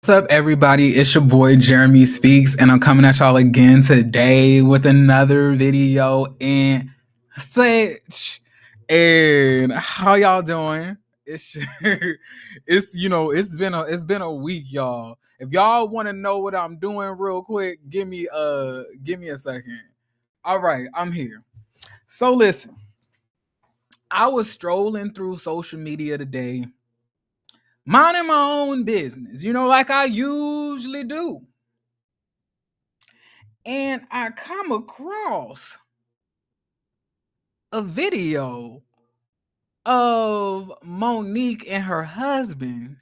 What's up, everybody? It's your boy Jeremy Speaks, and I'm coming at y'all again today with another video and such. And how y'all doing? It's been a week, y'all. If y'all want to know what I'm doing real quick, give me a second. All right, I'm here. So listen, I was strolling through social media today, minding my own business, like I usually do. And I come across a video of Monique and her husband.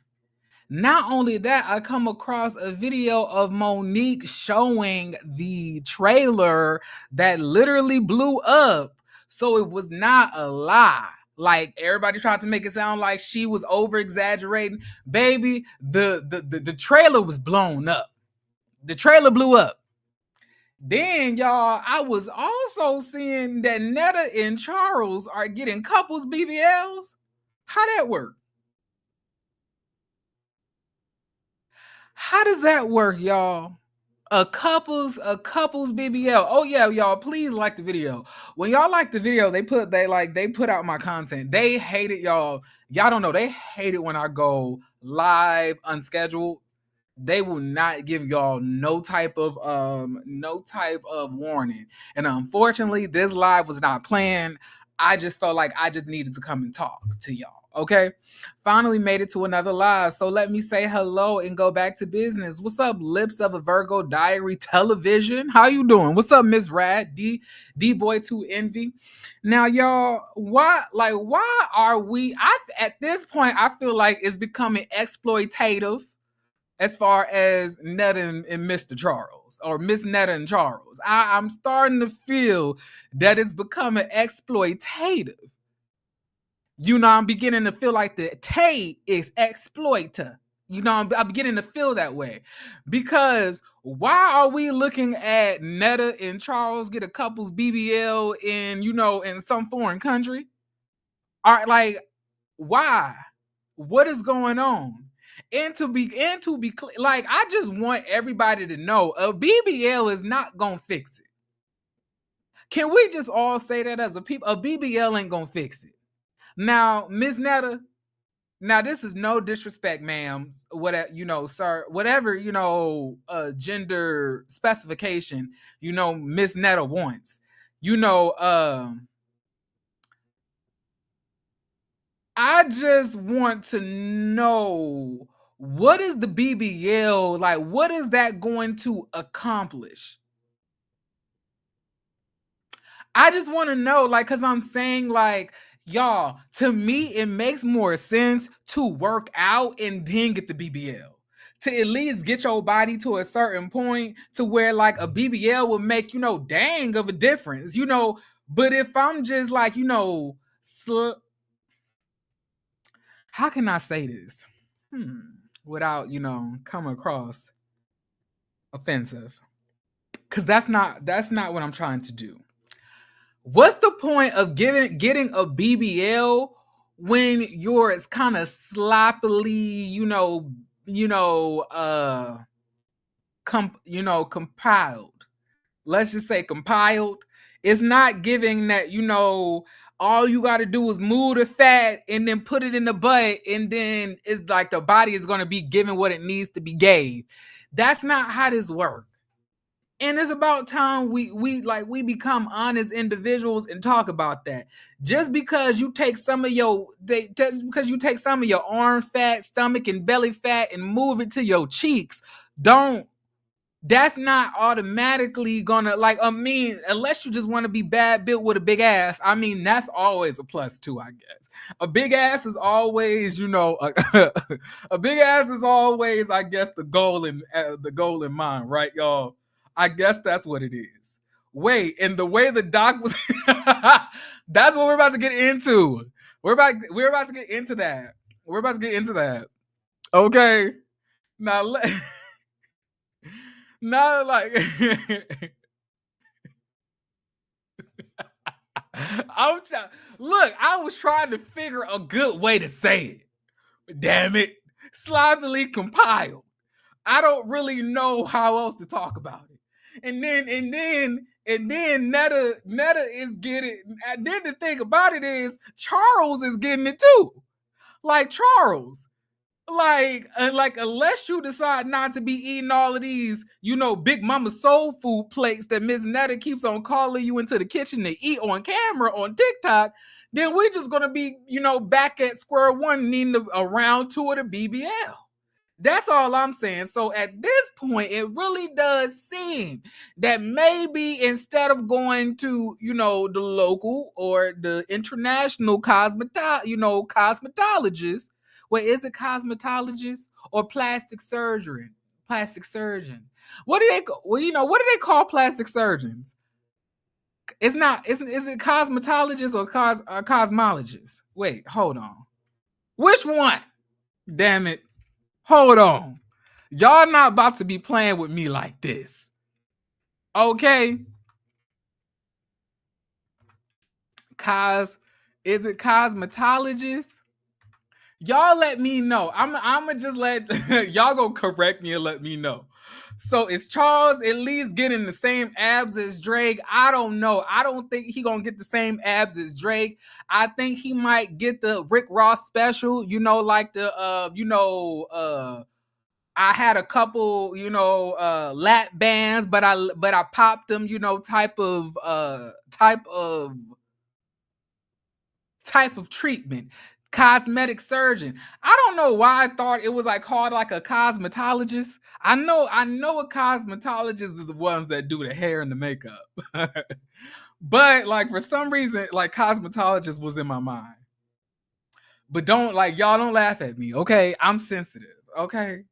Not only that, I come across a video of Monique showing the trailer that literally blew up. So it was not a lie. Like everybody tried to make it sound like she was over exaggerating. Baby, the trailer was blown up. The trailer blew up. Then, y'all, I was also seeing that Netta and Charles are getting couples BBLs. How that work? How does that work, y'all? A couples BBL. Oh yeah, y'all, please like the video. When y'all like the video, they put out my content. They hate it, y'all. Y'all don't know. They hate it when I go live unscheduled. They will not give y'all no type of warning. And unfortunately, this live was not planned. I just felt like I just needed to come and talk to y'all. Okay, finally made it to another live, so let me say hello and go back to business. What's up, Lips of a Virgo Diary Television? How you doing? What's up, Miss Rad D Boy 2 Envy? Now, y'all, why are we? At this point, I feel like it's becoming exploitative as far as Netta and Mr. Charles, or Miss Netta and Charles. I'm starting to feel that it's becoming exploitative. I'm beginning to feel like the Tay is exploiter. I'm beginning to feel that way. Because why are we looking at Netta and Charles get a couple's BBL in some foreign country? All right, like, why? What is going on? And to be clear, like, I just want everybody to know a BBL is not gonna fix it. Can we just all say that as a people? A BBL ain't gonna fix it. Now, Miss Netta, now this is no disrespect, ma'am. Whatever, sir, whatever, gender specification, Miss Netta wants. I just want to know, what is the BBL like? What is that going to accomplish? I just want to know, like, because I'm saying, like, y'all, to me, it makes more sense to work out and then get the BBL. To at least get your body to a certain point to where, like, a BBL will make, dang of a difference, But if I'm just like, how can I say this without, coming across offensive? Because that's not what I'm trying to do. What's the point of getting a BBL when you're kind of sloppily, compiled. Let's just say compiled. It's not giving that, all you got to do is move the fat and then put it in the butt, and then it's like the body is going to be given what it needs to be gave. That's not how this works. And it's about time we become honest individuals and talk about that. Just because you take some of your arm fat, stomach, and belly fat and move it to your cheeks, that's not automatically gonna, unless you just want to be bad built with a big ass. I mean, that's always a plus too, I guess. A big ass is always, a big ass is always, I guess, the goal in mind, right, y'all? I guess that's what it is. Wait, and the way the doc was, that's what we're about to get into. We're about to get into that. We're about to get into that. Okay. Now, not like I was trying to figure a good way to say it. Damn it. Sloppily compiled. I don't really know how else to talk about it. And then Netta is getting, and then the thing about it is Charles is getting it too. Like Charles. Like unless you decide not to be eating all of these, Big Mama soul food plates that Miss Netta keeps on calling you into the kitchen to eat on camera on TikTok, then we're just gonna be, back at square one, needing a round two of the BBL. That's all I'm saying. So at this point, it really does seem that maybe instead of going to, the local or the international cosmetologist, wait, is it cosmetologist or plastic surgeon? Plastic surgeon. What do they? Well, what do they call plastic surgeons? It's not. Is it cosmetologist or cosmologist? Wait, hold on. Which one? Damn it. Hold on. Y'all not about to be playing with me like this. Okay? Is it cosmetologist? Y'all let me know. I'ma just let y'all go correct me and let me know. So is Charles at least getting the same abs as Drake? I don't know. I don't think he gonna get the same abs as Drake. I think he might get the Rick Ross special, like the I had a couple, lap bands, but I popped them, type of treatment. Cosmetic surgeon. I don't know why I thought it was called like a cosmetologist. I know a cosmetologist is the ones that do the hair and the makeup. But for some reason, cosmetologist was in my mind. But y'all don't laugh at me, okay? I'm sensitive, okay?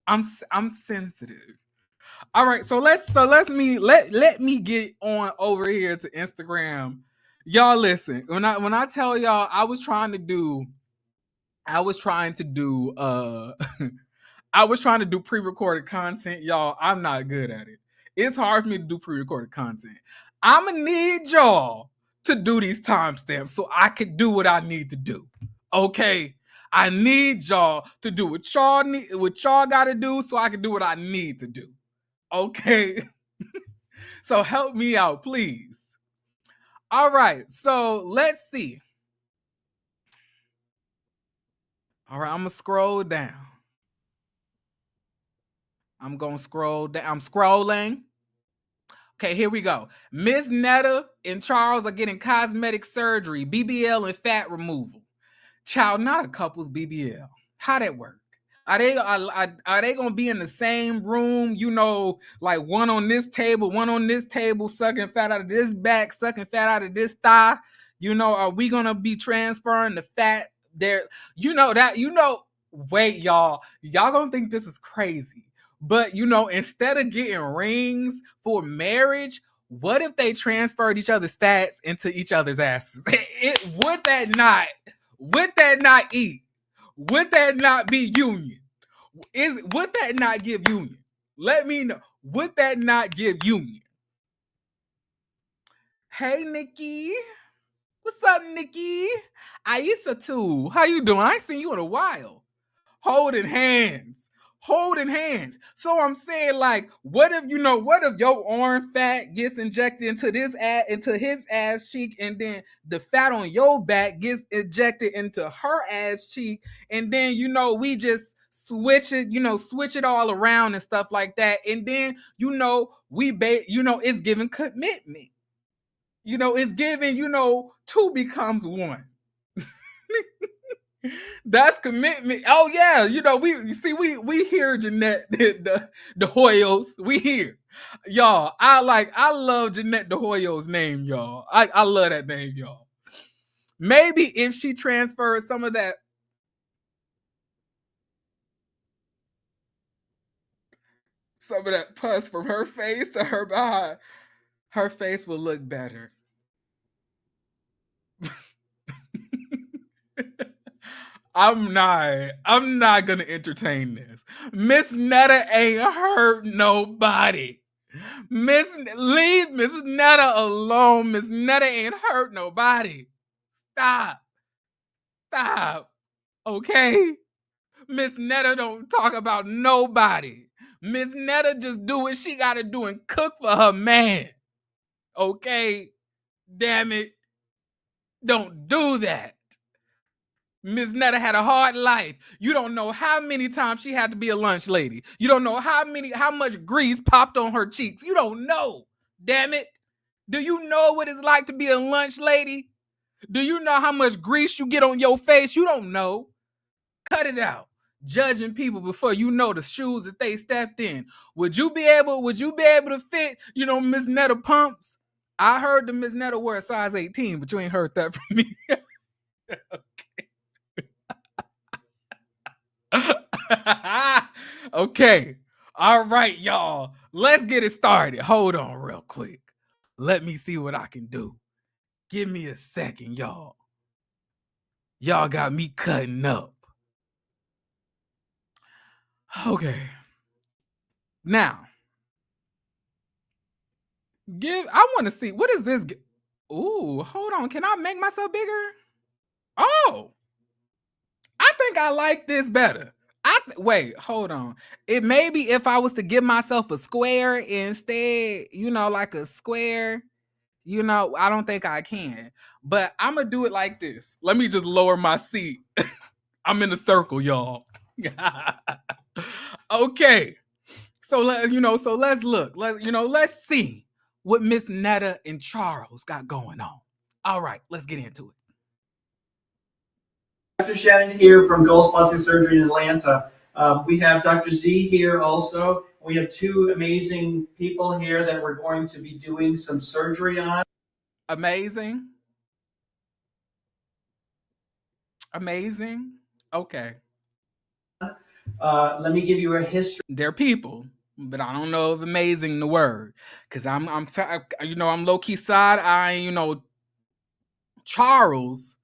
I'm sensitive. All right, so let me get on over here to Instagram. Y'all listen. When I tell y'all I was trying to do I was trying to do pre-recorded content, y'all. I'm not good at it. It's hard for me to do pre-recorded content. I'ma need y'all to do these timestamps so I can do what I need to do. Okay? I need y'all to do what y'all gotta do so I can do what I need to do. Okay? So help me out, please. All right, so let's see. All right, I'm gonna scroll down. I'm gonna scroll down. I'm scrolling. Okay, here we go. Miss Netta and Charles are getting cosmetic surgery, BBL and fat removal. Child, not a couple's BBL. How that work? Are they gonna be in the same room? One on this table, sucking fat out of this back, sucking fat out of this thigh. Are we gonna be transferring the fat there? Wait, y'all gonna think this is crazy. But instead of getting rings for marriage, what if they transferred each other's fats into each other's asses? Would that not eat? Would that not be union? Would that not give union? Let me know. Would that not give union? Hey, Nikki. What's up, Nikki? Aisa too. How you doing? I ain't seen you in a while. Holding hands. Holding hands. So I'm saying, like, what if your arm fat gets injected into his ass cheek, and then the fat on your back gets injected into her ass cheek, and then we just switch it all around and stuff like that, and then it's giving commitment. It's giving two becomes one. That's commitment. Oh yeah, we hear Jeanette the Hoyos. We hear y'all. I love Jeanette the Hoyos name, y'all. I love that name, y'all. Maybe if she transfers some of that pus from her face to her behind, her face will look better. I'm not gonna entertain this. Miss Netta ain't hurt nobody. Leave Miss Netta alone. Miss Netta ain't hurt nobody. Stop. Okay? Miss Netta don't talk about nobody. Miss Netta just do what she gotta do and cook for her man. Okay? Damn it. Don't do that. Miss Netta had a hard life. You don't know how many times she had to be a lunch lady. You don't know how much grease popped on her cheeks. You don't know. Damn it. Do you know what it's like to be a lunch lady? Do you know how much grease you get on your face? You don't know. Cut it out. Judging people before you know the shoes that they stepped in. Would you be able to fit, Miss Netta pumps? I heard the Miss Netta wear a size 18, but you ain't heard that from me. Okay. Okay. All right, y'all. Let's get it started. Hold on real quick. Let me see what I can do. Give me a second, y'all. Y'all got me cutting up. Okay. Now, I want to see, what is this? Ooh, hold on. Can I make myself bigger? Oh, I think I like this better. Wait, hold on. It may be if I was to give myself a square instead, like a square, I don't think I can. But I'm going to do it like this. Let me just lower my seat. I'm in a circle, y'all. Okay. So let's look. Let's see what Miss Netta and Charles got going on. All right, let's get into it. Dr. Shannon here from Goals Plastic Surgery in Atlanta. We have Dr. Z here also. We have two amazing people here that we're going to be doing some surgery on. Amazing. Okay. Let me give you a history. They're people, but I don't know if amazing the word, because I'm low-key side-eyeing, Charles,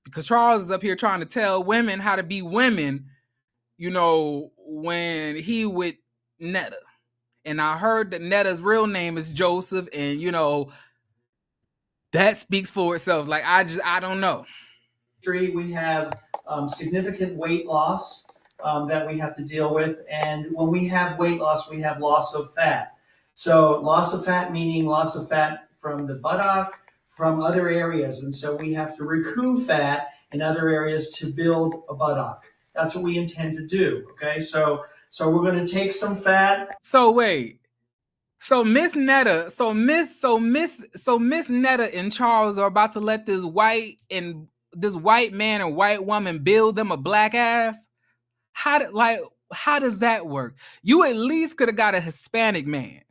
because Charles is up here trying to tell women how to be women, when he with Netta. And I heard that Netta's real name is Joseph, and that speaks for itself. Like, I don't know. We have significant weight loss that we have to deal with, and when we have weight loss, we have loss of fat. So loss of fat meaning loss of fat from the buttock, from other areas, and so we have to recoup fat in other areas to build a buttock. That's what we intend to do. Okay, so we're going to take some fat. So wait. So Miss Netta, Miss Netta and Charles are about to let this white man and white woman build them a black ass. How does that work? You at least could have got a Hispanic man.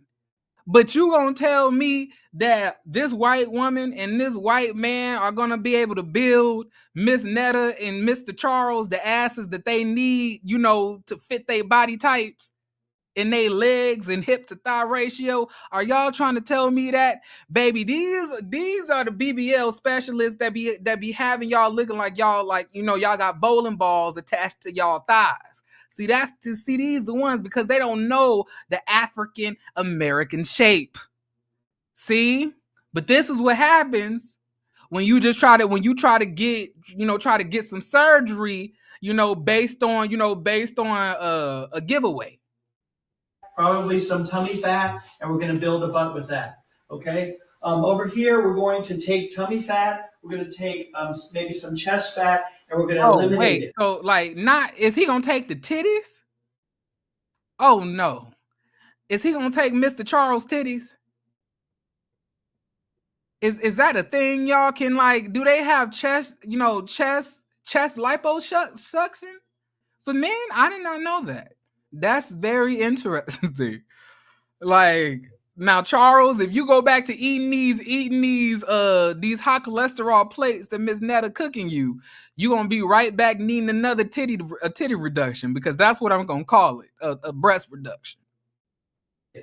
But you gonna tell me that this white woman and this white man are gonna be able to build Miss Netta and Mr. Charles the asses that they need, to fit their body types and their legs and hip to thigh ratio? Are y'all trying to tell me that, baby? These are the BBL specialists that be having y'all looking like y'all y'all got bowling balls attached to y'all thighs. See, these the ones, because they don't know the African American shape. See? But this is what happens when you try to get, try to get some surgery, based on a giveaway. Probably some tummy fat, and we're going to build a butt with that. Okay. Over here, we're going to take tummy fat. We're going to take maybe some chest fat, and we're going to eliminate it. So is he gonna take the titties? Oh no. Is he gonna take Mr. Charles titties? Is that a thing, y'all? Can do they have chest liposuction for men? I did not know that. That's very interesting. Now, Charles, if you go back to eating these high cholesterol plates that Miss Netta cooking you gonna be right back needing another titty reduction, because that's what I'm gonna call it, a breast reduction.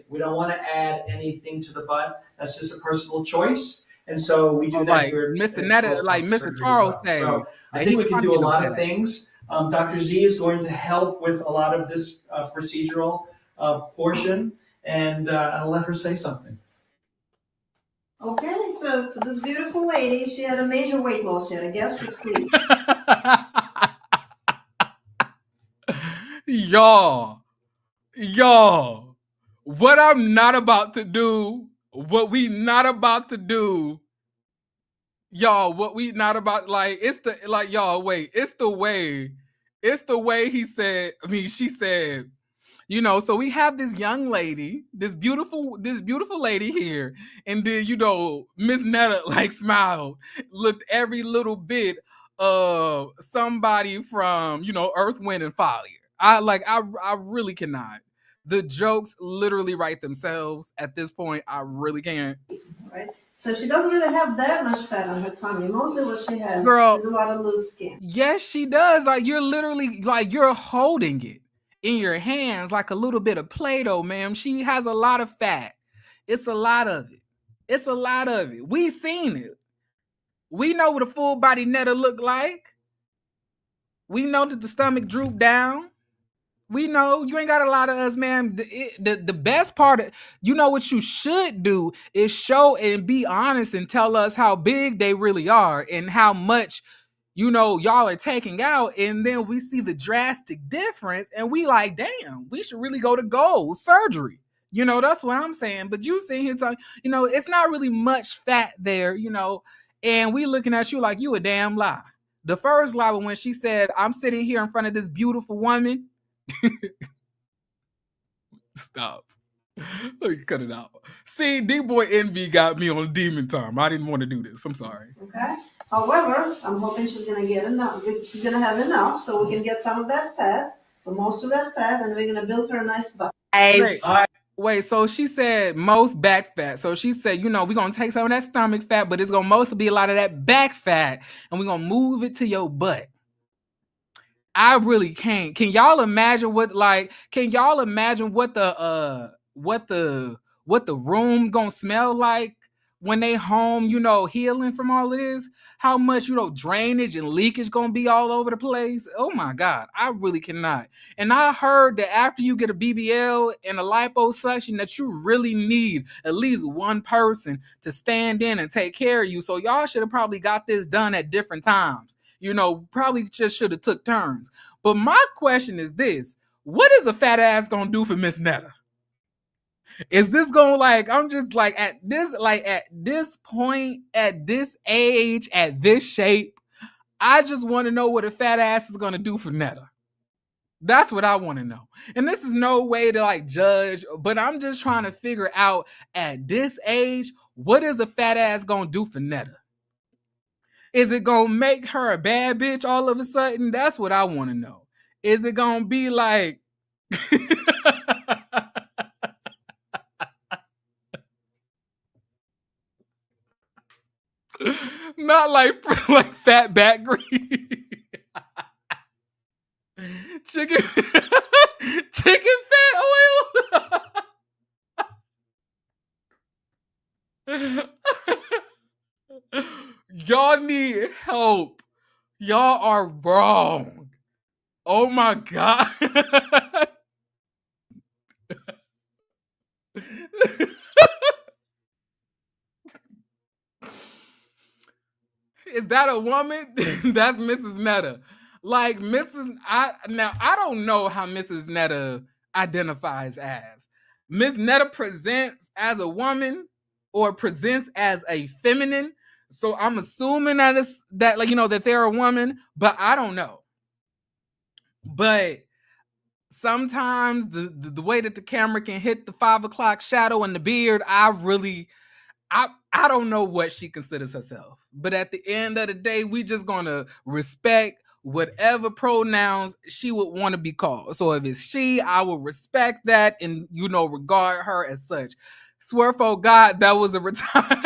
We don't want to add anything to the butt. That's just a personal choice. And so we do that here. Mr. Netta, Mr. Charles said. So I think we can do a lot of things. Dr. Z is going to help with a lot of this procedural portion, and I'll let her say something. Okay, so for this beautiful lady, she had a major weight loss. She had a gastric sleeve. Y'all, what I'm not about to do, what we not about to do, y'all, what we not about, it's the, y'all, wait, it's the way she said, so we have this young lady, this beautiful lady here, and then, Miss Netta, smiled, looked every little bit of somebody from, Earth, Wind, and Fire. I really cannot. The jokes literally write themselves at this point. I really can't. Right. So she doesn't really have that much fat on her tummy. Mostly what she has is a lot of loose skin. Yes, she does. You're literally, you're holding it in your hands like a little bit of Play-Doh, ma'am. She has a lot of fat. It's a lot of it. We seen it. We know what a full body Netta look like. We know that the stomach droop down. We know you ain't got a lot of us, man. The best part of, what you should do is show and be honest and tell us how big they really are and how much, y'all are taking out. And then we see the drastic difference and we like, damn, we should really go to gold surgery. That's what I'm saying. But you sitting here talking, it's not really much fat there, and we looking at you like you a damn lie. The first lie was when she said, I'm sitting here in front of this beautiful woman. Stop. Let me cut it out. See, D-Boy Envy got me on demon time. I didn't want to do this. I'm sorry. Okay. However, I'm hoping she's going to get enough. She's going to have enough so we can get some of that fat, or most of that fat, and we're going to build her a nice butt. Wait, so she said most back fat. So she said, we're going to take some of that stomach fat, but it's going to mostly be a lot of that back fat, and we're going to move it to your butt. I really can't. Can y'all imagine what the room gonna smell like when they home, healing from all of this? How much, drainage and leakage gonna be all over the place? Oh my God, I really cannot. And I heard that after you get a BBL and a liposuction that you really need at least one person to stand in and take care of you. So y'all should have probably got this done at different times. Probably just should have took turns. But my question is this: what is a fat ass gonna do for Miss Netta? Is this gonna I'm just at this point, at this age, at this shape, I just want to know what a fat ass is gonna do for Netta. That's what I want to know. And this is no way to judge, but I'm just trying to figure out at this age, what is a fat ass gonna do for Netta? Is it gonna make her a bad bitch all of a sudden? That's what I want to know. Is it gonna be like not like fat back grease? chicken fat oil. Y'all need help. Y'all are wrong. Oh my God. Is that a woman? That's Mrs. Netta. Like I don't know how Mrs. Netta identifies as. Miss Netta presents as a woman or presents as a feminine. So I'm assuming that it's that like that they're a woman, but I don't know. But sometimes the way that the camera can hit the 5 o'clock shadow and the beard, I don't know what she considers herself. But at the end of the day, we just gonna respect whatever pronouns she would want to be called. So if it's she, I will respect that and regard her as such. Swear for God, that was a retire.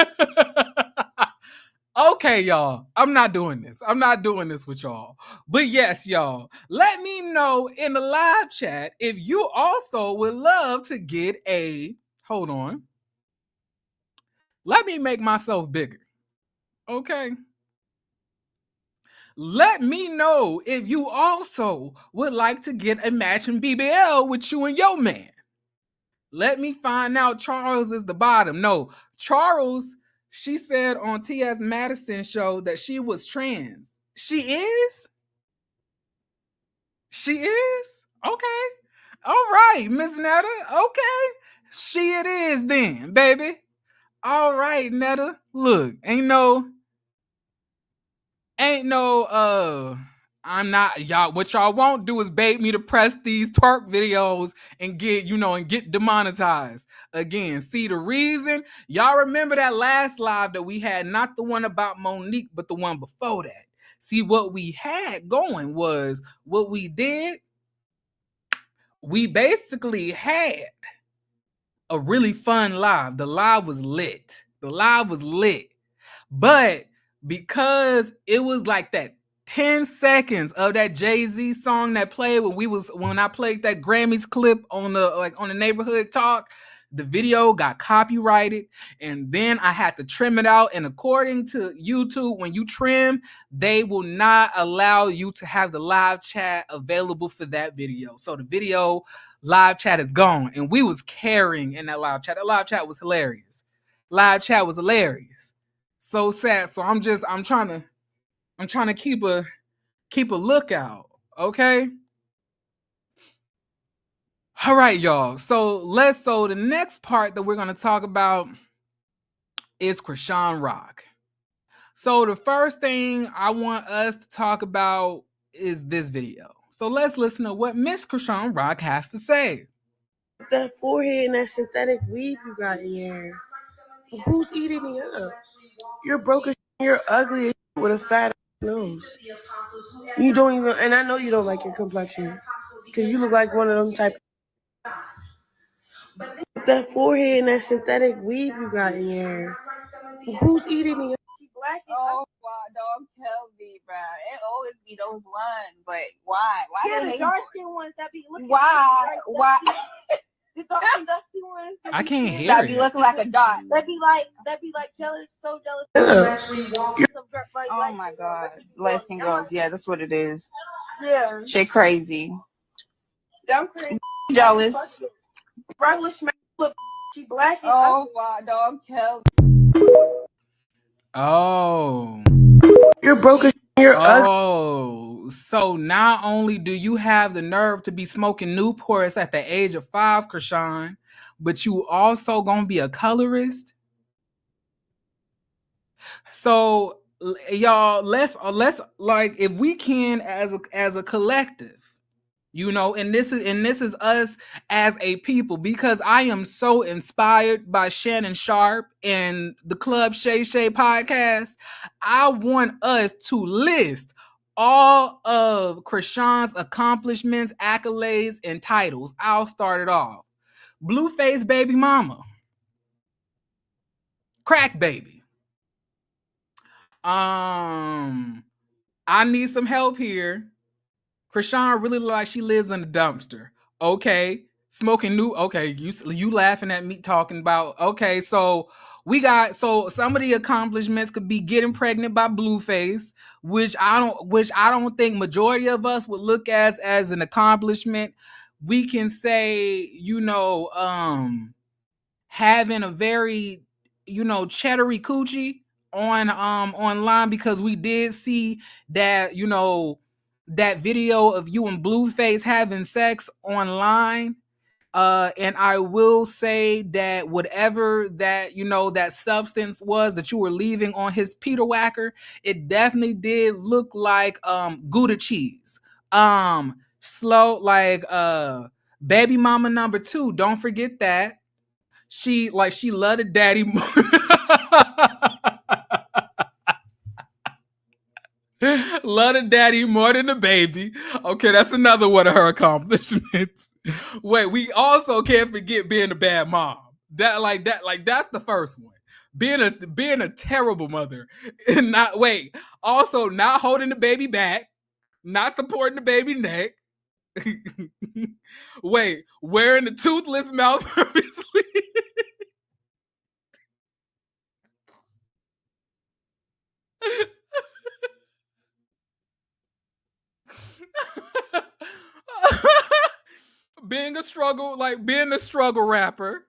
Okay, y'all. I'm not doing this. I'm not doing this with y'all. But yes, y'all, let me know in the live chat if you also would love to get a hold on. Let me make myself bigger. Okay. Let me know if you also would like to get a matching BBL with you and your man. Let me find out Charles is the bottom. No, Charles, she said on T.S. Madison show that she was trans. She is? She is? Okay. All right, Miss Netta. Okay. She it is then, baby. All right, Netta. Look, ain't no I'm not y'all. What y'all won't do is bait me to press these twerk videos and get demonetized again. See the reason? Y'all remember that last live that we had, not the one about Monique, but the one before that. See, what we had going was what we did. We basically had a really fun live. The live was lit. But because it was like that 10 seconds of that Jay-Z song that played when I played that Grammys clip on the neighborhood talk, the video got copyrighted, and then I had to trim it out. And according to YouTube, when you trim, they will not allow you to have the live chat available for that video. So the video live chat is gone, and we was carrying in that live chat. That live chat was hilarious. So sad. So I'm trying to keep a lookout. Okay. All right, y'all. So the next part that we're gonna talk about is Chrisean Rock. So the first thing I want us to talk about is this video. So let's listen to what Miss Chrisean Rock has to say. That forehead and that synthetic weave you got in your hair. Who's eating me up? You're broke as you're ugly with a fat nose. You don't even, and I know you don't like your complexion because you look like one of them type. That forehead and that synthetic weave you got in your hair. Who's eating me up? Oh, wow, dog, tell me, bro. It always be those ones, but why? Why the dark skin ones that be looking? Why? The dark and dusty ones. I can't hear That it. be looking like a dot. That be like jealous, so jealous. Oh my god, light skin girls. Yeah, that's what it is. Yeah. Shit crazy. I'm crazy. Jealous. Regular look, she black. Oh, wow, dog, tell Oh. You're broke as you're ugly. Oh, so not only do you have the nerve to be smoking Newports at the age of 5, Chrisean, but you also gonna be a colorist. So y'all, let's like, if we can, as a collective, and this is us as a people, because I am so inspired by Shannon Sharp and the Club Shay Shay podcast. I want us to list all of Chrisean's accomplishments, accolades, and titles. I'll start it off. Blueface baby mama. Crack baby. I need some help here. Chrisean really look like she lives in a dumpster. Okay. Smoking new. Okay. You laughing at me talking about. Okay. So we got, some of the accomplishments could be getting pregnant by Blueface, which I don't think majority of us would look as an accomplishment. We can say, having a very, cheddary coochie on online because we did see that, that video of you and Blueface having sex online. And I will say that whatever that, that substance was that you were leaving on his Peter Whacker, it definitely did look like Gouda cheese. Slow, like baby mama number 2, don't forget that. She loved a daddy more. Love the daddy more than the baby. Okay, that's another one of her accomplishments. Wait, we also can't forget being a bad mom. That's the first one. Being a terrible mother. And also not holding the baby back, not supporting the baby neck. Wait, wearing the toothless mouth purposely. being a struggle rapper.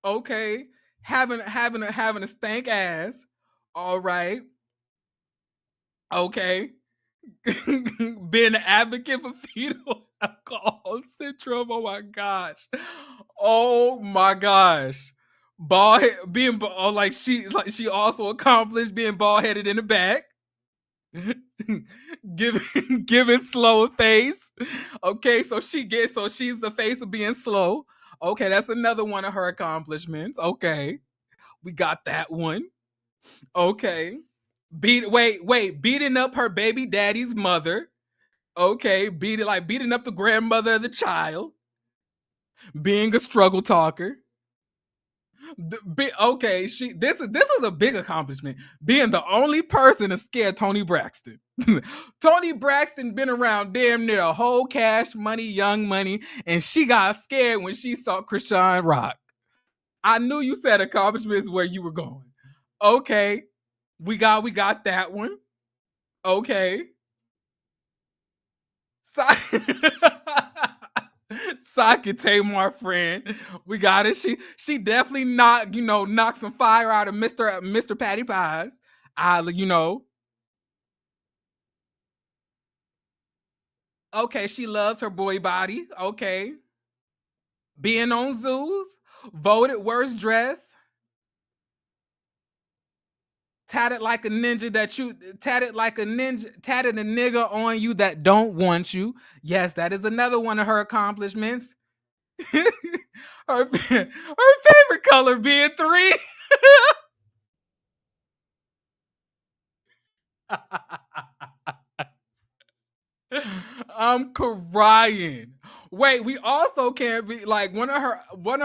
Okay. Having a stank ass. All right. Okay. Being an advocate for fetal alcohol syndrome. Oh my gosh. Oh my gosh. Bald being she also accomplished being bald headed in the back. giving slow face. Okay, so she's the face of being slow. Okay, that's another one of her accomplishments. Okay, we got that one. Okay, beating up her baby daddy's mother. Okay, beating up the grandmother of the child. Being a struggle talker. Okay, this is a big accomplishment. Being the only person to scare Tony Braxton. Tony Braxton been around damn near a whole Cash Money, Young Money, and she got scared when she saw Chrisean rock. I knew you said accomplishments where you were going. Okay, we got that one. Okay. Sock and Tamar friend. We got it. She definitely knocked some fire out of Mr. Patty Pies. Okay, she loves her boy body. Okay. Being on zoos, voted worst dress. Tatted like a ninja tatted a nigga on you that don't want you. Yes, that is another one of her accomplishments. her favorite color being 3. I'm crying. Wait, we also can't be like one of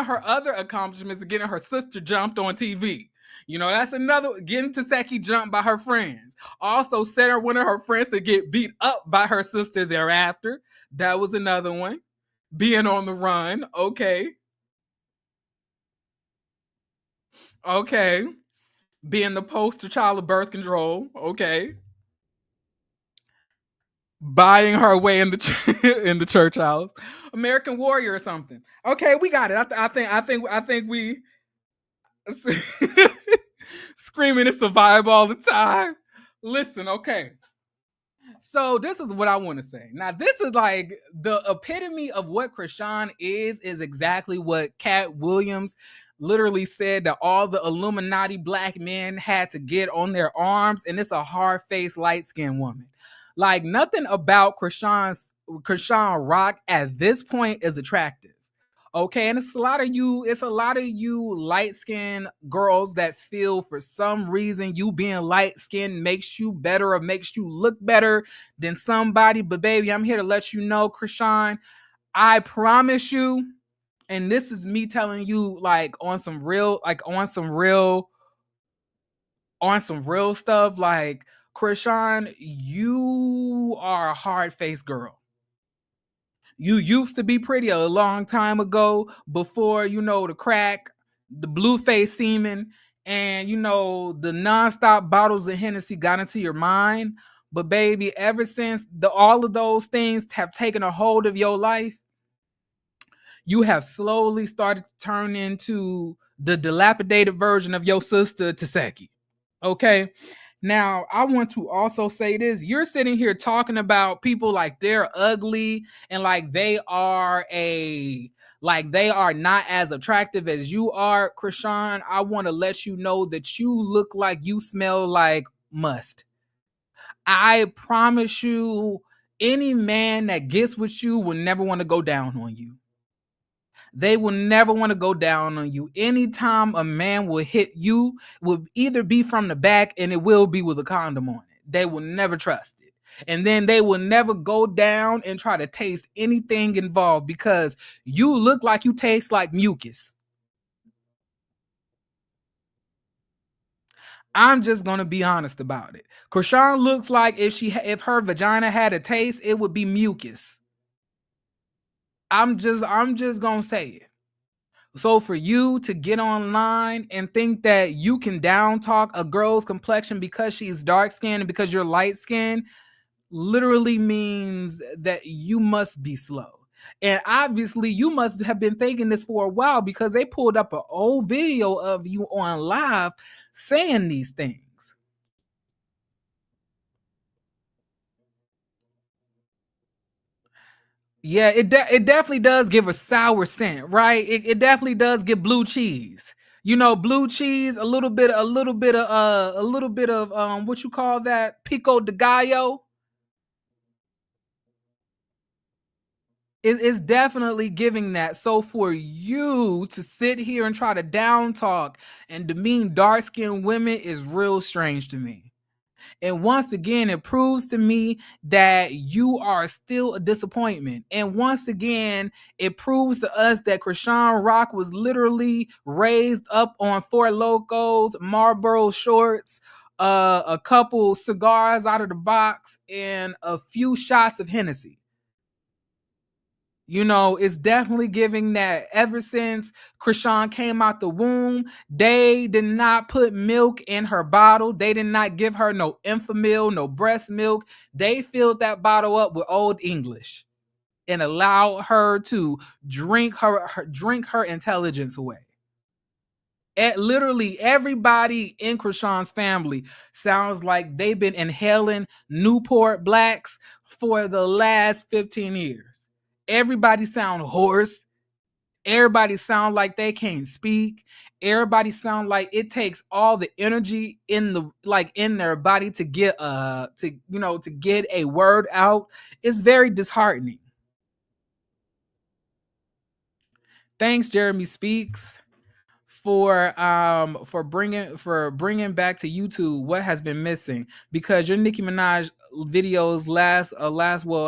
her other accomplishments is getting her sister jumped on TV. That's another getting Taseki jumped by her friends. Also sent one of her friends to get beat up by her sister thereafter. That was another one. Being on the run. Okay. Okay. Being the poster child of birth control. Okay. Buying her way in the church house, American Warrior or something. Okay, we got it. I think we screaming to survive all the time. Listen, okay. So this is what I want to say. Now, this is like the epitome of what Chrisean is exactly what Cat Williams literally said that all the Illuminati black men had to get on their arms, and it's a hard-faced, light-skinned woman. Like nothing about Chrisean Rock at this point is attractive. Okay, and it's a lot of you light-skinned girls that feel for some reason you being light-skinned makes you better or makes you look better than somebody. But baby, I'm here to let you know, Chrisean, I promise you, and this is me telling you on some real stuff, like Chrisean, you are a hard-faced girl. You used to be pretty a long time ago before, the crack, the blue face semen, and, the nonstop bottles of Hennessy got into your mind. But baby, ever since all of those things have taken a hold of your life, you have slowly started to turn into the dilapidated version of your sister, Taseki. Okay. Now, I want to also say this. You're sitting here talking about people like they're ugly and like they are not as attractive as you are, Chrisean. I want to let you know that you look like you smell like must. I promise you, any man that gets with you will never want to go down on you. They will never want to go down on you. Anytime a man will hit you, will either be from the back and it will be with a condom on it. They will never trust it. And then they will never go down and try to taste anything involved because you look like you taste like mucus. I'm just gonna be honest about it. Chrisean looks like if her vagina had a taste, it would be mucus. I'm just gonna say it. So for you to get online and think that you can down talk a girl's complexion because she's dark skinned and because you're light skinned literally means that you must be slow. And obviously you must have been thinking this for a while because they pulled up an old video of you on live saying these things. Yeah, it definitely does give a sour scent, right? It definitely does give blue cheese. You know, blue cheese, a little bit of what you call that? Pico de gallo. It's definitely giving that. So for you to sit here and try to down talk and demean dark skinned women is real strange to me. And once again, it proves to me that you are still a disappointment. And once again, it proves to us that Chrisean Rock was literally raised up on Four Locos, Marlboro shorts, a couple cigars out of the box, and a few shots of Hennessy. You know, it's definitely giving that ever since Chrisean came out the womb, they did not put milk in her bottle. They did not give her no Enfamil, no breast milk. They filled that bottle up with Old English and allowed her to drink her intelligence away. Literally everybody in Chrisean's family sounds like they've been inhaling Newport Blacks for the last 15 years. Everybody sound hoarse. Everybody sound like they can't speak. Everybody sound like it takes all the energy in their body to get to get a word out. It's very disheartening. Thanks, Jeremy Speaks, for bringing back to YouTube what has been missing, because your Nicki Minaj videos last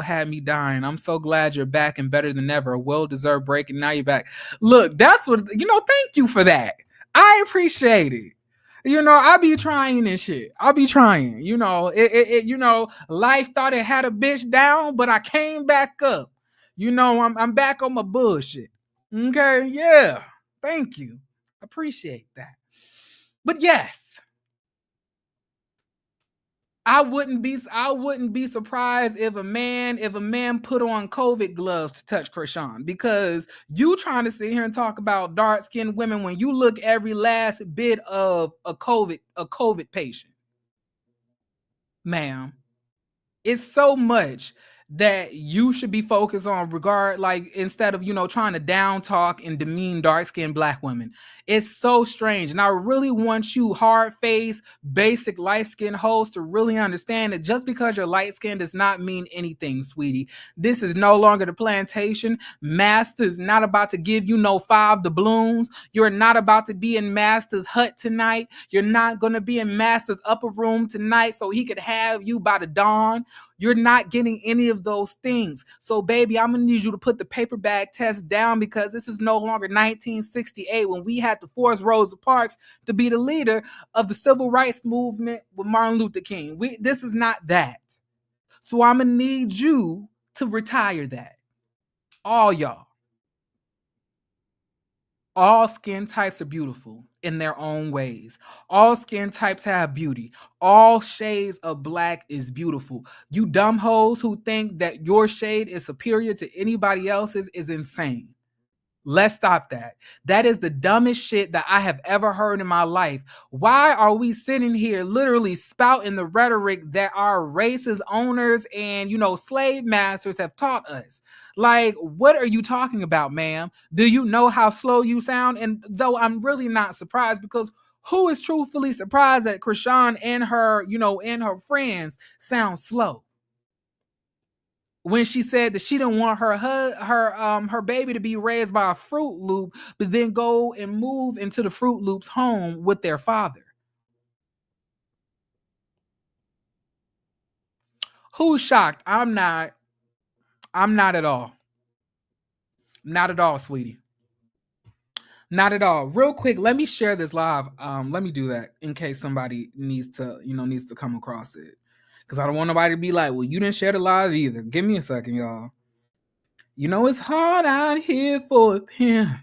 had me dying. I'm so glad you're back and better than ever. A well-deserved break, and now you're back. Look, that's what thank you for that. I appreciate it. I be trying and shit. I'll be trying. Life thought it had a bitch down, but I came back up. I'm back on my bullshit. Okay, yeah. Thank you. Appreciate that. But yes, I wouldn't be surprised if a man put on COVID gloves to touch Chrisean, because you trying to sit here and talk about dark skinned women when you look every last bit of a COVID patient, ma'am. It's so much that you should be focused on, instead of trying to down talk and demean dark-skinned black women. It's so strange, and I really want you hard-faced basic light-skinned hoes to really understand that just because you're light-skinned does not mean anything, sweetie. This is no longer the plantation. Master is not about to give you no 5 doubloons. You're not about to be in Master's hut tonight. You're not going to be in Master's upper room tonight so he could have you by the dawn. You're not getting any of those things. So, baby, I'm going to need you to put the paper bag test down, because this is no longer 1968 when we had to force Rosa Parks to be the leader of the civil rights movement with Martin Luther King. This is not that. So I'm going to need you to retire that. All y'all. All skin types are beautiful in their own ways. All skin types have beauty. All shades of black is beautiful. You dumb hoes who think that your shade is superior to anybody else's is insane. Let's stop that. That is the dumbest shit that I have ever heard in my life. Why are we sitting here literally spouting the rhetoric that our racist owners and, slave masters have taught us? Like, what are you talking about, ma'am? Do you know how slow you sound? And though I'm really not surprised, because who is truthfully surprised that Chrisean and her, and her friends sound slow? When she said that she didn't want her baby to be raised by a Fruit Loop, but then go and move into the Fruit Loop's home with their father. Who's shocked? I'm not. I'm not at all. Not at all, sweetie. Not at all. Real quick, let me share this live. Let me do that in case somebody needs to come across it. Because I don't want nobody to be like, well, you didn't share the live either. Give me a second, y'all. It's hard out here for a pen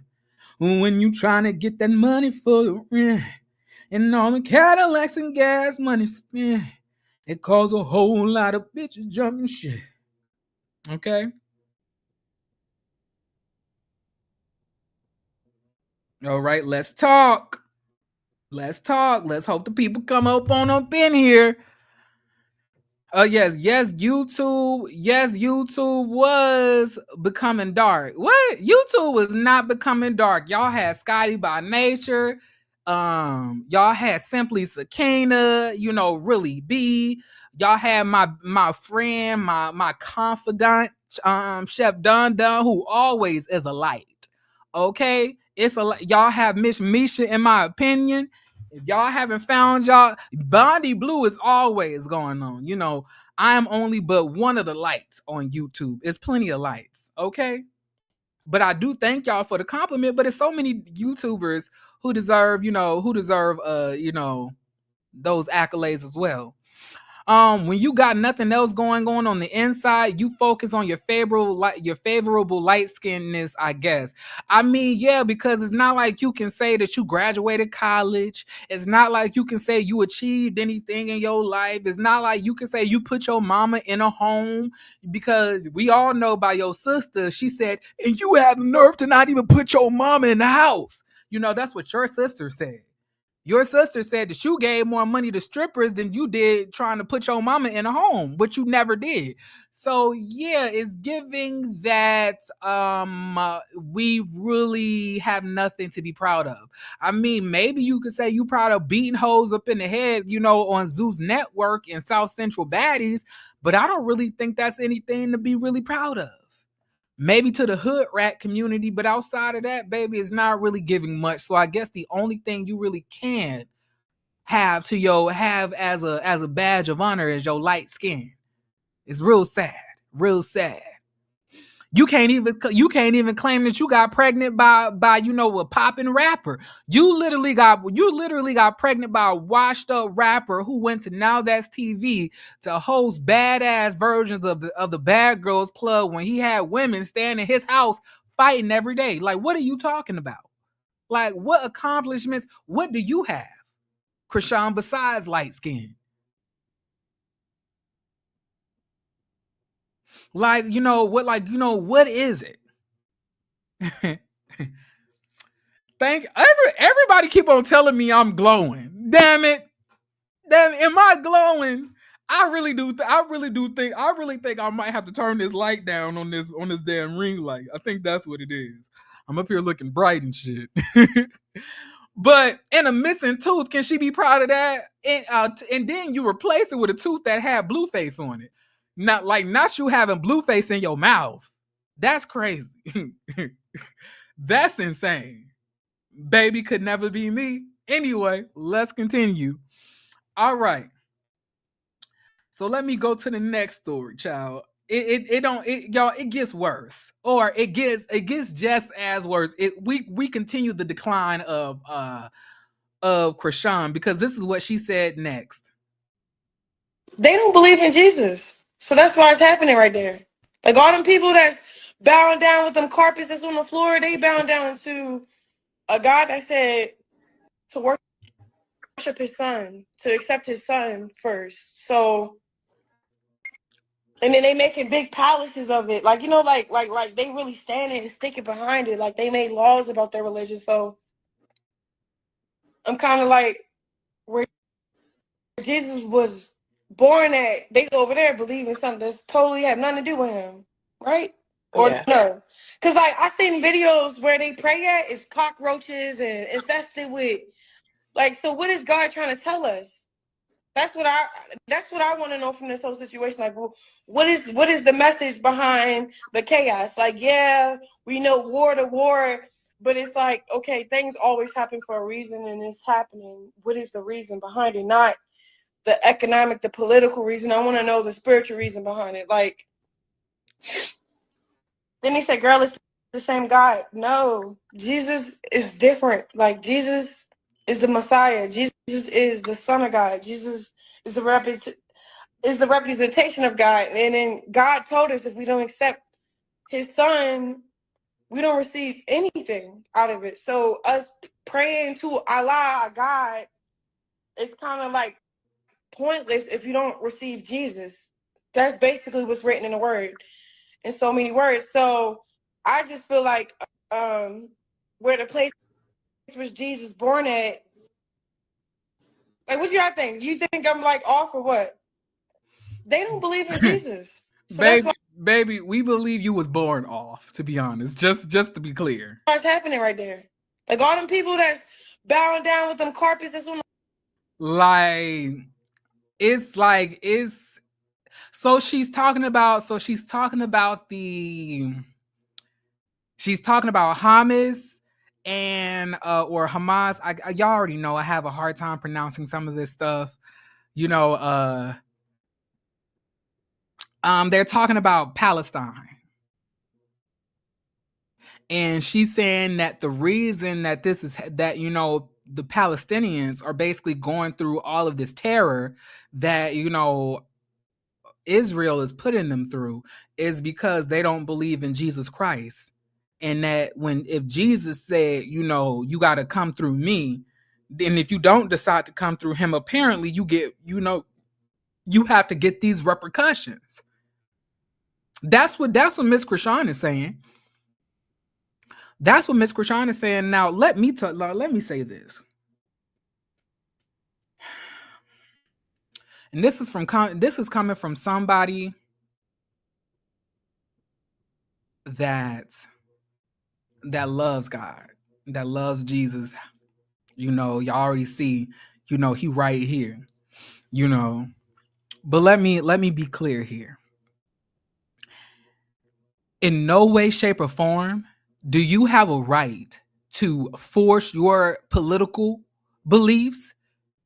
when you trying to get that money for the rent. And all the Cadillacs and gas money spent. It caused a whole lot of bitches jumping shit. Okay? All right, let's talk. Let's talk. Let's hope the people come up in here. Yes, YouTube was becoming dark. What? YouTube was not becoming dark. Y'all had Scotty by Nature. Y'all had Simply Sakina, really B. Y'all had my friend, my confidant, Chef Dun Dun, who always is a light. Okay? Y'all have Miss Misha, in my opinion. If y'all haven't found y'all, Bondi Blue is always going on. I am only but one of the lights on YouTube. It's plenty of lights, okay? But I do thank y'all for the compliment. But it's so many YouTubers who deserve, those accolades as well. When you got nothing else going on the inside, you focus on your favorable light skinnedness, I guess. I mean, yeah, because it's not like you can say that you graduated college. It's not like you can say you achieved anything in your life. It's not like you can say you put your mama in a home, because we all know by your sister, she said, and you have the nerve to not even put your mama in the house. That's what your sister said. Your sister said that you gave more money to strippers than you did trying to put your mama in a home, which you never did. So yeah, it's giving that we really have nothing to be proud of. I mean, maybe you could say you proud of beating hoes up in the head, on Zeus Network and South Central Baddies, but I don't really think that's anything to be really proud of. Maybe to the hood rat community, but outside of that, baby, it's not really giving much. So I guess the only thing you really can have as a badge of honor is your light skin. It's real sad. You can't even claim that you got pregnant by a popping rapper. You literally got pregnant by a washed up rapper who went to Now That's TV to host badass versions of the Bad Girls Club when he had women staying in his house fighting every day. Like, what are you talking about? Like, what accomplishments? What do you have, Chrisean, besides light skin? What is it? Everybody keep on telling me I'm glowing. Damn it. Am I glowing? I really think I might have to turn this light down on this damn ring light. I think that's what it is. I'm up here looking bright and shit. But in a missing tooth, can she be proud of that? And then you replace it with a tooth that had Blueface on it. Not you having Blueface in your mouth. That's crazy. That's insane. Baby could never be me. Anyway, let's continue. All right. So let me go to the next story, child. It gets worse, or it gets just as worse. We continue the decline of Chrisean, because this is what she said next. They don't believe in Jesus, so that's why it's happening right there. Like all them people that's bowing down with them carpets that's on the floor, they bowing down to a God that said to worship his son, to accept his son first. So And then they making big palaces of it. Like, you know, like they really standing and sticking behind it. Like they made laws about their religion. So I'm kind of like, where Jesus was born at, they over there believing something that's totally have nothing to do with him. Right? Or Yeah. no. Because like I seen videos where they pray at is cockroaches and infested with, like, so what is God trying to tell us? That's what I want to know from this whole situation. Like, well, what is the message behind the chaos? Like, yeah, we know war to war, but it's like, okay, things always happen for a reason, and it's happening. What is the reason behind it? Not the economic, the political reason. I want to know the spiritual reason behind it. Like, then they say, girl, it's the same God. No, Jesus is different. Like, Jesus is the Messiah. Jesus is the Son of God. Jesus is the representation of God. And then God told us if we don't accept his Son, we don't receive anything out of it. So us praying to Allah, God, it's kind of like pointless if you don't receive Jesus. That's basically what's written in the word, in so many words. So I just feel like where the place was Jesus born at, like, what y'all think? You think I'm like off or what? They don't believe in Jesus. So that's why Baby, we believe you was born off, to be honest. Just to be clear. what's happening right there. Like all them people that's bowing down with them carpets, that's what it's so she's talking about Hamas and or Hamas. Y'all already know I have a hard time pronouncing some of this stuff. You know, they're talking about Palestine. And she's saying that the reason that this is that, you know, the Palestinians are basically going through all of this terror that, you know, Israel is putting them through is because they don't believe in Jesus Christ. And that if Jesus said, you know, you got to come through me, then if you don't decide to come through him, apparently you get, you know, you have to get these repercussions. That's what Miss Chrisean is saying. That's what Miss Chrisean is saying. Now, let me say this. And this is coming from somebody that loves God, that loves Jesus. You know, y'all already see, you know, he right here, you know. But let me be clear here. In no way, shape, or form do you have a right to force your political beliefs,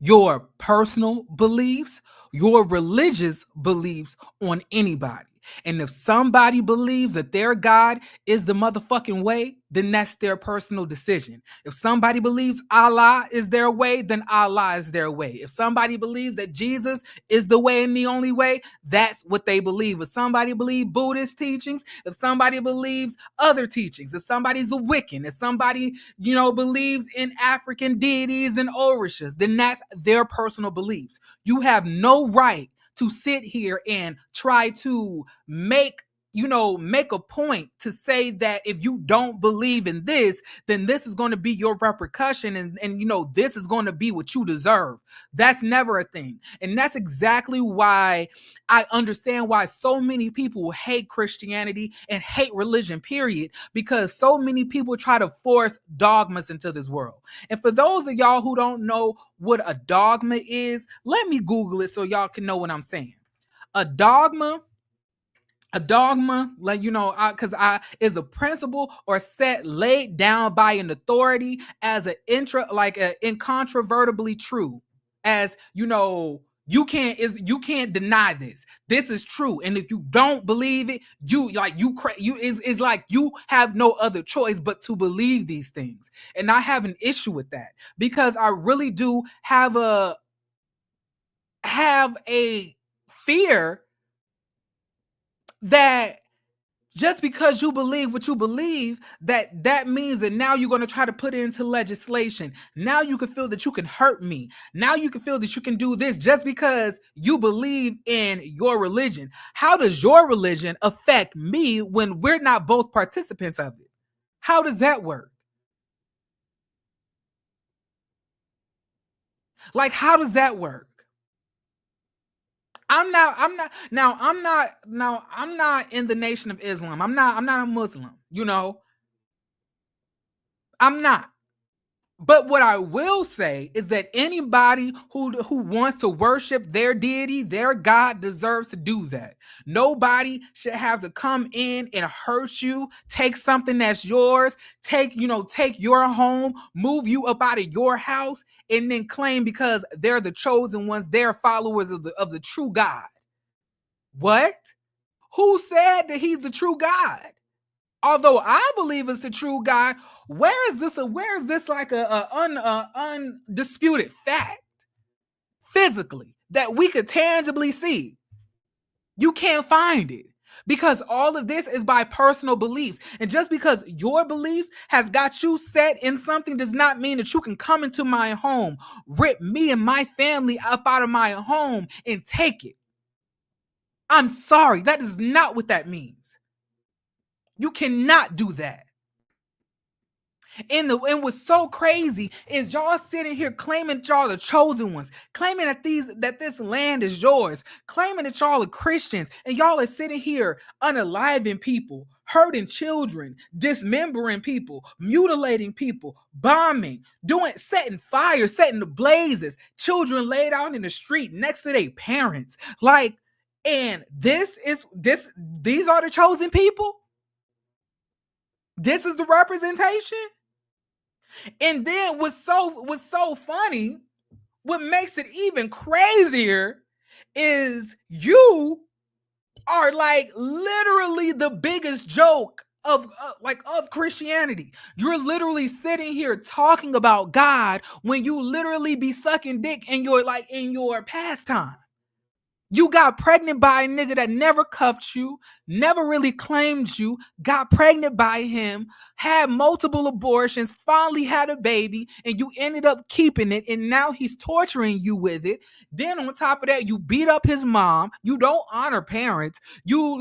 your personal beliefs, your religious beliefs on anybody. And if somebody believes that their God is the motherfucking way, then that's their personal decision. If somebody believes Allah is their way, then Allah is their way. If somebody believes that Jesus is the way and the only way, that's what they believe. If somebody believes Buddhist teachings, if somebody believes other teachings, if somebody's a Wiccan, if somebody, you know, believes in African deities and orishas, then that's their personal beliefs. You have no right to sit here and try to make a point to say that if you don't believe in this, then this is going to be your repercussion and you know, this is going to be what you deserve. That's never a thing. And that's exactly why I understand why so many people hate Christianity and hate religion, period, because so many people try to force dogmas into this world. And for those of y'all who don't know what a dogma is, let me Google it so y'all can know what I'm saying. A dogma, like, you know, is a principle or set laid down by an authority as incontrovertibly true. As you know, you can't deny this. This is true, and if you don't believe it, is like you have no other choice but to believe these things. And I have an issue with that because I really do have a fear that Just because you believe what you believe, that means that now you're going to try to put it into legislation. Now you can feel that you can hurt me. Now you can feel that you can do this just because you believe in your religion. How does your religion affect me when we're not both participants of it? How does that work? Like, how does that work? I'm not in the Nation of Islam. I'm not a Muslim, you know. I'm not. But what I will say is that anybody who wants to worship their deity, their God, deserves to do that. Nobody should have to come in and hurt you, take something that's yours, take your home, move you up out of your house, and then claim because they're the chosen ones, they're followers of the true God. What? Who said that he's the true God? Although I believe it's the true God, where is this like a undisputed fact physically that we could tangibly see? You can't find it, because all of this is by personal beliefs. And just because your beliefs has got you set in something does not mean that you can come into my home, rip me and my family up out of my home and take it. I'm sorry, that is not what that means. You cannot do that. And what's so crazy is y'all sitting here claiming that y'all the chosen ones, claiming that this land is yours, claiming that y'all are Christians, and y'all are sitting here unaliving people, hurting children, dismembering people, mutilating people, bombing, setting fire, setting the blazes, children laid out in the street next to their parents. Like, and these are the chosen people? This is the representation? And then what's so funny, what makes it even crazier is you are like literally the biggest joke of Christianity. You're literally sitting here talking about God when you literally be sucking dick in your pastime. You got pregnant by a nigga that never cuffed you, never really claimed you, got pregnant by him, had multiple abortions, finally had a baby, and you ended up keeping it, and now he's torturing you with it. Then on top of that, you beat up his mom. You don't honor parents. You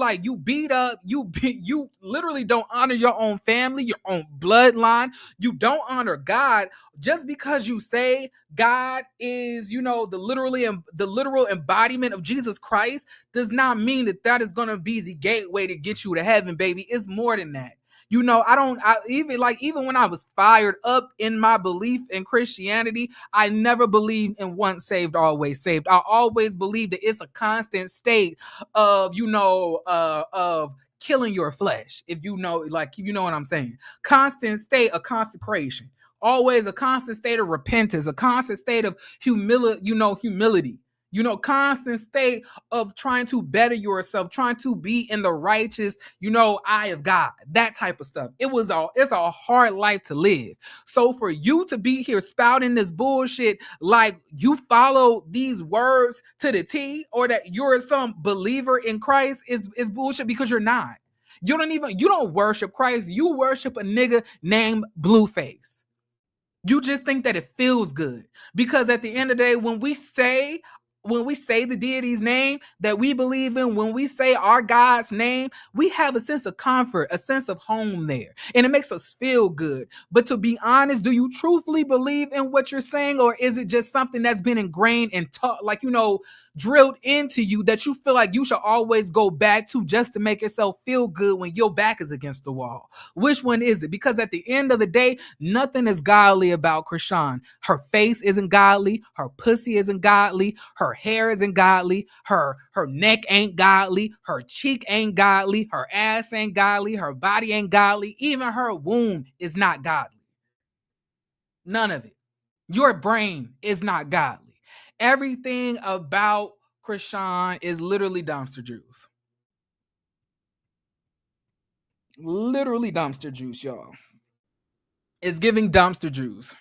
literally don't honor your own family, your own bloodline. You don't honor God. Just because you say God is, the literal embodiment of Jesus Christ does not mean that is going to be the gateway to get you to heaven, baby. It's more than that. Even when I was fired up in my belief in Christianity, I never believed in once saved, always saved. I always believed that it's a constant state of, of killing your flesh. If you know what I'm saying. Constant state of consecration. Always a constant state of repentance, a constant state of humility, constant state of trying to better yourself, trying to be in the righteous, eye of God, that type of stuff. It's a hard life to live. So for you to be here spouting this bullshit like you follow these words to the T, or that you're some believer in Christ is bullshit, because you're not. You don't worship Christ. You worship a nigga named Blueface. You just think that it feels good, because at the end of the day, when we say the deity's name that we believe in, when we say our God's name, we have a sense of comfort, a sense of home there, and it makes us feel good. But to be honest, do you truthfully believe in what you're saying, or is it just something that's been ingrained and taught, drilled into you, that you feel like you should always go back to just to make yourself feel good when your back is against the wall? Which one is it? Because at the end of the day, nothing is godly about Chrisean. Her face isn't godly, her pussy isn't godly, her hair isn't godly, her neck ain't godly, her cheek ain't godly, her ass ain't godly, her body ain't godly, even her womb is not godly. None of it. Your brain is not godly. Everything about Chrisean is literally dumpster juice. Literally dumpster juice, y'all. It's giving dumpster juice.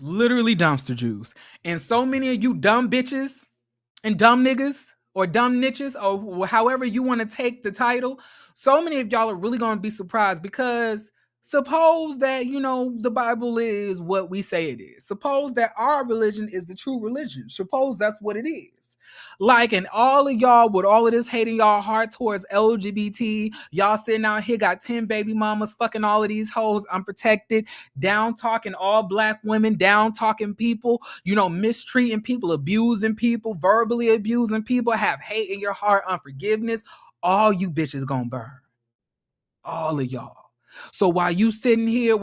Literally dumpster juice. And so many of you dumb bitches and dumb niggas or dumb niches, or however you want to take the title, so many of y'all are really going to be surprised, because suppose that, the Bible is what we say it is. Suppose that our religion is the true religion. Suppose that's what it is. Like, and all of y'all with all of this hating y'all heart towards LGBT, y'all sitting out here got 10 baby mamas, fucking all of these hoes unprotected, down talking all black women, down talking people, mistreating people, abusing people, verbally abusing people, have hate in your heart, unforgiveness. All you bitches gonna burn. All of y'all. So while y'all sitting here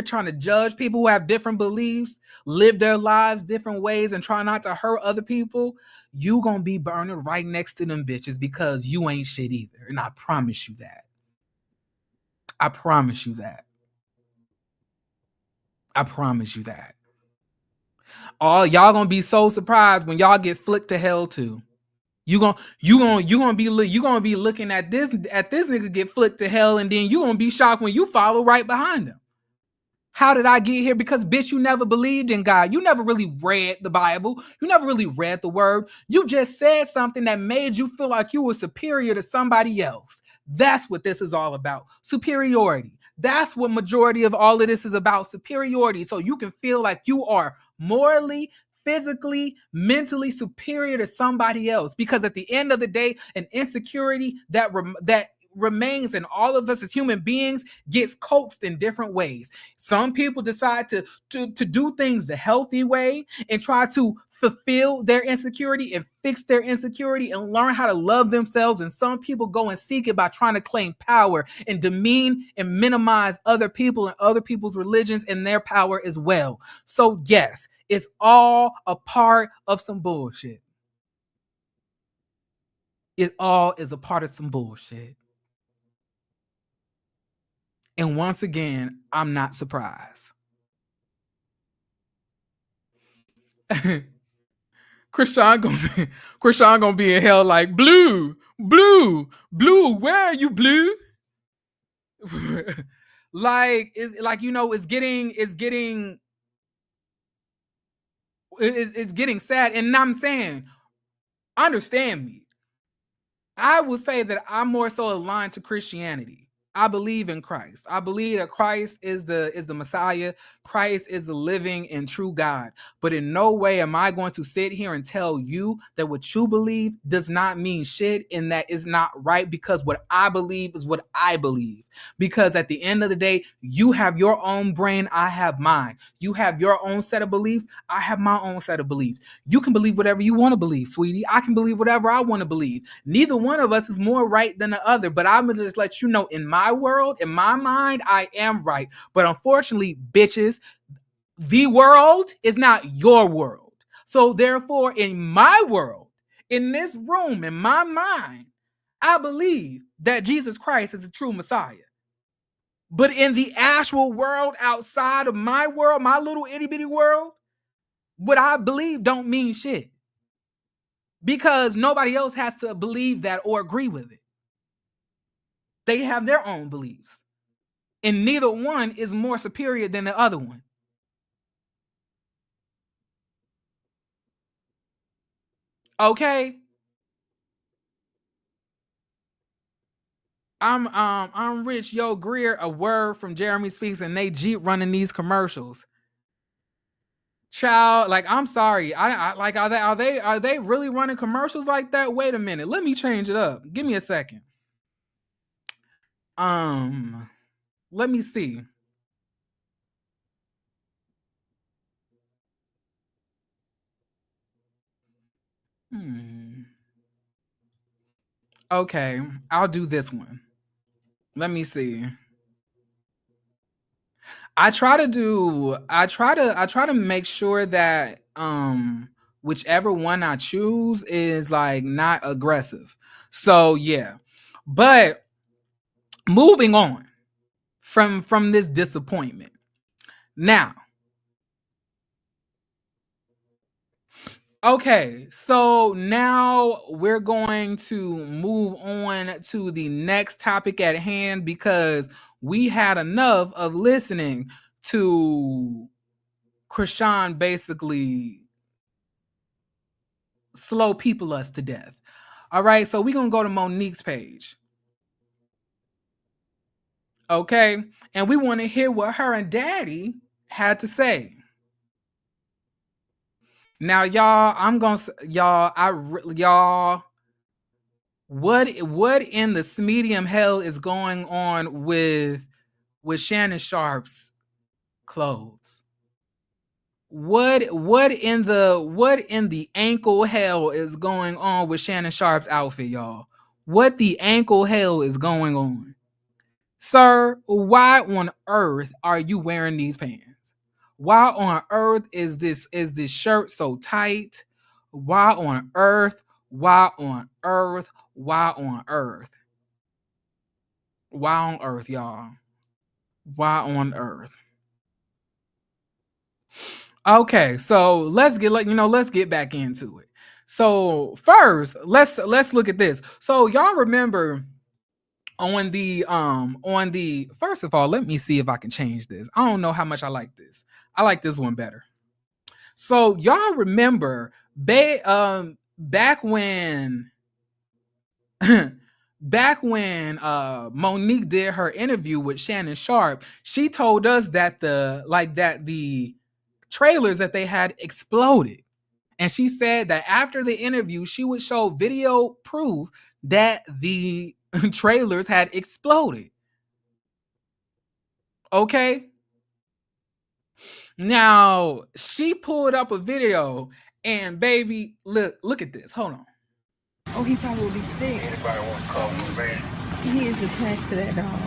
trying to judge people who have different beliefs, live their lives different ways, and try not to hurt other people, you gonna be burning right next to them bitches, because you ain't shit either. And I promise you that. I promise you that. I promise you that. All y'all gonna be so surprised when y'all get flicked to hell too. You gonna be looking at this nigga get flicked to hell, and then you gonna be shocked when you follow right behind him. How did I get here? Because, bitch, you never believed in God. You never really read the Bible. You never really read the word. You just said something that made you feel like you were superior to somebody else. That's what this is all about. Superiority. That's what majority of all of this is about. Superiority. So you can feel like you are morally, physically, mentally superior to somebody else. Because at the end of the day, an insecurity that remains in all of us as human beings gets coaxed in different ways. Some people decide to do things the healthy way and try to fulfill their insecurity and fix their insecurity and learn how to love themselves. And some people go and seek it by trying to claim power and demean and minimize other people and other people's religions and their power as well. So yes, it's all a part of some bullshit. It all is a part of some bullshit. And once again, I'm not surprised. Chrisean gonna be in hell like, blue, where are you, blue? It's getting sad. And I'm saying, understand me. I will say that I'm more so aligned to Christianity. I believe in Christ. I believe that Christ is the Messiah. Christ is the living and true God. But in no way am I going to sit here and tell you that what you believe does not mean shit and that is not right, because what I believe is what I believe. Because at the end of the day, you have your own brain, I have mine. You have your own set of beliefs, I have my own set of beliefs. You can believe whatever you want to believe, sweetie. I can believe whatever I want to believe. Neither one of us is more right than the other, but I'm going to just let you know, in my world, in my mind, I am right. But unfortunately, bitches, the world is not your world. So therefore, in my world, in this room, in my mind, I believe that Jesus Christ is a true Messiah. But in the actual world outside of my world, my little itty bitty world, what I believe don't mean shit. Because nobody else has to believe that or agree with it. They have their own beliefs. And neither one is more superior than the other one. Okay? I'm Rich Yo Greer, a word from Jeremy Speaks, and they Jeep running these commercials. Child, like, I'm sorry. I like, are they really running commercials like that? Wait a minute. Let me change it up. Give me a second. Let me see. Okay, I'll do this one. Let me see. I try to make sure that whichever one I choose is like not aggressive. So yeah. But moving on from this disappointment. Now, okay, so now we're going to move on to the next topic at hand, because we had enough of listening to Chrisean basically slow people us to death. All right, so we're gonna go to Monique's page. Okay, and we want to hear what her and Daddy had to say. Now, y'all, what in the medium hell is going on with Shannon Sharp's clothes? What in the ankle hell is going on with Shannon Sharp's outfit, y'all? What the ankle hell is going on? Sir, why on earth are you wearing these pants? Why on earth is this shirt so tight? Why on earth? Why on earth? Why on earth? Why on earth, y'all? Why on earth? Okay, so let's get back into it. So first, let's look at this. So y'all remember on the first of all, let me see if I can change this. I don't know how much I like this. I like this one better. So y'all remember back when Monique did her interview with Shannon Sharp, she told us that the trailers that they had exploded. And she said that after the interview, she would show video proof that the trailers had exploded. Okay? Now, she pulled up a video and baby, look at this. Hold on. Oh, he probably will be sick. Anybody want to call him, man? He is attached to that dog.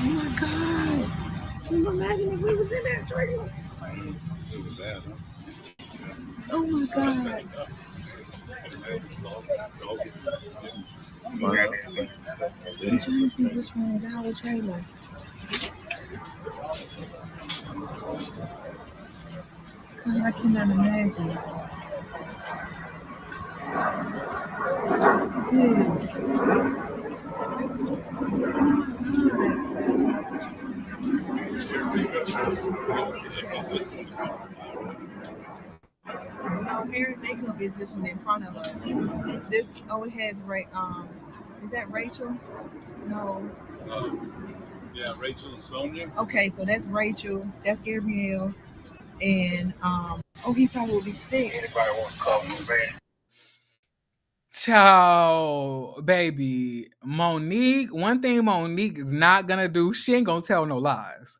Oh my God. Can you imagine if we was in that trailer? It was bad, huh? Oh my God. I'm trying to see which one is our trailer. God, I cannot imagine. No, hair and makeup is this one in front of us. This it has is that Rachel? No. Yeah, Rachel and Sonia. Okay, so that's Rachel. That's Gabrielle's, and he probably will be sick. Anybody want to call him, man? Ciao, baby. Monique, one thing Monique is not gonna do, she ain't gonna tell no lies.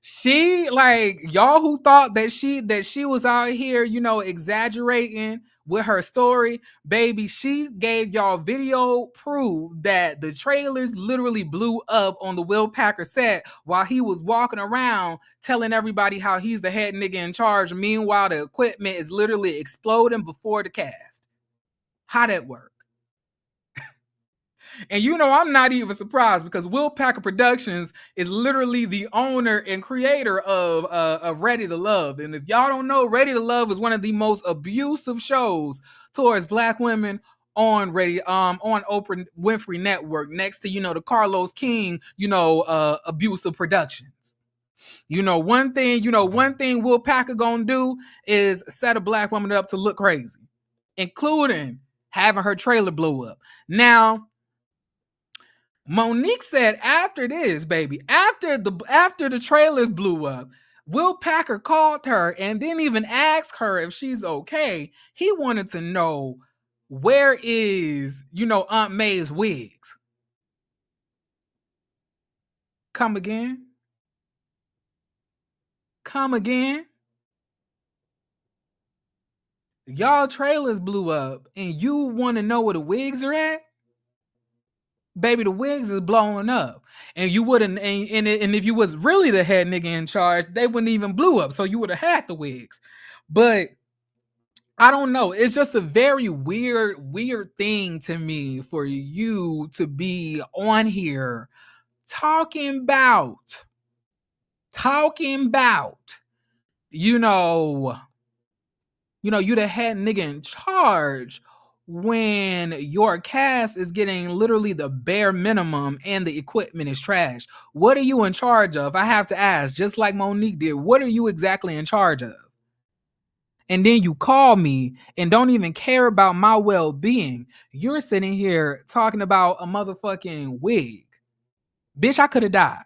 She, like, y'all who thought that she was out here, exaggerating with her story, baby, she gave y'all video proof that the trailers literally blew up on the Will Packer set while he was walking around telling everybody how he's the head nigga in charge. Meanwhile, the equipment is literally exploding before the cast. How that work? And I'm not even surprised because Will Packer Productions is literally the owner and creator of Ready to Love. And if y'all don't know, Ready to Love is one of the most abusive shows towards Black women on Oprah Winfrey Network, next to the Carlos King abusive productions. One thing Will Packer gonna do is set a Black woman up to look crazy, including having her trailer blow up. Now, Monique said after this, baby, after the trailers blew up, Will Packer called her and didn't even ask her if she's okay. He wanted to know, where is, Aunt May's wigs? Come again? Come again? Y'all trailers blew up and you want to know where the wigs are at? Baby, the wigs is blowing up, and you wouldn't. And if you was really the head nigga in charge, they wouldn't even blew up. So you would have had the wigs. But I don't know. It's just a very weird thing to me for you to be on here talking about, you the head nigga in charge, when your cast is getting literally the bare minimum and the equipment is trash. What are you in charge of? I have to ask, just like Monique did, what are you exactly in charge of? and then you call me and don't even care about my well-being. You're sitting here talking about a motherfucking wig. Bitch, I could have died.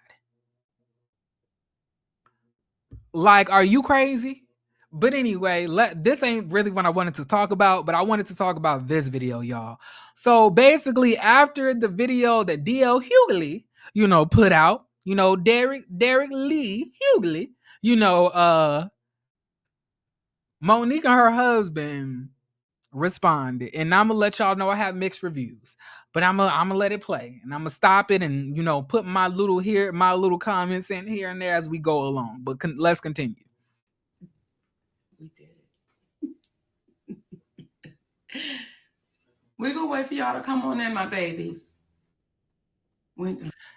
Like, are you crazy? But anyway, this ain't really what I wanted to talk about, but I wanted to talk about this video, y'all. So basically, after the video that DL Hughley, put out, Derek Lee Hughley, Monique and her husband responded, and I'm gonna let y'all know I have mixed reviews, but I'm gonna let it play, and I'm gonna stop it, and put my little comments in here and there as we go along. But let's continue. We did it. We're gonna wait for y'all to come on in, my babies.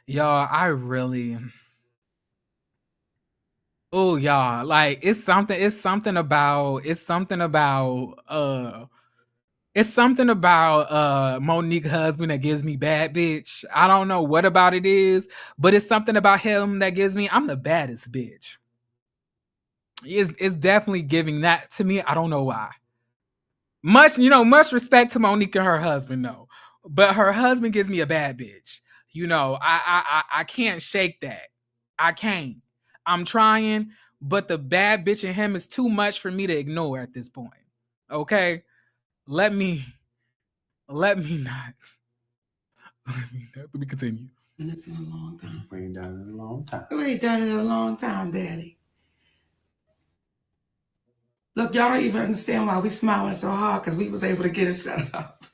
Y'all, I really. Oh, y'all, like it's something about Monique's husband that gives me bad bitch. I don't know what about it is, but it's something about him that gives me I'm the baddest bitch. It's definitely giving that to me. I don't know why. Much respect to Monique and her husband, though. But her husband gives me a bad bitch. I can't shake that. I can't. I'm trying, but the bad bitch in him is too much for me to ignore at this point. Okay? Let me not. Let me continue. It's in a long time. We ain't done it in a long time. We ain't done it in a long time, Daddy. Look, y'all don't even understand why we smiling so hard, because we was able to get it set up.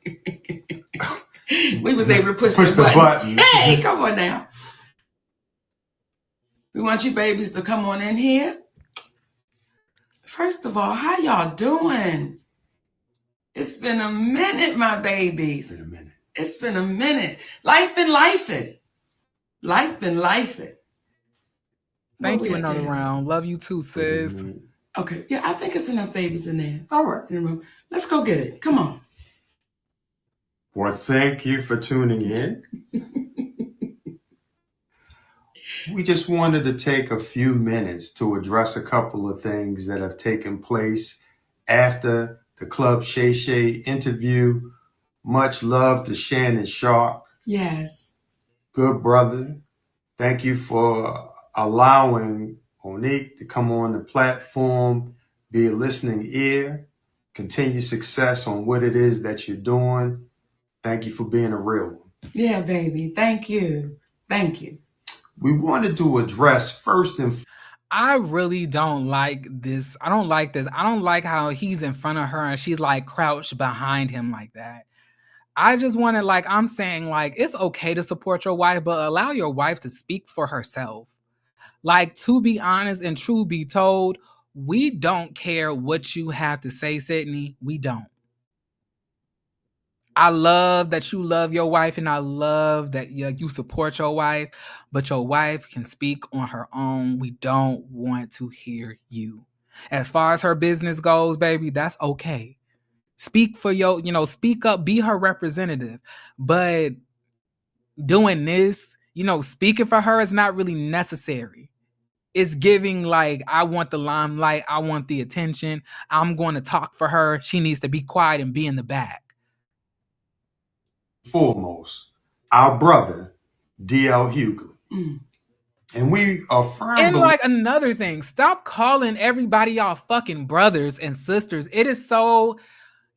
We was able to push the button. Hey, come on now. We want you babies to come on in here. First of all, how y'all doing? It's been a minute, my babies. It's been a minute. Life been lifing. Life been lifing. Thank you another round. Love you too, sis. Okay, yeah, I think it's enough babies in there. All right, let's go get it. Come on. Well, thank you for tuning in. We just wanted to take a few minutes to address a couple of things that have taken place after the Club Shay Shay interview. Much love to Shannon Sharp. Yes. Good brother. Thank you for allowing Monique to come on the platform, be a listening ear, continue success on what it is that you're doing. Thank you for being a real one. Yeah, baby. Thank you. Thank you. We wanted to address first and I really don't like this. I don't like this. I don't like how he's in front of her and she's like crouched behind him like that. I just want to I'm saying it's okay to support your wife, but allow your wife to speak for herself. To be honest and true be told, we don't care what you have to say, Sydney. We don't. I love that you love your wife, and I love that you support your wife, but your wife can speak on her own. We don't want to hear you. As far as her business goes, baby, that's okay. Speak for speak up, be her representative. But doing this, speaking for her is not really necessary. It's giving I want the limelight, I want the attention, I'm going to talk for her. She needs to be quiet and be in the back. foremost, our brother, DL Hughley. And we affirm. And another thing, stop calling everybody y'all fucking brothers and sisters. It is so,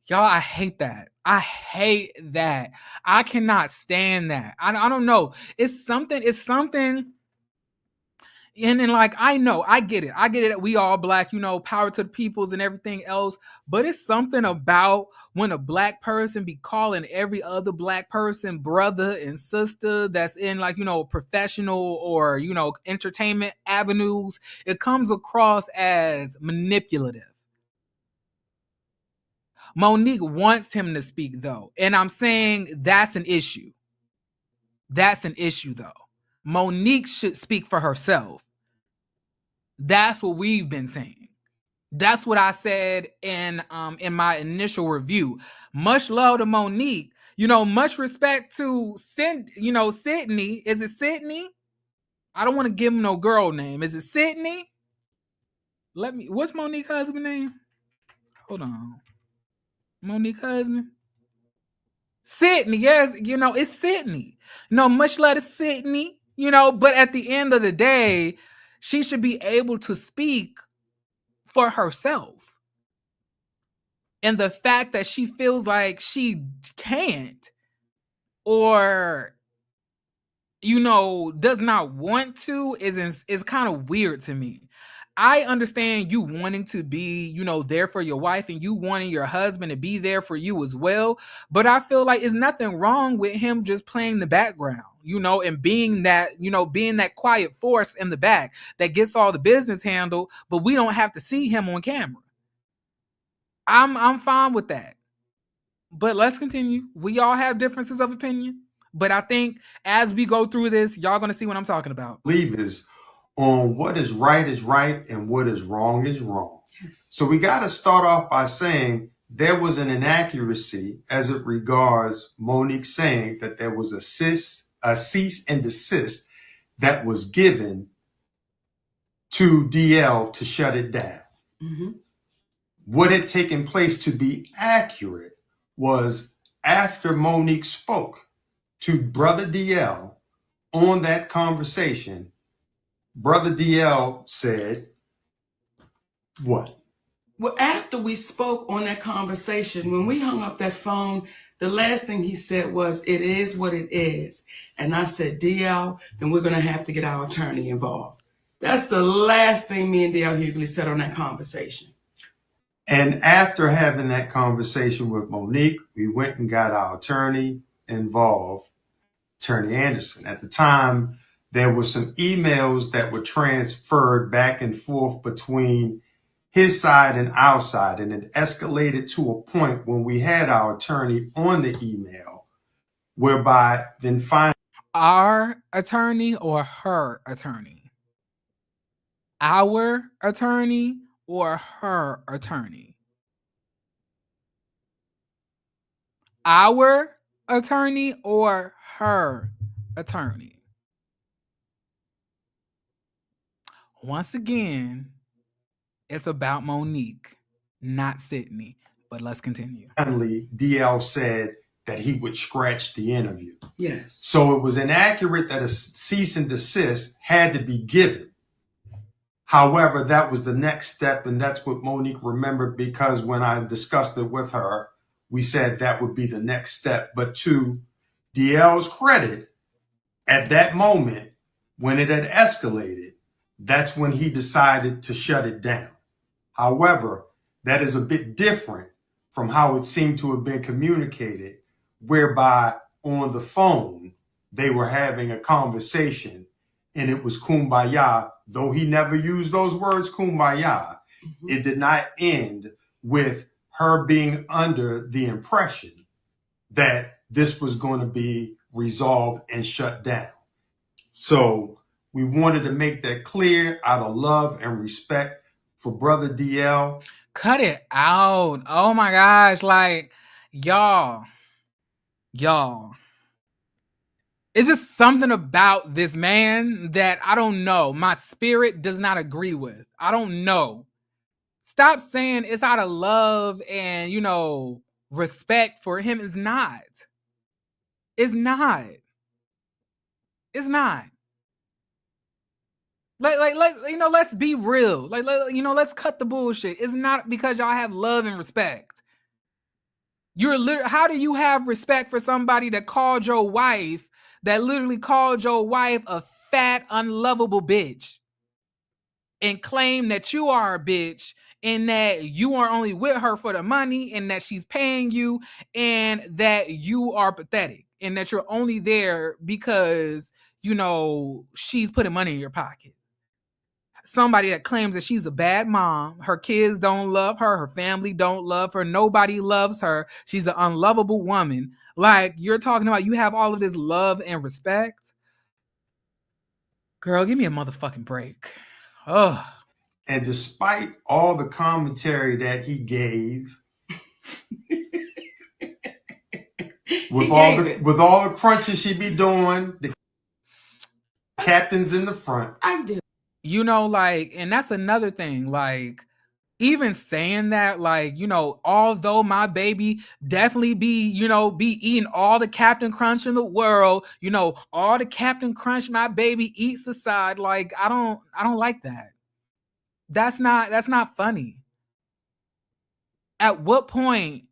y'all, I hate that. I hate that. I cannot stand that. I don't know. It's something. And I know, I get it. We all black, power to the peoples and everything else. But it's something about when a black person be calling every other black person brother and sister that's in professional or, entertainment avenues. It comes across as manipulative. Monique wants him to speak though. And I'm saying that's an issue. That's an issue though. Monique should speak for herself. That's what we've been saying. That's what I said in my initial review. Much love to Monique. Much respect to Sydney. Is it Sydney? I don't want to give him no girl name. Is it Sydney? What's Monique's husband name? Hold on. Monique husband? Sydney, yes, it's Sydney. Much love to Sydney, but at the end of the day, she should be able to speak for herself. And the fact that she feels like she can't or does not want to is kind of weird to me. I understand you wanting to be, there for your wife and you wanting your husband to be there for you as well. But I feel like there's nothing wrong with him just playing the background, and being that, being that quiet force in the back that gets all the business handled, but we don't have to see him on camera. I'm fine with that. But let's continue. We all have differences of opinion. But I think as we go through this, y'all going to see what I'm talking about. Believers on what is right and what is wrong is wrong. Yes. So we got to start off by saying there was an inaccuracy as it regards Monique saying that there was a cease and desist that was given to DL to shut it down. Mm-hmm. What had taken place, to be accurate, was after Monique spoke to Brother DL on that conversation, Brother DL said, what? Well, after we spoke on that conversation, when we hung up that phone, the last thing he said was, it is what it is. And I said, DL, then we're going to have to get our attorney involved. That's the last thing me and DL Hughley said on that conversation. And after having that conversation with Monique, we went and got our attorney involved, Attorney Anderson. At the time, there were some emails that were transferred back and forth between his side and our side, and it escalated to a point when we had our attorney on the email, whereby then finally... Our attorney or her attorney? Our attorney or her attorney? Our attorney or her attorney? Once again, it's about Monique, not Sydney. But let's continue. Finally, DL said that he would scratch the interview. Yes. So it was inaccurate that a cease and desist had to be given. However, that was the next step, and that's what Monique remembered, because when I discussed it with her, we said that would be the next step. But to DL's credit, at that moment, when it had escalated, that's when he decided to shut it down. However, that is a bit different from how it seemed to have been communicated, whereby on the phone, they were having a conversation and it was kumbaya. Though he never used those words, kumbaya, it did not end with her being under the impression that this was going to be resolved and shut down. So we wanted to make that clear out of love and respect for Brother DL. Cut it out. Oh my gosh. Like, y'all. It's just something about this man that I don't know. My spirit does not agree with. I don't know. Stop saying it's out of love and, respect for him. It's not. It's not. It's not. Let's be real. Let's cut the bullshit. It's not because y'all have love and respect. How do you have respect for somebody that called your wife, that literally called your wife a fat, unlovable bitch, and claim that you are a bitch and that you are only with her for the money and that she's paying you and that you are pathetic and that you're only there because, she's putting money in your pocket? Somebody that claims that she's a bad mom, her kids don't love her, her family don't love her, nobody loves her, she's an unlovable woman. Like, you're talking about you have all of this love and respect? Girl, give me a motherfucking break. Ugh. And despite all the commentary that he gave, with all the crunches she be doing, the captain's in the front. I do. And that's another thing. Like, even saying that, like, although my baby definitely be eating all the Captain Crunch in the world, all the Captain Crunch my baby eats aside, like, I don't like that. That's not funny. At what point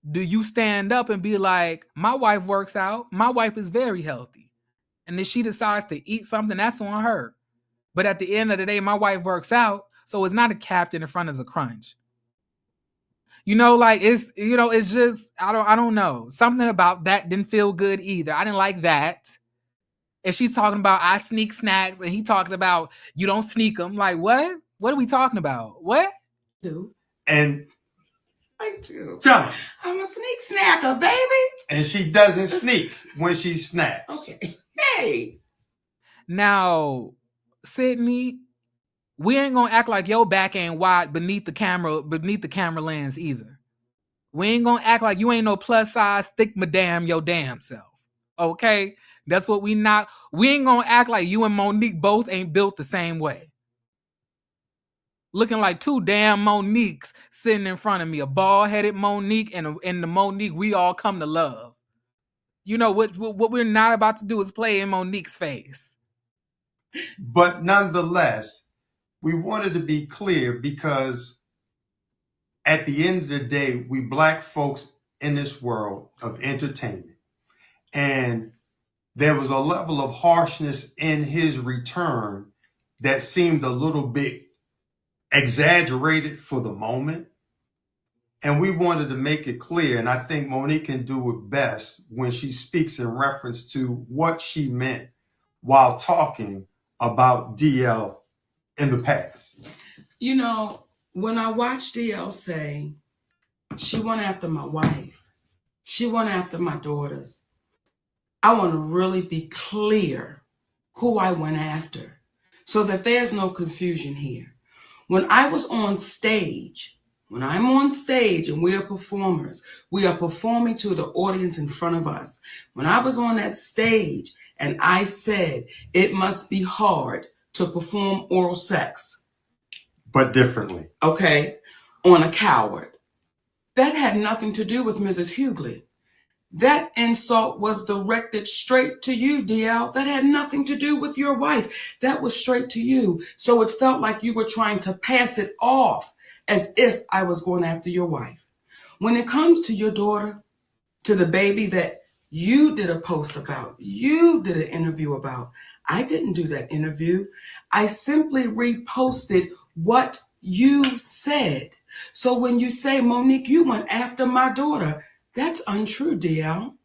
do you stand up and be like, my wife works out, my wife is very healthy, and if she decides to eat something, that's on her. But at the end of the day, my wife works out, so it's not a captain in front of the crunch. It's just, I don't know. Something about that didn't feel good either. I didn't like that. And she's talking about I sneak snacks, and he talking about you don't sneak them. Like, what? What are we talking about? What? And I do. tell her. I'm a sneak snacker, baby. And she doesn't sneak when she snacks. Okay. Hey. Now, Sydney, we ain't gonna act like your back ain't wide beneath the camera lens either. We ain't gonna act like you ain't no plus size thick madame your damn self. Okay? That's what we not. We ain't gonna act like you and Monique both ain't built the same way. Looking like two damn Moniques sitting in front of me. A bald-headed Monique and the Monique we all come to love. What we're not about to do is play in Monique's face. But nonetheless, we wanted to be clear because at the end of the day, we Black folks in this world of entertainment. And there was a level of harshness in his return that seemed a little bit exaggerated for the moment. And we wanted to make it clear, and I think Monique can do it best when she speaks in reference to what she meant while talking about DL in the past. When I watched DL say, she went after my wife, she went after my daughters, I want to really be clear who I went after so that there's no confusion here. When I was on stage, when I'm on stage and we are performers, we are performing to the audience in front of us. When I was on that stage and I said, it must be hard to perform oral sex. But differently. Okay, on a coward. That had nothing to do with Mrs. Hughley. That insult was directed straight to you, DL. That had nothing to do with your wife. That was straight to you. So it felt like you were trying to pass it off as if I was going after your wife. When it comes to your daughter, to the baby that you did a post about, you did an interview about, I didn't do that interview. I simply reposted what you said. So when you say, Monique, you went after my daughter, that's untrue, DL.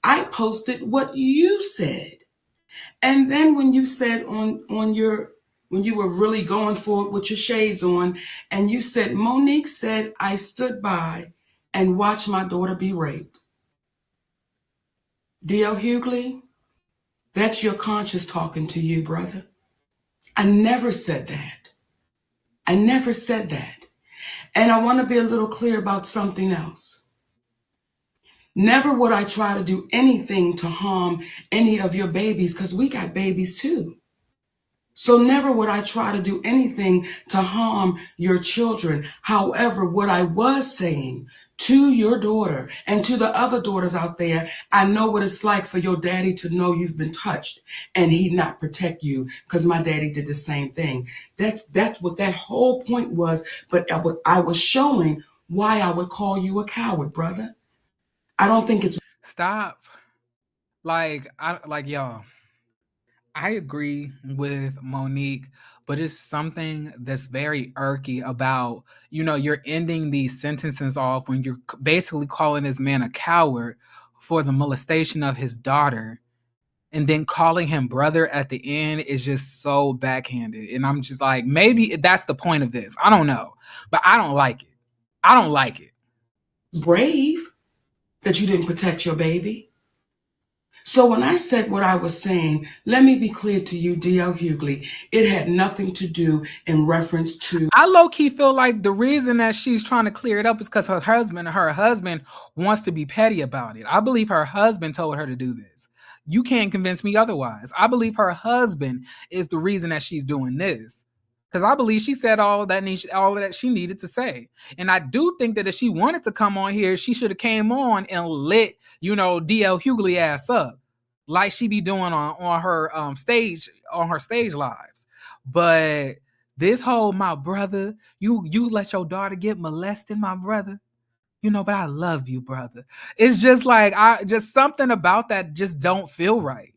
I posted what you said. And then when you said when you were really going for it with your shades on, and you said, Monique said, I stood by and watched my daughter be raped. DL Hughley, that's your conscience talking to you, brother. I never said that. I never said that. And I want to be a little clear about something else. Never would I try to do anything to harm any of your babies, because we got babies too. So never would I try to do anything to harm your children. However, what I was saying to your daughter and to the other daughters out there, I know what it's like for your daddy to know you've been touched and he not protect you, because my daddy did the same thing. That's what that whole point was. But I was showing why I would call you a coward, brother. I don't think it's... Stop. Y'all, I agree with Monique, but it's something that's very irky about, you're ending these sentences off when you're basically calling this man a coward for the molestation of his daughter, and then calling him brother at the end is just so backhanded. And I'm just like, maybe that's the point of this. I don't know, but I don't like it. I don't like it. Brave that you didn't protect your baby. So when I said what I was saying, let me be clear to you, DL Hughley, it had nothing to do in reference to... I low-key feel like the reason that she's trying to clear it up is because her husband wants to be petty about it. I believe her husband told her to do this. You can't convince me otherwise. I believe her husband is the reason that she's doing this. Because I believe she said all that she needed to say. And I do think that if she wanted to come on here, she should have came on and lit, DL Hughley ass up, like she be doing on her stage lives. But this whole, my brother, you let your daughter get molested, my brother. But I love you, brother. It's just like just something about that just don't feel right.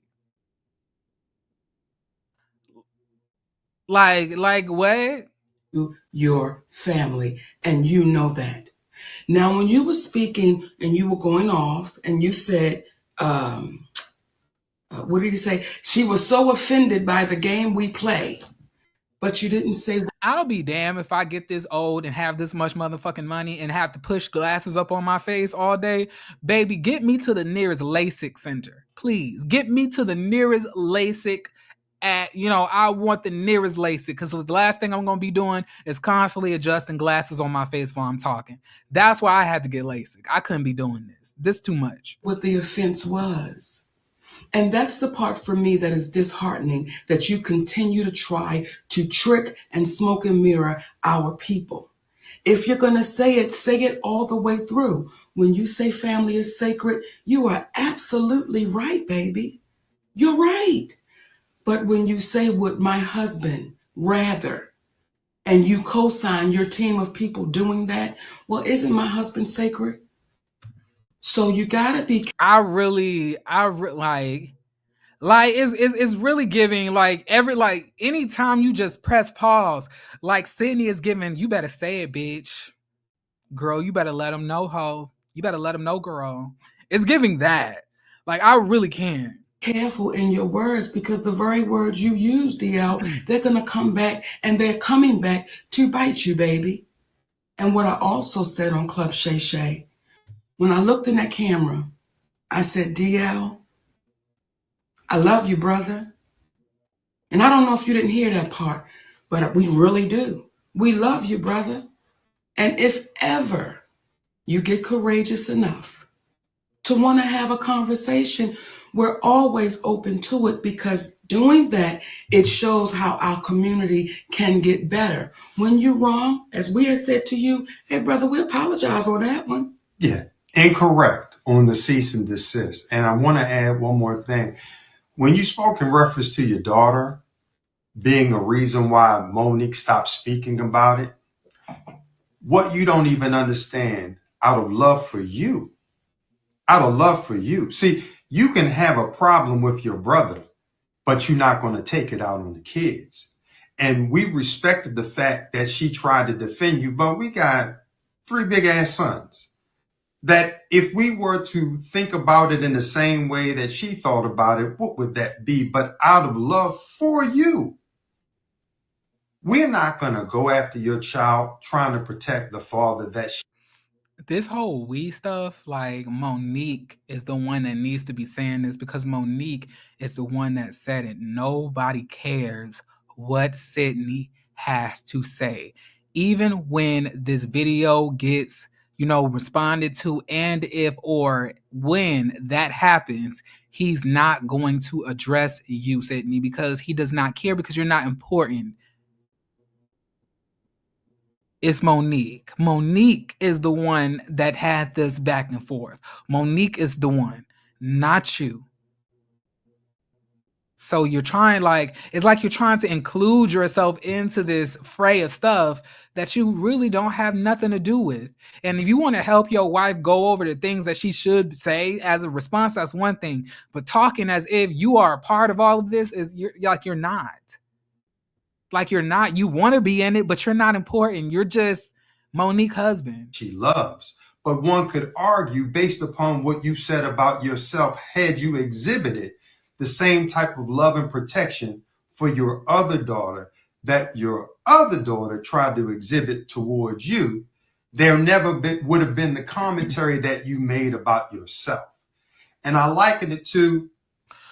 Like what? Your family, and you know that. Now, when you were speaking and you were going off, and you said, what did you say? She was so offended by the game we play, but you didn't say. I'll be damned if I get this old and have this much motherfucking money and have to push glasses up on my face all day. Baby, get me to the nearest LASIK center. Please, get me to the nearest LASIK. I want the nearest LASIK, because the last thing I'm going to be doing is constantly adjusting glasses on my face while I'm talking. That's why I had to get LASIK. I couldn't be doing this. This too much. What the offense was. And that's the part for me that is disheartening, that you continue to try to trick and smoke and mirror our people. If you're going to say it all the way through. When you say family is sacred, you are absolutely right, baby. You're right. But when you say, would my husband rather, and you co-sign your team of people doing that, well, isn't my husband sacred? So you gotta be. It's really giving anytime you just press pause, like Sydney is giving, you better say it, bitch. Girl, you better let them know, ho. You better let them know, girl. It's giving that. Like, I really can't. Careful in your words, because the very words you use, DL, they're going to come back, and they're coming back to bite you, baby. And what I also said on Club Shay Shay, when I looked in that camera, I said, DL, I love you, brother. And I don't know if you didn't hear that part, but we really do. We love you, brother. And if ever you get courageous enough to want to have a conversation, we're always open to it, because doing that, it shows how our community can get better. When you're wrong, as we have said to you, hey, brother, we apologize on that one. Yeah, incorrect on the cease and desist. And I want to add one more thing. When you spoke in reference to your daughter being a reason why Monique stopped speaking about it, what you don't even understand, out of love for you. See, you can have a problem with your brother, but you're not going to take it out on the kids. And we respected the fact that she tried to defend you, but we got 3 big ass sons that if we were to think about it in the same way that she thought about it, what would that be? But out of love for you, we're not going to go after your child trying to protect the father that she. This whole we stuff, like, Monique is the one that needs to be saying this, because Monique is the one that said it. Nobody cares what Sydney has to say. Even when this video gets, responded to, and if or when that happens, he's not going to address you, Sydney, because he does not care, because you're not important. It's Monique. Monique is the one that had this back and forth. Monique is the one, not you. So you're trying, it's like you're trying to include yourself into this fray of stuff that you really don't have nothing to do with. And if you want to help your wife go over the things that she should say as a response, that's one thing. But talking as if you are a part of all of this you're not. Like, you're not. You want to be in it, but you're not important. You're just Monique's husband. She loves. But one could argue, based upon what you said about yourself, had you exhibited the same type of love and protection for your other daughter that your other daughter tried to exhibit towards you, there never would have been the commentary that you made about yourself. And I liken it to.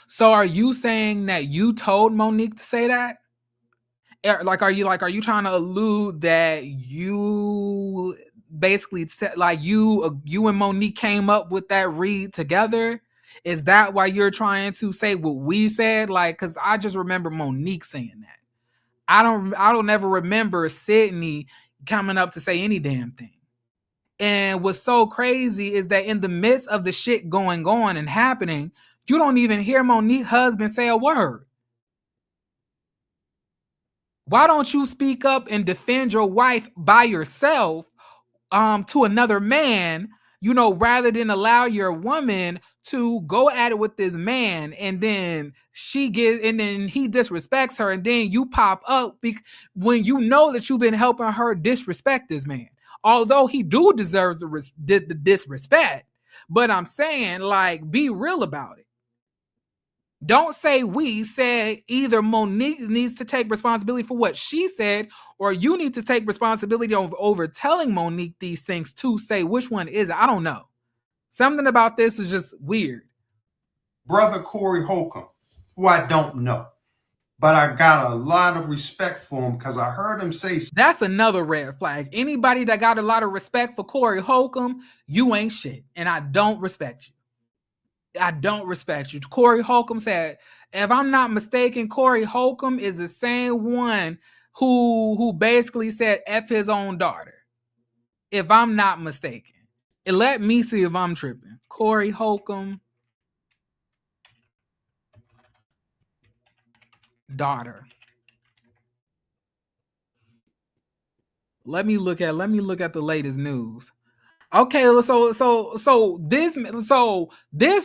So are you saying that you told Monique to say that? Are you trying to allude that you basically said, like, you and Monique came up with that read together? Is that why you're trying to say what we said? Like, because I just remember Monique saying that. I don't ever remember Sydney coming up to say any damn thing. And what's so crazy is that in the midst of the shit going on and happening, you don't even hear Monique's husband say a word. Why don't you speak up and defend your wife by yourself to another man, rather than allow your woman to go at it with this man, and then he disrespects her, and then you pop up when you know that you've been helping her disrespect this man. Although he do deserves the disrespect, but I'm saying, like, be real about it. Don't say we said. Either Monique needs to take responsibility for what she said, or you need to take responsibility over telling Monique these things to say which one is it. I don't know. Something about this is just weird. Brother Corey Holcomb, who I don't know, but I got a lot of respect for him because I heard him say... That's another red flag. Anybody that got a lot of respect for Corey Holcomb, you ain't shit. And I don't respect you. I don't respect you. Corey Holcomb said, if I'm not mistaken, Corey Holcomb is the same one who basically said F his own daughter. If I'm not mistaken. And let me see if I'm tripping. Corey Holcomb daughter. Let me look at the latest news. Okay, so this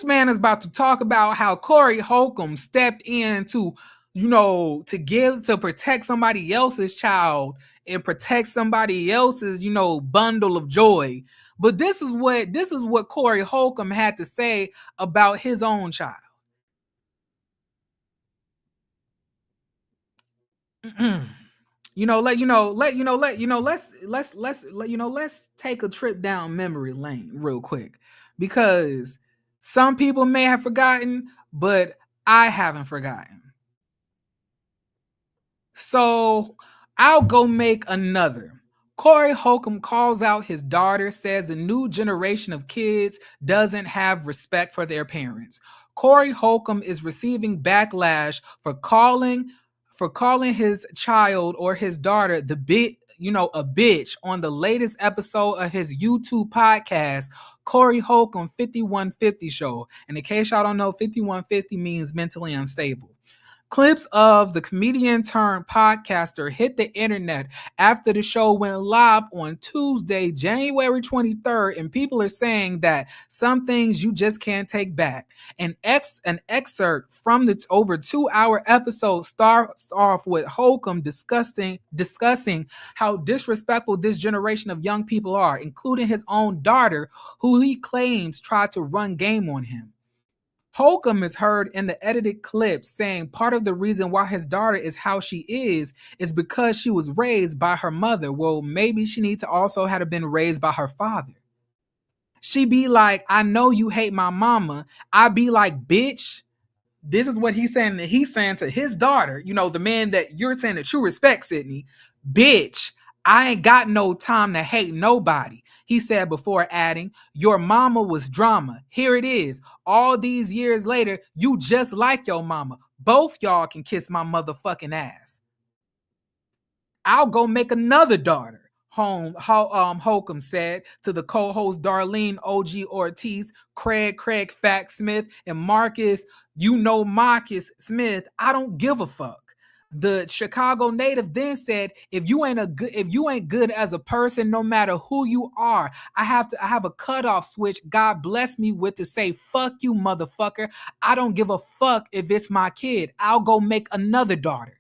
man is about to talk about how Corey Holcomb stepped in to protect somebody else's child and protect somebody else's, bundle of joy. But this is what Corey Holcomb had to say about his own child. Let's take a trip down memory lane real quick, because some people may have forgotten, but I haven't forgotten. So I'll go make another. Corey Holcomb calls out his daughter, says the new generation of kids doesn't have respect for their parents. Corey Holcomb is receiving backlash for calling his child or his daughter a bitch on the latest episode of his YouTube podcast, Corey Holcomb 5150 Show. And in case y'all don't know, 5150 means mentally unstable. Clips of the comedian turned podcaster hit the internet after the show went live on Tuesday, January 23rd, and people are saying that some things you just can't take back. An excerpt from the over 2-hour episode starts off with Holcomb discussing how disrespectful this generation of young people are, including his own daughter, who he claims tried to run game on him. Holcomb is heard in the edited clip saying part of the reason why his daughter is how she is because she was raised by her mother. Well, maybe she needs to also have been raised by her father. She be like, I know you hate my mama. I be like, bitch. This is what he's saying. He's saying to his daughter, the man that you're saying that you respect, Sydney. Bitch, I ain't got no time to hate nobody. He said before adding, your mama was drama. Here it is. All these years later, you just like your mama. Both y'all can kiss my motherfucking ass. I'll go make another daughter, Holcomb said to the co-host Darlene OG Ortiz, Craig Fact Smith, and Marcus Smith. I don't give a fuck. The Chicago native then said, if you ain't good as a person, no matter who you are, I have a cutoff switch God bless me with to say, fuck you, motherfucker. I don't give a fuck if it's my kid. I'll go make another daughter.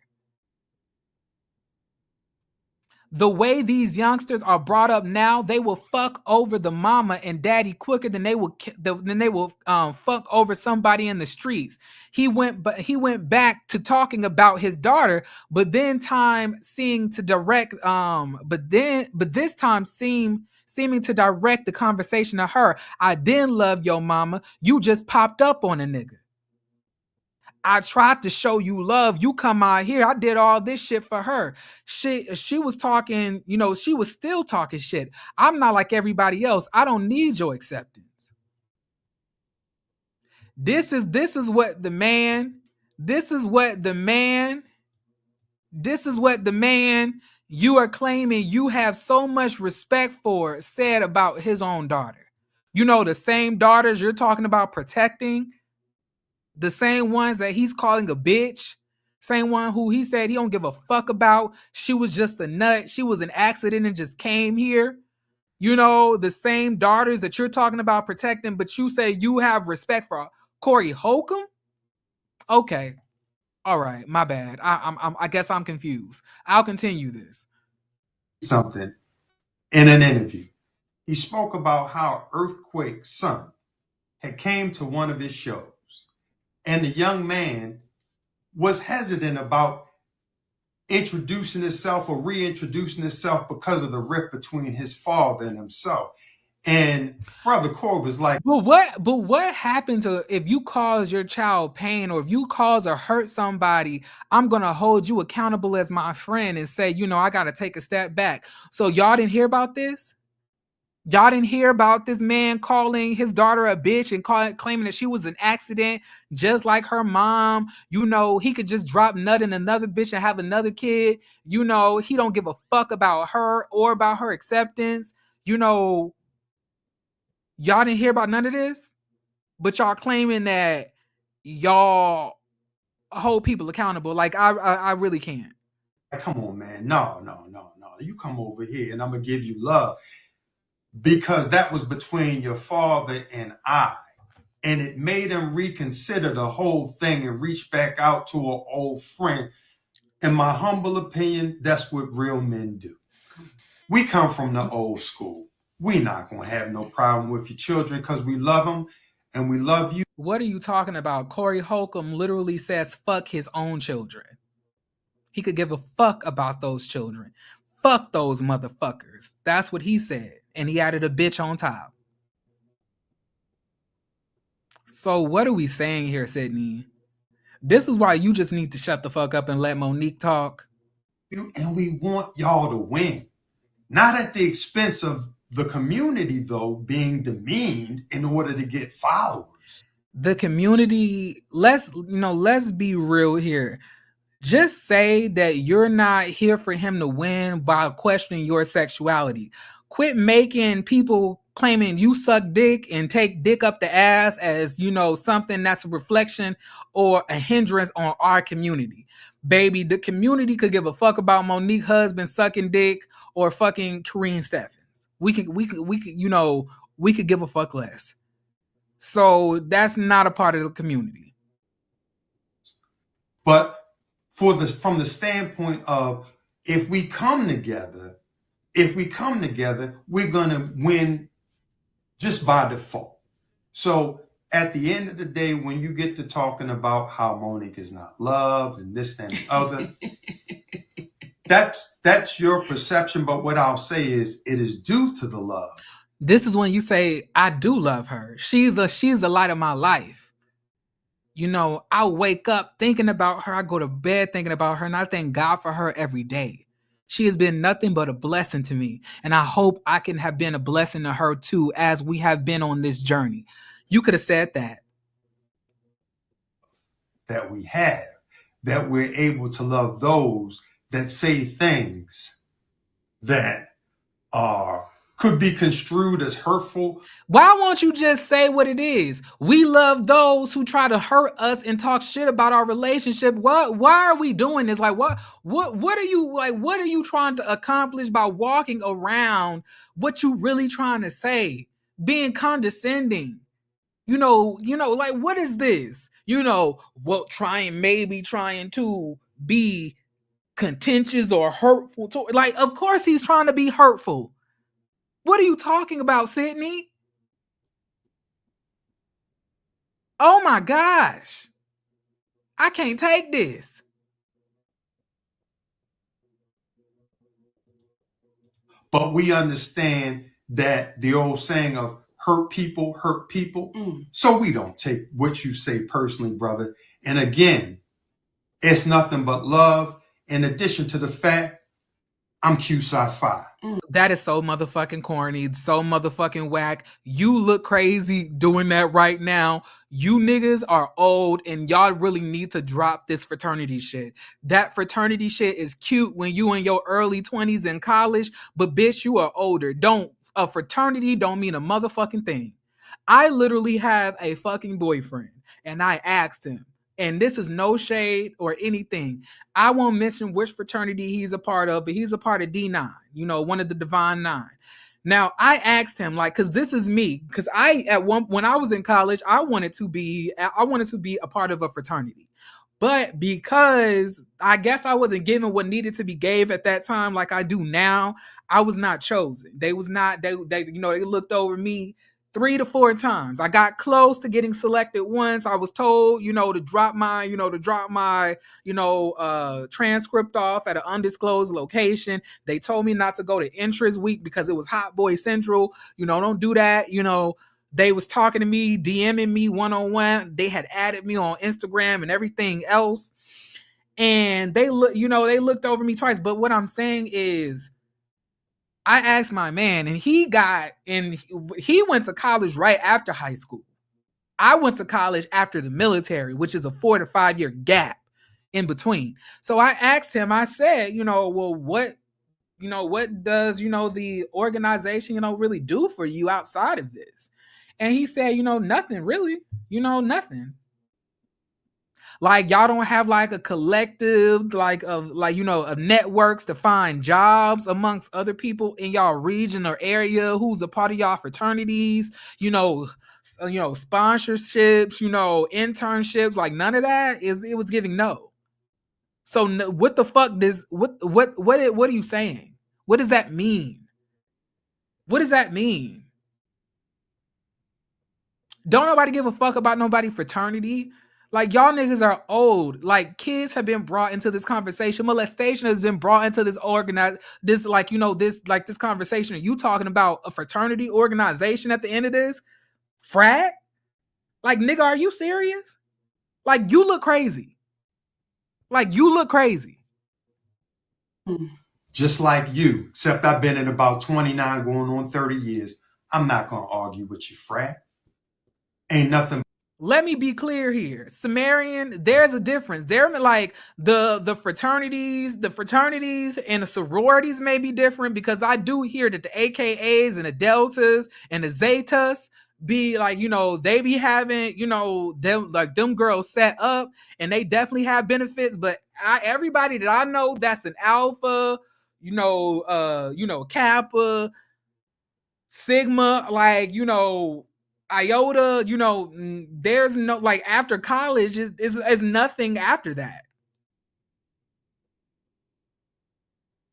The way these youngsters are brought up now, they will fuck over the mama and daddy quicker than they will fuck over somebody in the streets. He went back to talking about his daughter, but this time seeming to direct the conversation to her. I didn't love your mama. You just popped up on a nigga. I tried to show you love. You come out here. I did all this shit for her. She was talking, she was still talking shit. I'm not like everybody else. I don't need your acceptance. This is what the man This is what the man you are claiming you have so much respect for said about his own daughter. You know, the same daughters you're talking about protecting, the same ones that he's calling a bitch, same one who he said he don't give a fuck about. She was just a nut. She was an accident and just came here. You know, the same daughters that you're talking about protecting, but you say you have respect for Corey Holcomb? Okay. All right, my bad. I guess I'm confused. I'll continue this. Something in an interview. He spoke about how Earthquake's son had came to one of his shows, and the young man was hesitant about introducing himself or reintroducing himself because of the rift between his father and himself. And Brother Corey was like, But what happened to if you cause your child pain or if you cause or hurt somebody, I'm gonna hold you accountable as my friend and say, you know, I gotta take a step back. So y'all didn't hear about this? Y'all didn't hear about this man calling his daughter a bitch and claiming that she was an accident, just like her mom. You know, he could just drop nut in another bitch and have another kid. You know, he don't give a fuck about her or about her acceptance. You know, y'all didn't hear about none of this, but y'all claiming that y'all hold people accountable. Like I really can't. come on, man. No. You come over here and I'm going to give you love. Because that was between your father and I. And it made him reconsider the whole thing and reach back out to an old friend. In my humble opinion, that's what real men do. We come from the old school. We not going to have no problem with your children because we love them and we love you. What are you talking about? Corey Holcomb literally says fuck his own children. He could give a fuck about those children. Fuck those motherfuckers. That's what he said. And he added a bitch on top. So what are we saying here, Sydney? This is why you just need to shut the fuck up and let Monique talk. And we want y'all to win. Not at the expense of the community, though, being demeaned in order to get followers. The community, let's be real here. Just say that you're not here for him to win by questioning your sexuality. Quit making people claiming you suck dick and take dick up the ass as, you know, something that's a reflection or a hindrance on our community. Baby, the community could give a fuck about Monique husband sucking dick or fucking Chrisean Steffens. We could give a fuck less. So that's not a part of the community. But from the standpoint of if we come together, we're going to win just by default. So at the end of the day, when you get to talking about how Monique is not loved and this, that, and the other, that's your perception. But what I'll say is it is due to the love. This is when you say, I do love her. She's the light of my life. You know, I wake up thinking about her. I go to bed thinking about her, and I thank God for her every day. She has been nothing but a blessing to me. And I hope I can have been a blessing to her too, as we have been on this journey. You could have said that. That we have, that we're able to love those that say things that could be construed as hurtful. Why won't you just say what it is? We love those who try to hurt us and talk shit about our relationship. Why are we doing this? Like, what are you trying to accomplish by walking around what you really trying to say? Being condescending. You know, like, what is this? You know, trying to be contentious or hurtful. Like, of course he's trying to be hurtful. What are you talking about, Sydney? Oh my gosh. I can't take this. But we understand that the old saying of hurt people. So we don't take what you say personally, brother. And again, it's nothing but love, in addition to the fact I'm Q-Sci-Fi. That is so motherfucking corny, so motherfucking whack. You look crazy doing that right now. You niggas are old and y'all really need to drop this fraternity shit. That fraternity shit is cute when you in your early 20s in college, but bitch, you are older. A fraternity don't mean a motherfucking thing. I literally have a fucking boyfriend and I asked him, and this is no shade or anything. I won't mention which fraternity he's a part of, but he's a part of D9, one of the Divine Nine. Now, I asked him, like, because this is me, because when I was in college, I wanted to be a part of a fraternity. But because I guess I wasn't given what needed to be gave at that time, like I do now, I was not chosen. They looked over me 3 to 4 times. I got close to getting selected once. I was told, to drop my transcript off at an undisclosed location. They told me not to go to interest week because it was Hot Boy Central. Don't do that. They was talking to me, DMing me one-on-one. They had added me on Instagram and everything else. And they looked over me twice. But what I'm saying is, I asked my man, and he went to college right after high school. I went to college after the military, which is a 4 to 5 year gap in between. So I asked him, I said, well, what does, the organization, really do for you outside of this? And he said, nothing really, nothing. Like, y'all don't have like a collective, of networks to find jobs amongst other people in y'all region or area who's a part of y'all fraternities, sponsorships, internships, like none of that it was giving no. So what the fuck what are you saying? What does that mean? What does that mean? Don't nobody give a fuck about nobody fraternity. Like, y'all niggas are old. Like, kids have been brought into this conversation. Molestation has been brought into this this conversation. Are you talking about a fraternity organization at the end of this? Frat? Like, nigga, are you serious? Like, you look crazy. Just like you, except I've been in about 29 going on 30 years. I'm not going to argue with you, frat. Ain't nothing. Let me be clear here. Sumerian, there's a difference. They're like the fraternities and the sororities may be different, because I do hear that the AKAs and the Deltas and the Zetas be like, they be having, them girls set up, and they definitely have benefits. But everybody that I know that's an Alpha, Kappa, Sigma, Iota, there's no, like, after college is nothing after that.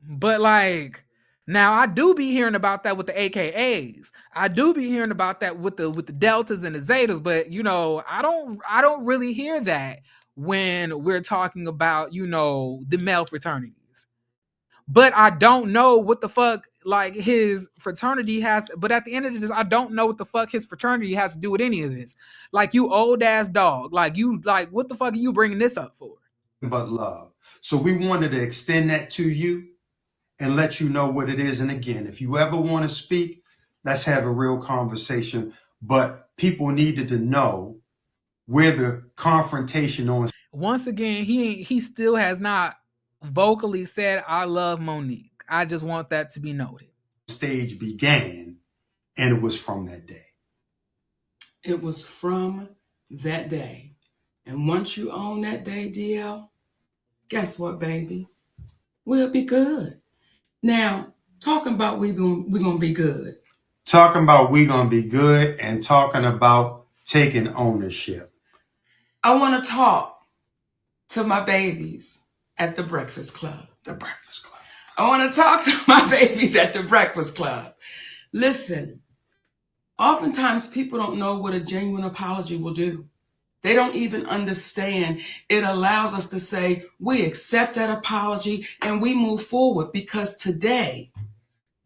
But like, now I do be hearing about that with the AKAs. I do be hearing about that with the Deltas and the Zetas, but I don't really hear that when we're talking about, the male fraternities. But I don't know what the fuck, like, his fraternity has. But at the end of this, I don't know what the fuck his fraternity has to do with any of this. Like, you old ass dog. Like, what the fuck are you bringing this up for? But love. So we wanted to extend that to you and let you know what it is. And again, if you ever want to speak, let's have a real conversation. But people needed to know where the confrontation on. Once again, he still has not vocally said, I love Monique. I just want that to be noted. Stage began, and it was from that day. It was from that day. And once you own that day, DL, guess what, baby? We'll be good. Now, talking about we're gonna be good. Talking about we gonna be good, and talking about taking ownership. I want to talk to my babies at the Breakfast Club. The Breakfast Club. I want to talk to my babies at the Breakfast Club. Listen, oftentimes people don't know what a genuine apology will do. They don't even understand. It allows us to say, we accept that apology and we move forward, because today,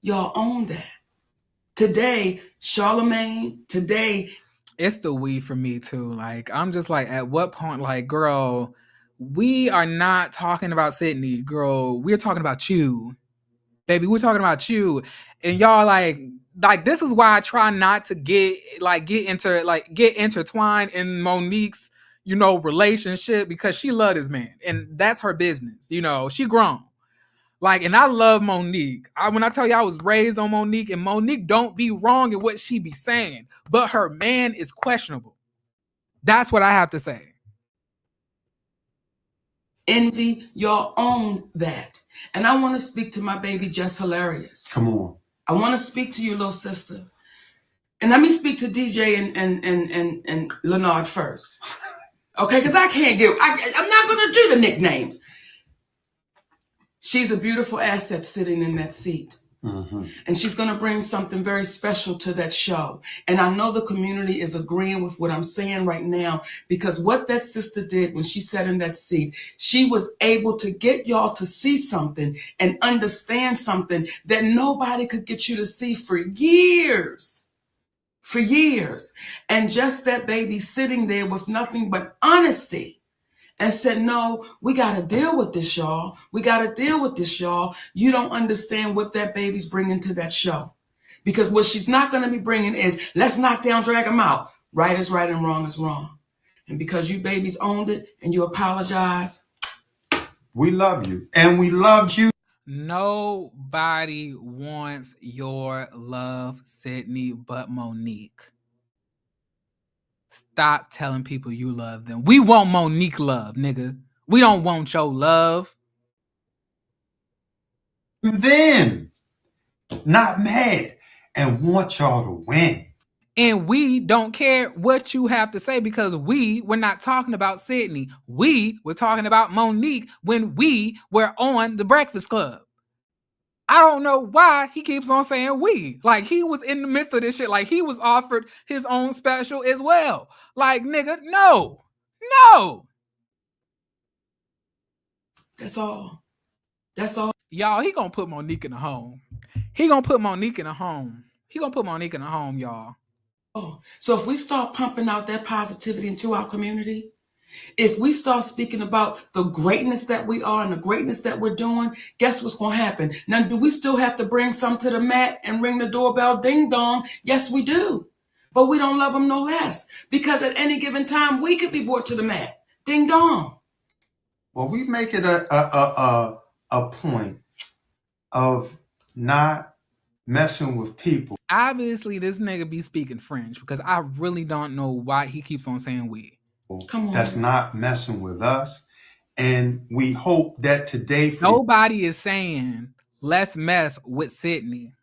y'all own that. Today, Charlemagne, today. It's the we for me too. Like, I'm just like, at what point, like, girl, we are not talking about Sydney, girl. We're talking about you. Baby, we're talking about you. And y'all like this is why I try not to get intertwined in Monique's, relationship, because she love this man. And that's her business. She grown. And I love Monique. When I tell you I was raised on Monique, and Monique don't be wrong in what she be saying, but her man is questionable. That's what I have to say. Envy, y'all own that. And I want to speak to my baby C0lorist. Come on. I want to speak to you, little sister. And let me speak to DJ and Leonard first. Okay, because I can't I'm not going to do the nicknames. She's a beautiful asset sitting in that seat. Mm-hmm. And she's going to bring something very special to that show. And I know the community is agreeing with what I'm saying right now, because what that sister did when she sat in that seat, she was able to get y'all to see something and understand something that nobody could get you to see for years. For years. And just that baby sitting there with nothing but honesty. And said, no, we got to deal with this, y'all. We got to deal with this, y'all. You don't understand what that baby's bringing to that show. Because what she's not going to be bringing is, let's knock down, drag them out. Right is right and wrong is wrong. And because you babies owned it and you apologize. We love you. And we loved you. Nobody wants your love, Sydney, but Monique. Stop telling people you love them. We want Monique love, nigga. We don't want your love. Then, not mad, and want y'all to win. And we don't care what you have to say, because we're not talking about Sydney. We were talking about Monique when we were on The Breakfast Club. I don't know why he keeps on saying we. He was in the midst of this shit. He was offered his own special as well. Nigga, no. That's all. That's all. Y'all, he gonna put Monique in a home. He gonna put Monique in a home, y'all. Oh, so if we start pumping out that positivity into our community, if we start speaking about the greatness that we are and the greatness that we're doing, guess what's going to happen? Now, do we still have to bring some to the mat and ring the doorbell, ding dong? Yes, we do. But we don't love them no less, because at any given time, we could be brought to the mat, ding dong. Well, we make it a point of not messing with people. Obviously, this nigga be speaking French, because I really don't know why he keeps on saying we. Come on. That's not messing with us. And we hope that today... Nobody is saying, let's mess with Sydney.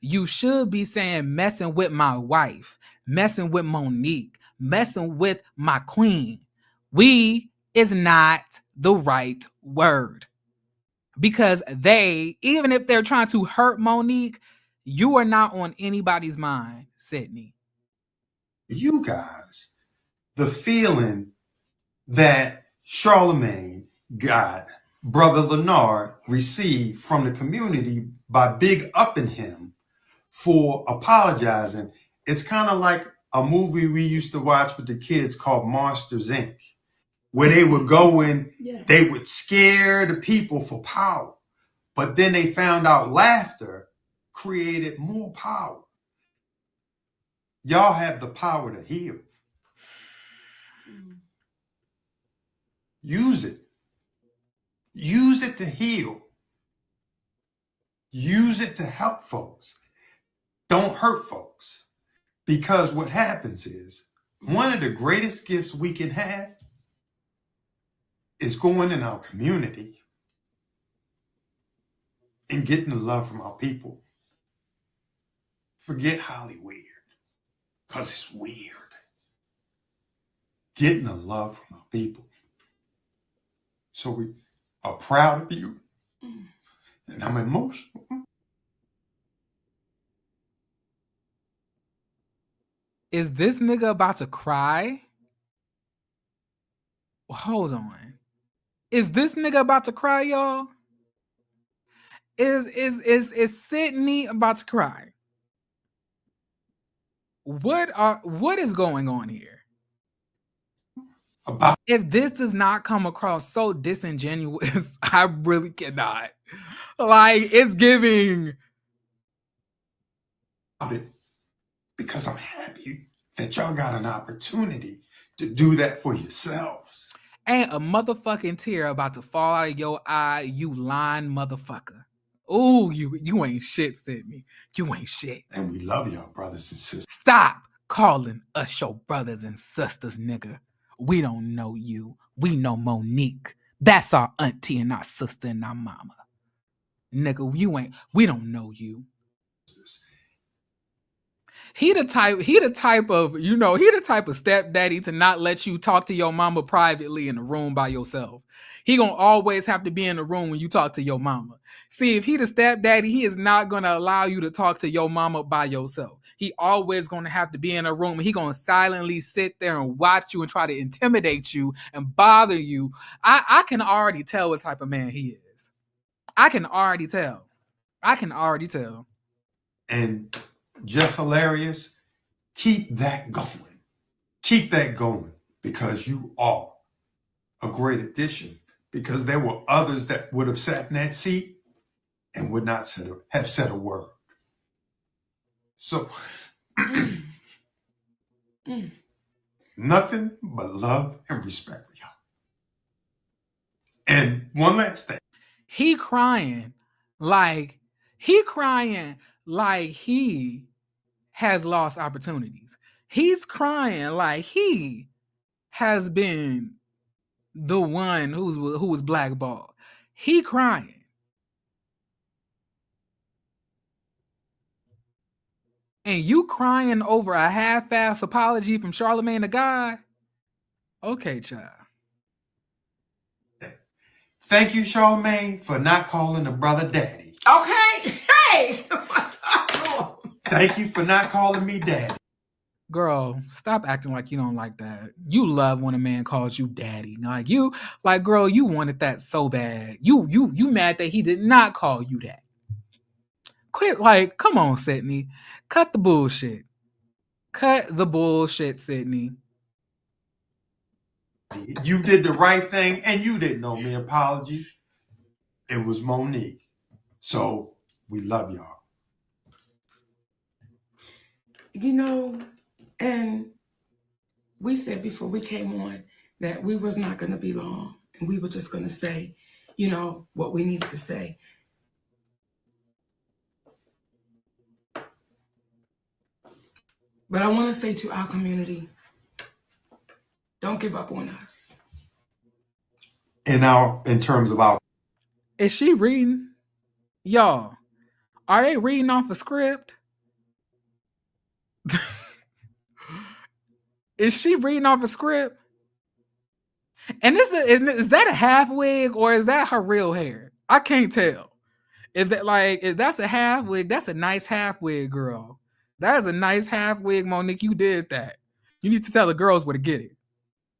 You should be saying messing with my wife, messing with Monique, messing with my queen. We is not the right word. Because even if they're trying to hurt Monique, you are not on anybody's mind, Sydney. You guys, the feeling that Charlemagne got, Brother Leonard received from the community by big upping him for apologizing, it's kind of like a movie we used to watch with the kids called Monsters, Inc., where they would go in, They would scare the people for power, but then they found out laughter created more power. Y'all have the power to heal. Use it. Use it to heal. Use it to help folks. Don't hurt folks. Because what happens is, one of the greatest gifts we can have is going in our community and getting the love from our people. Forget Hollywood, because it's weird. Getting the love from our people. So we are proud of you. And I'm emotional. Is this nigga about to cry? Hold on. Is this nigga about to cry, y'all? Is Sydney about to cry? What is going on here? about If this does not come across so disingenuous, I really cannot. Like, it's giving. it because I'm happy that y'all got an opportunity to do that for yourselves. Ain't a motherfucking tear about to fall out of your eye, you lying motherfucker. Ooh, you ain't shit, Sydney. You ain't shit. And we love y'all, brothers and sisters. Stop calling us your brothers and sisters, nigga. We don't know you. We know Monique. That's our auntie and our sister and our mama. Nigga, we don't know you. He the type of stepdaddy to not let you talk to your mama privately in the room by yourself. He gonna always have to be in the room when you talk to your mama. See, if he the stepdaddy, he is not gonna allow you to talk to your mama by yourself. He always gonna have to be in a room. He gonna silently sit there and watch you and try to intimidate you and bother you. I can already tell what type of man he is. I can already tell. And just hilarious, keep that going. Keep that going because you are a great addition. Because there were others that would have sat in that seat and would not have said a word. So, nothing but love and respect for y'all. And one last thing. He crying like he has lost opportunities. He's crying like he has been the one who was blackballed. He crying. And you crying over a half-ass apology from Charlemagne the God? Okay, child. Thank you, Charlemagne, for not calling a brother daddy. Okay. Hey. Thank you for not calling me daddy. Girl, stop acting like you don't like that. You love when a man calls you daddy. Girl, you wanted that so bad. You mad that he did not call you that. Quit, come on, Sydney. Cut the bullshit. Sydney. You did the right thing and you didn't owe me an apology. It was Monique. So we love y'all. And we said before we came on that we was not going to be long and we were just going to say, what we needed to say. But I want to say to our community, don't give up on us. In terms of our... Is she reading? Y'all, are they reading off a script? Is she reading off a script? And is that a half wig or is that her real hair? I can't tell. If that's a half wig, that's a nice half wig, girl. That is a nice half wig, Monique. You did that. You need to tell the girls where to get it.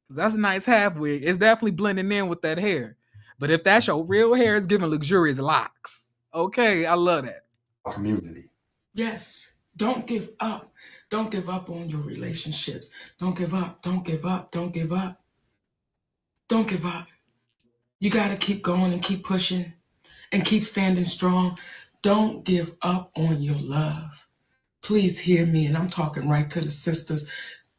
That's a nice half wig. It's definitely blending in with that hair. But if that's your real hair, it's giving luxurious locks. Okay, I love that. Community. Yes. Don't give up. Don't give up on your relationships. Don't give up. Don't give up. Don't give up. Don't give up. You got to keep going and keep pushing and keep standing strong. Don't give up on your love. Please hear me, and I'm talking right to the sisters.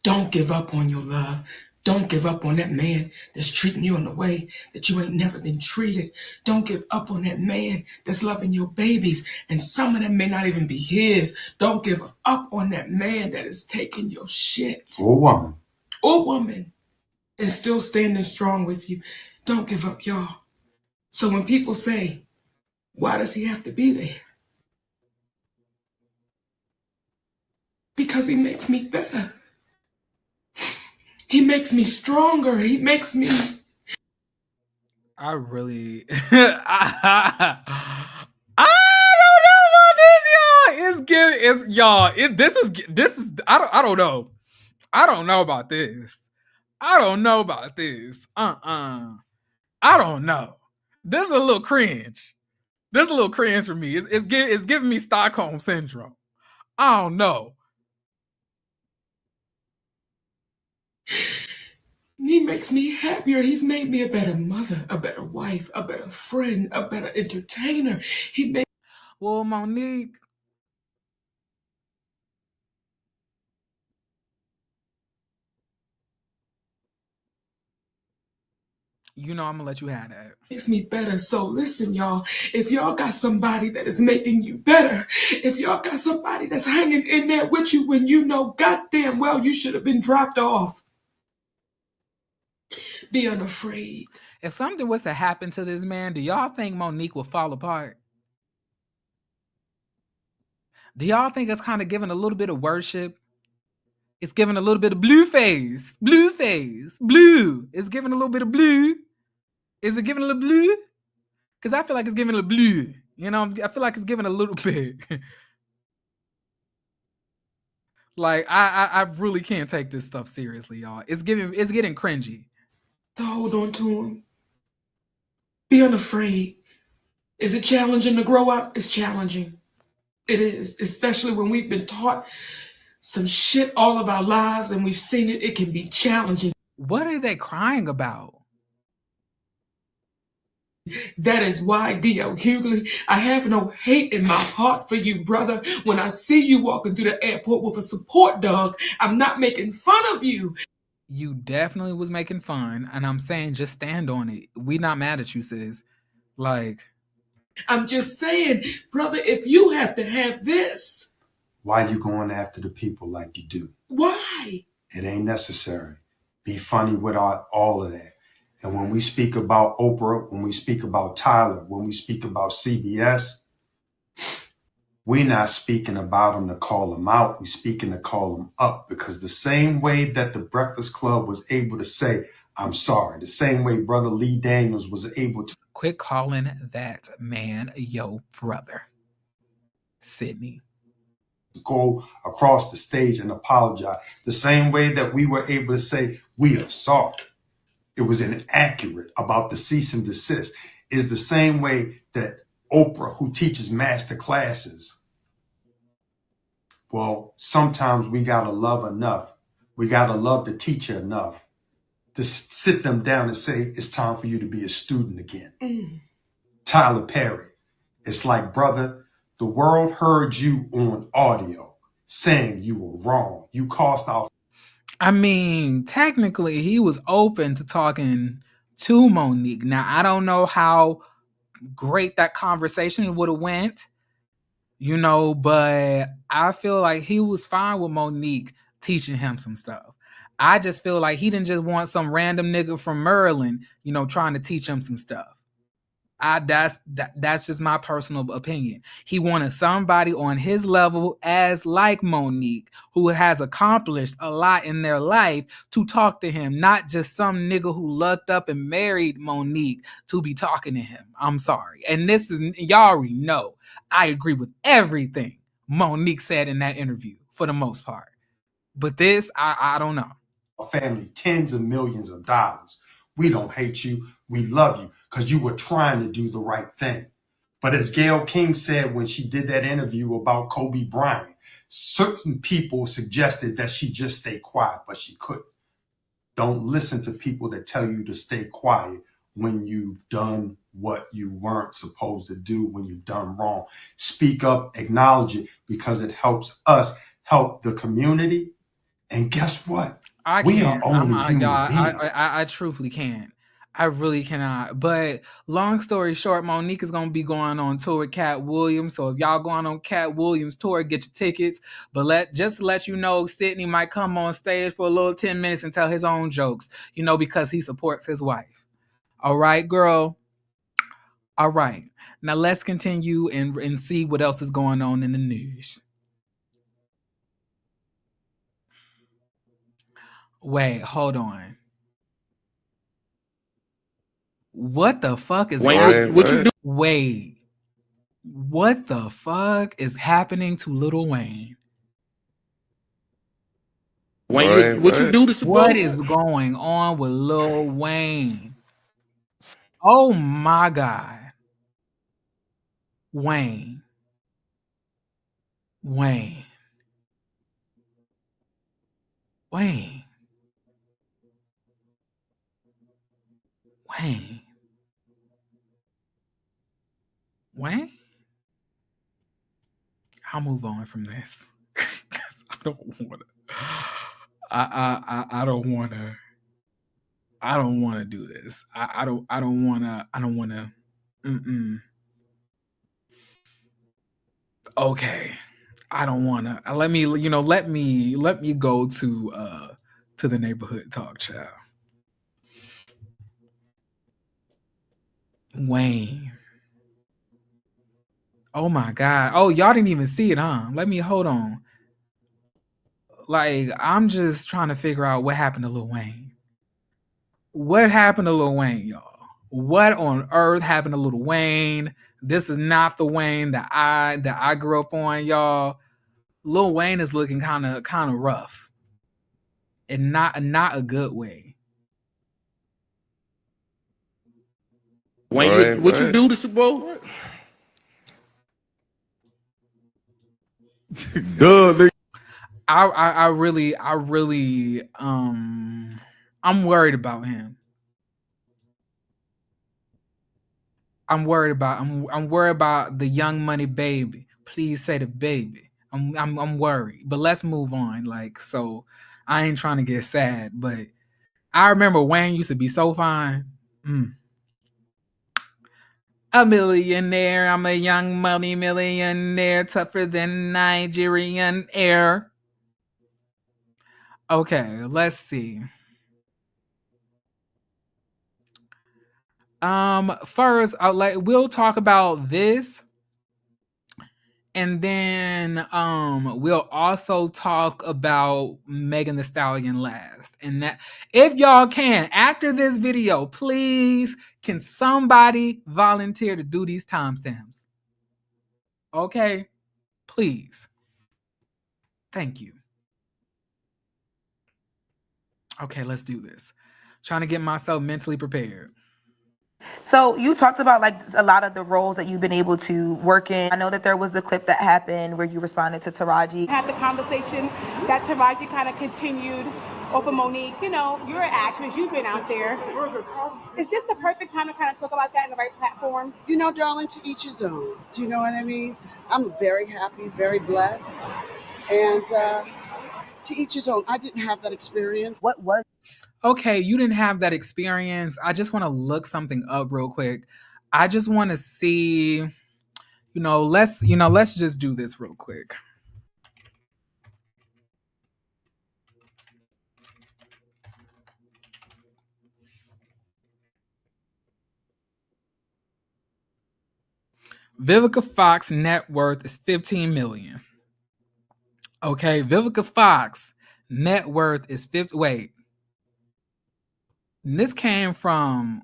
Don't give up on your love. Don't give up on that man that's treating you in a way that you ain't never been treated. Don't give up on that man that's loving your babies, and some of them may not even be his. Don't give up on that man that is taking your shit. Or woman. And still standing strong with you. Don't give up, y'all. So when people say, why does he have to be there? Because he makes me better. He makes me stronger. He makes me... I really... I don't know about this, y'all. This is... I don't know. I don't know about this. I don't know. This is a little cringe. For me. It's giving me Stockholm syndrome. I don't know. He makes me happier. He's made me a better mother, a better wife, a better friend, a better entertainer. He made Well, Monique, you know I'm gonna let you have that. makes me better. So listen, y'all, if y'all got somebody that is making you better, if y'all got somebody that's hanging in there with you when you know goddamn well you should have been dropped off, be unafraid. If something was to happen to this man, do y'all think Monique would fall apart? Do y'all think it's kind of giving a little bit of worship? It's giving a little bit of blue face. Blue face. Blue. It's giving a little bit of blue. Is it giving a little blue? Because I feel like it's giving a blue. You know, I feel like it's giving a little bit. Like, I really can't take this stuff seriously, y'all. It's getting cringy. To hold on to him. Be unafraid. Is it challenging to grow up? It's challenging. It is, especially when we've been taught some shit all of our lives and we've seen it. It can be challenging. What are they crying about? That is why, D.L. Hughley, I have no hate in my heart for you, brother. When I see you walking through the airport with a support dog, I'm not making fun of you. You definitely was making fun, and I'm saying just stand on it. We not mad at you, sis. Like, I'm just saying, brother, if you have to have this. Why you going after the people like you do? Why? It ain't necessary. Be funny without all of that. And when we speak about Oprah, when we speak about Tyler, when we speak about CBS, we're not speaking about them to call them out. We're speaking to call them up, because the same way that the Breakfast Club was able to say, I'm sorry, the same way Brother Lee Daniels was able to. quit calling that man yo brother. Sydney. Go across the stage and apologize. The same way that we were able to say, we are sorry. It was inaccurate about the cease and desist, is the same way that Oprah, who teaches master classes, well, sometimes we got to love enough. We got to love the teacher enough to sit them down and say, it's time for you to be a student again. Tyler Perry, it's like, brother, the world heard you on audio saying you were wrong. You cost our. I mean, technically, he was open to talking to Monique. Now, I don't know how great that conversation would have went, you know, but I feel like he was fine with Monique teaching him some stuff. I just feel like he didn't just want some random nigga from Maryland, you know, trying to teach him some stuff. That's just my personal opinion. He wanted somebody on his level, as like Monique, who has accomplished a lot in their life, to talk to him, not just some nigga who lucked up and married Monique to be talking to him. I'm sorry. And this is, y'all already know, I agree with everything Monique said in that interview for the most part. But this, I don't know. Family tens of millions of dollars. We don't hate you. We love you because you were trying to do the right thing. But as Gayle King said when she did that interview about Kobe Bryant, certain people suggested that she just stay quiet, but she couldn't. Don't listen to people that tell you to stay quiet when you've done what you weren't supposed to do, when you've done wrong. Speak up, acknowledge it, because it helps us help the community. And guess what? We are only human beings. I truthfully can't. I really cannot. But long story short, Monique is going to be going on tour with Cat Williams. So if y'all going on Cat Williams tour, get your tickets. But just to let you know, Sydney might come on stage for a little 10 minutes and tell his own jokes, you know, because he supports his wife. All right, girl. All right. Now let's continue and see what else is going on in the news. Wait, hold on. What the fuck is happening? What you do? Wait. What the fuck is happening to Lil Wayne? Wayne, what you do to support? What is going on with Lil Wayne? Oh my God. Wayne. Wayne. Wayne. Wayne. Wayne? I'll move on from this. 'Cause I don't want to. I don't want to. I don't want to do this. I don't want to. I don't want to. Mm-mm. Okay. I don't want to. Let me go to the neighborhood talk, child. Wayne. Oh my God. Oh, y'all didn't even see it, huh? Hold on. Like, I'm just trying to figure out what happened to Lil Wayne. What happened to Lil Wayne, y'all? What on earth happened to Lil Wayne? This is not the Wayne that I grew up on, y'all. Lil Wayne is looking kind of rough, and not a good way. Wayne, what you do to support? Duh, nigga. I really I'm worried about him. I'm worried about the Young Money baby. Please say the baby. I'm worried. But let's move on. Like, so I ain't trying to get sad, but I remember Wayne used to be so fine. A millionaire, I'm a young money millionaire, tougher than Nigerian air. Okay, let's see. First, we'll talk about this, and then we'll also talk about Megan Thee Stallion last. And that, if y'all can, after this video, please, can somebody volunteer to do these timestamps? Okay, please. Thank you. Okay, let's do this. Trying to get myself mentally prepared. So you talked about like a lot of the roles that you've been able to work in. I know that there was the clip that happened where you responded to Taraji. Had the conversation that Taraji kind of continued over Monique. You know, you're an actress, you've been out there. Is this the perfect time to kind of talk about that in the right platform? You know, darling, to each his own. Do you know what I mean? I'm very happy, very blessed. And to each his own. I didn't have that experience. What was? Okay, you didn't have that experience. I just want to look something up real quick. I just want to see, let's just do this real quick. Vivica Fox net worth is $15 million. Okay, Vivica Fox net worth is wait. And this came from,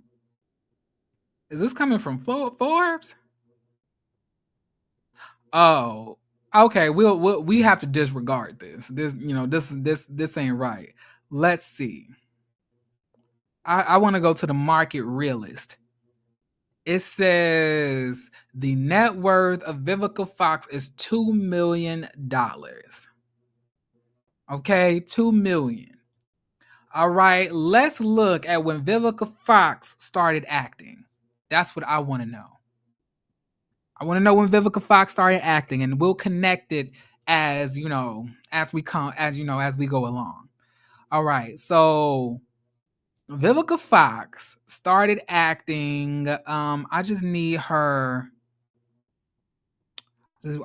is this coming from Forbes? Oh, okay. We have to disregard this. This ain't right. Let's see. I want to go to the Market Realist. It says the net worth of Vivica Fox is $2 million. Okay, $2 million. All right, let's look at when Vivica Fox started acting. That's what I want to know. I want to know when Vivica Fox started acting, and we'll connect it as we go along. All right, so Vivica Fox started acting. I just need her.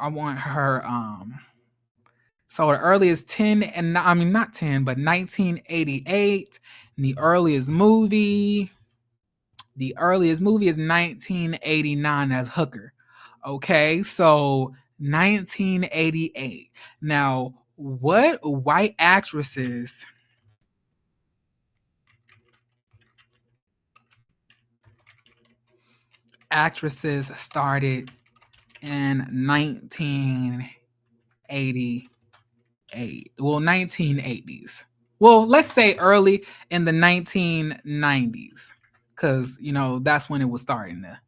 I want her. So the earliest 1988. And the earliest movie is 1989 as Hooker. Okay, so 1988. Now, what white actresses started in 1988? Well, 1980s. Well, let's say early in the 1990s, because that's when it was starting. The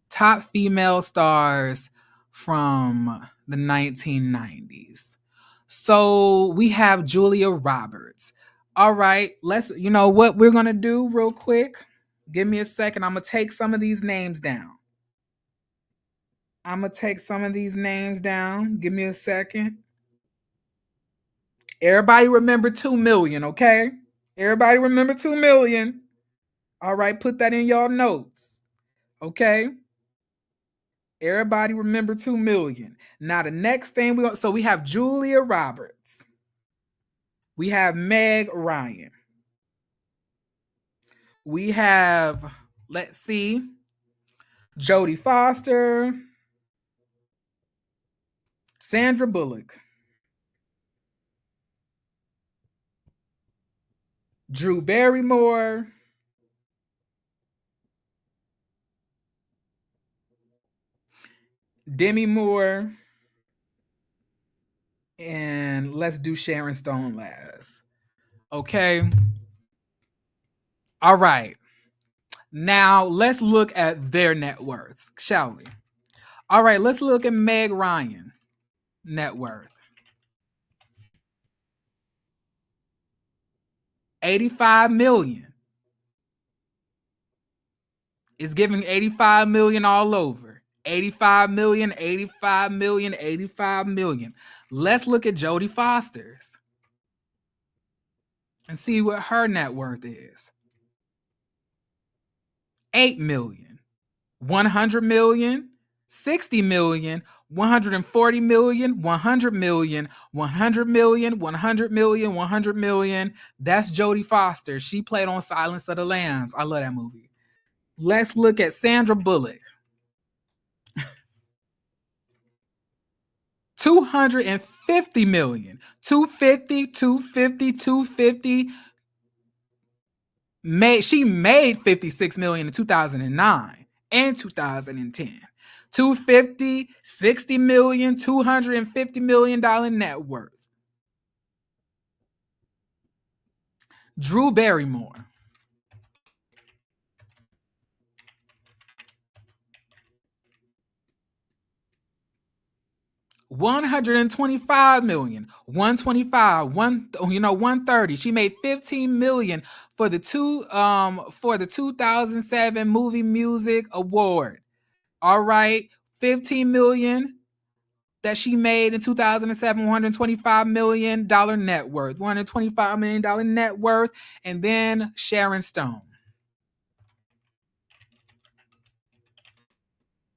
top female stars from the 1990s. So we have Julia Roberts. All right, let's. What we're gonna do real quick. Give me a second. I'm going to take some of these names down. Give me a second. Everybody remember 2 million, okay? Everybody remember 2 million. All right, put that in y'all notes. Okay? Everybody remember 2 million. Now the next thing we have Julia Roberts. We have Meg Ryan. We have, let's see, Jodie Foster, Sandra Bullock, Drew Barrymore, Demi Moore, and let's do Sharon Stone last. Okay. All right. Now let's look at their net worths, shall we? All right, let's look at Meg Ryan net worth. 85 million. It's giving 85 million all over. 85 million, 85 million, 85 million. Let's look at Jodie Foster's and see what her net worth is. 8 million, 100 million, 60 million, 140 million, 100 million, 100 million, 100 million, 100 million. That's Jodie Foster. She played on Silence of the Lambs. I love that movie. Let's look at Sandra Bullock. 250 million. 250, 250, 250. She made 56 million in 2009 and 2010. 250, 60 million, $250 million net worth. Drew Barrymore. $125 million, 125, 130. She made 15 million for the 2007 Movie Music Award. All right, 15 million that she made in 2007, $125 million net worth, $125 million net worth, and then Sharon Stone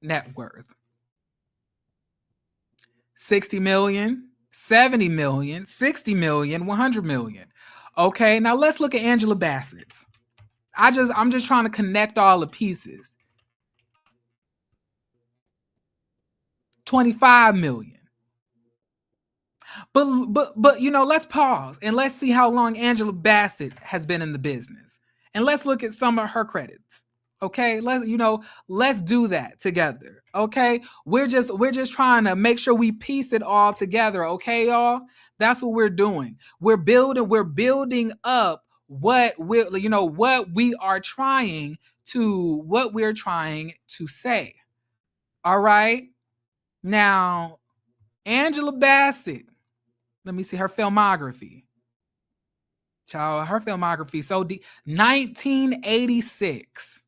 net worth. 60 million, 70 million, 60 million, 100 million. Okay, now let's look at Angela Bassett's. I'm just trying to connect all the pieces. 25 million. But let's pause and let's see how long Angela Bassett has been in the business. And let's look at some of her credits. Okay, let's do that together. Okay, we're just trying to make sure we piece it all together. Okay, y'all, that's what we're doing. We're building up what we're trying to say. All right, now Angela Bassett. Let me see her filmography. Child, her filmography so deep. 1986.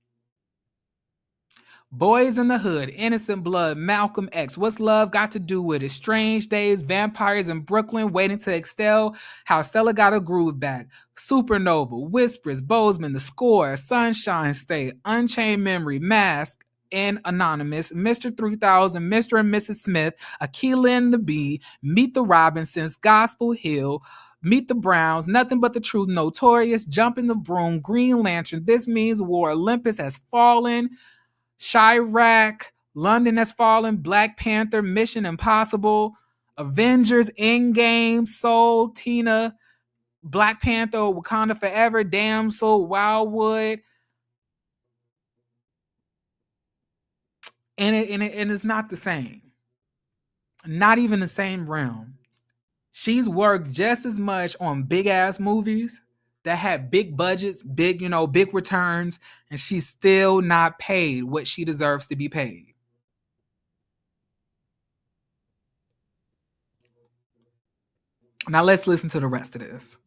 Boys in the Hood, Innocent Blood, Malcolm X, What's Love Got to Do With It, Strange Days, Vampires in Brooklyn, Waiting to Extell, How Stella Got a Groove Back, Supernova, Whispers, Bozeman, The Score, Sunshine State, Unchained Memory, Mask, and Anonymous, Mr. 3000, Mr. and Mrs. Smith, Akilah and the Bee, Meet the Robinsons, Gospel Hill, Meet the Browns, Nothing But the Truth, Notorious, Jump in the Broom, Green Lantern, This Means War, Olympus Has Fallen, Chirac, London Has Fallen, Black Panther, Mission Impossible, Avengers, Endgame, Soul, Tina, Black Panther, Wakanda Forever, Damsel, Wildwood. And it's not the same. Not even the same realm. She's worked just as much on big ass movies that had big budgets, big returns, and she's still not paid what she deserves to be paid. Now let's listen to the rest of this.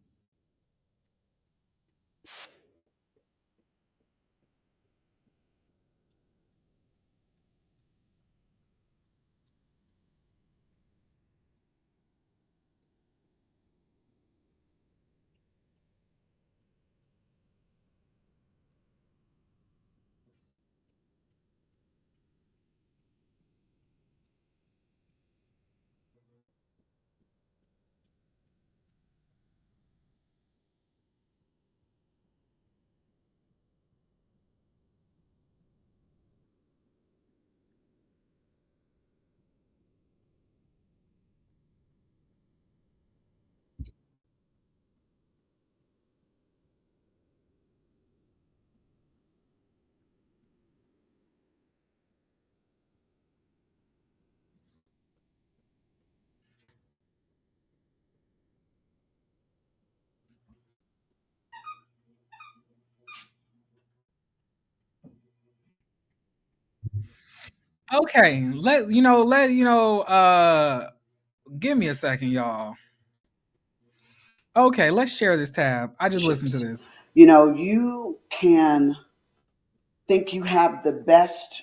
Okay, give me a second, y'all. Okay, let's share this tab. I just listened to this. You know, you can think you have the best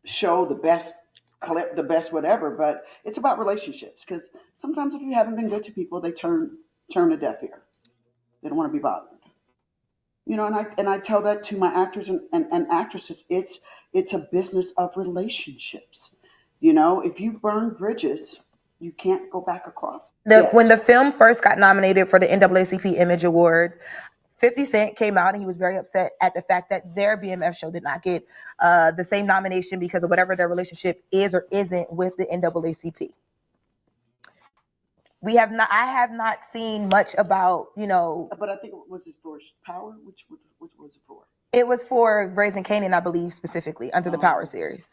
show, the best clip, the best whatever, but it's about relationships. Because sometimes if you haven't been good to people, they turn a deaf ear. They don't want to be bothered. You know, and I tell that to my actors and actresses. It's a business of relationships. You know, if you burn bridges, you can't go back across. When the film first got nominated for the NAACP Image Award, 50 Cent came out and he was very upset at the fact that their BMF show did not get the same nomination because of whatever their relationship is or isn't with the NAACP. I have not seen much about, But I think it was for Power. Which was it for? It was for Raising Kanan, I believe, specifically under the Power series.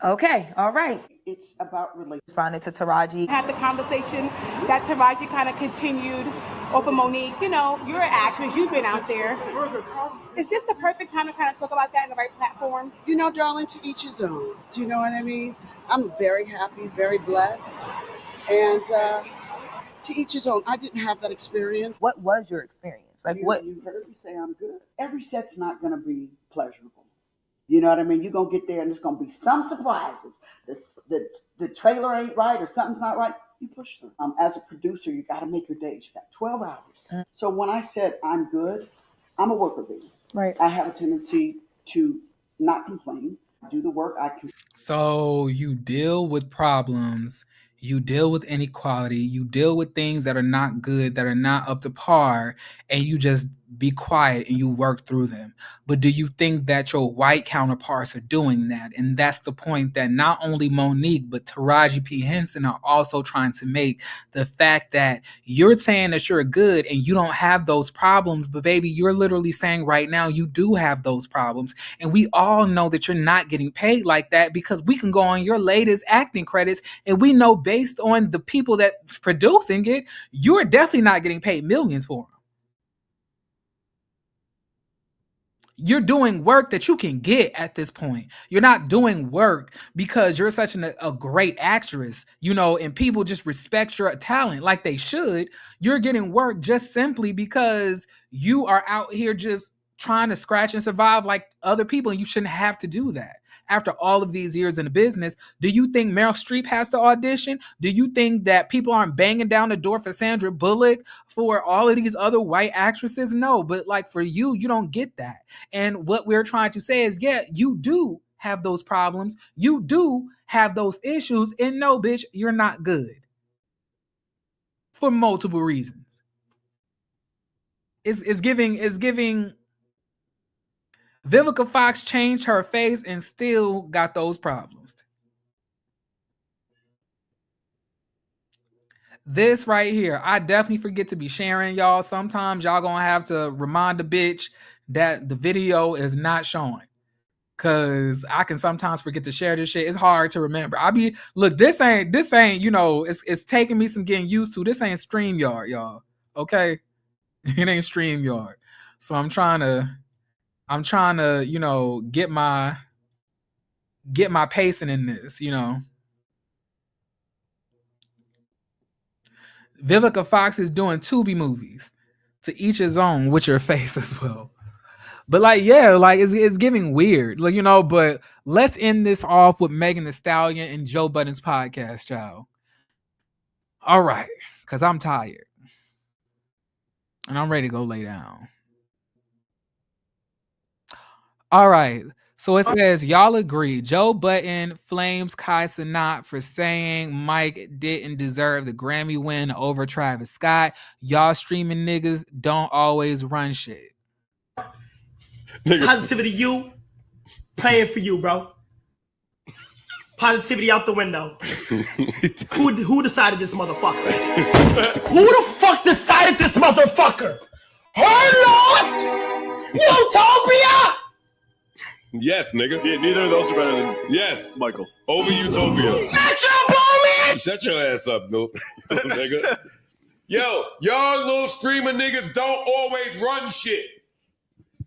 Okay, all right. It's about relationships. Responded to Taraji. Had the conversation that Taraji kind of continued off of Monique. You know, you're an actress. You've been out there. Is this the perfect time to kind of talk about that in the right platform? You know, darling, to each his own. Do you know what I mean? I'm very happy, very blessed. And to each his own. I didn't have that experience. What was your experience? Like what? You heard me say I'm good. Every set's not going to be pleasurable. You know what I mean? You're going to get there and there's going to be some surprises. The trailer ain't right or something's not right. You push through. As a producer, you got to make your days. You got 12 hours. So when I said I'm good, I'm a worker bee. Right. I have a tendency to not complain, do the work I can. So you deal with problems, you deal with inequality, you deal with things that are not good, that are not up to par, and you just be quiet and you work through them. But do you think that your white counterparts are doing that? And that's the point that not only Monique, but Taraji P. Henson are also trying to make. The fact that you're saying that you're good and you don't have those problems, but baby, you're literally saying right now you do have those problems. And we all know that you're not getting paid like that because we can go on your latest acting credits and we know based on the people that's producing it, you're definitely not getting paid millions for them. You're doing work that you can get at this point. You're not doing work because you're such a great actress, and people just respect your talent like they should. You're getting work just simply because you are out here just trying to scratch and survive like other people, and you shouldn't have to do that. After all of these years in the business, do you think Meryl Streep has to audition? Do you think that people aren't banging down the door for Sandra Bullock, for all of these other white actresses? No, but like for you, you don't get that. And what we're trying to say is, yeah, you do have those problems. You do have those issues. And no, bitch, you're not good. For multiple reasons. It's giving Vivica Fox changed her face and still got those problems. This right here, I definitely forget to be sharing, y'all. Sometimes y'all gonna have to remind the bitch that the video is not showing. Cause I can sometimes forget to share this shit. It's hard to remember. This ain't, it's taking me some getting used to. This ain't StreamYard, y'all. Okay? It ain't StreamYard. So I'm trying to, get my pacing in this, Vivica Fox is doing Tubi movies, to each his own, with your face as well. But it's giving weird, but let's end this off with Megan Thee Stallion and Joe Budden's podcast, y'all. All right, because I'm tired. And I'm ready to go lay down. All right. So it says, y'all agree. Joe Budden flames Kai Cenat for saying Mike didn't deserve the Grammy win over Travis Scott. Y'all streaming niggas don't always run shit. Positivity, you. Praying for you, bro. Positivity out the window. Who decided this motherfucker? Who the fuck decided this motherfucker? Her loss? Utopia? Yes, nigga. Yeah, neither of those are better than yes, Michael. Over Utopia. Metro Boomin! Shut your ass up, Nope. Nigga. Yo, y'all little streamer niggas don't always run shit.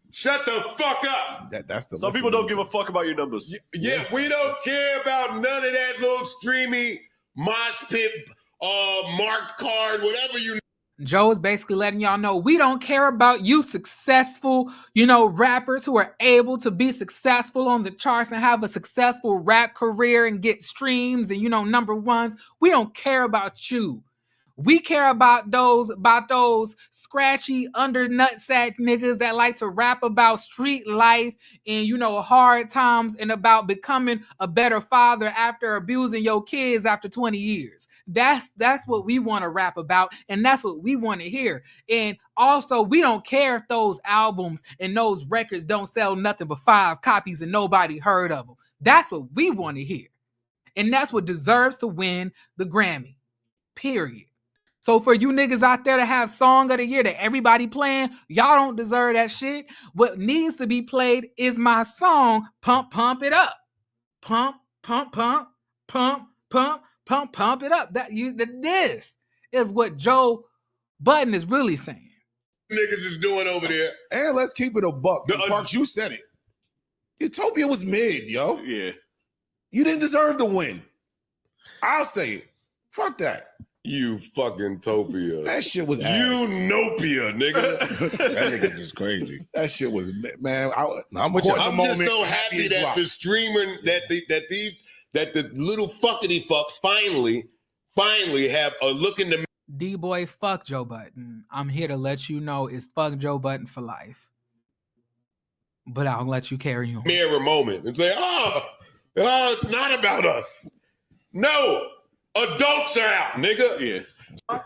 Shut the fuck up. That's the Some people don't give a fuck about your numbers. Yeah, we don't care about none of that little streamy mosh pit, marked card, whatever you. Joe is basically letting y'all know we don't care about you successful, rappers who are able to be successful on the charts and have a successful rap career and get streams and, number ones. We don't care about you. We care about those scratchy under nutsack niggas that like to rap about street life and, hard times and about becoming a better father after abusing your kids after 20 years. That's what we want to rap about, and that's what we want to hear. And also, we don't care if those albums and those records don't sell nothing but 5 copies and nobody heard of them. That's what we want to hear. And that's what deserves to win the Grammy. Period. So for you niggas out there to have Song of the Year that everybody playing, y'all don't deserve that shit. What needs to be played is my song, Pump, Pump It Up. Pump, pump, pump, pump, pump, pump, pump it up. This is what Joe Budden is really saying. Niggas is doing over there. And let's keep it a buck. Parks, you said it. Utopia was mid, yo. Yeah. You didn't deserve to win. I'll say it. Fuck that. You fucking Topia. That shit was ass. Unopia, nigga. That nigga's just crazy. That shit was, man. I'm just so happy that the streamer, that the little fuckity fucks finally have a look in the D-boy, fuck Joe Budden. I'm here to let you know it's fuck Joe Budden for life. But I'll let you carry on. Mirror moment and say, oh, it's not about us. No. Adults are out, nigga. Yeah.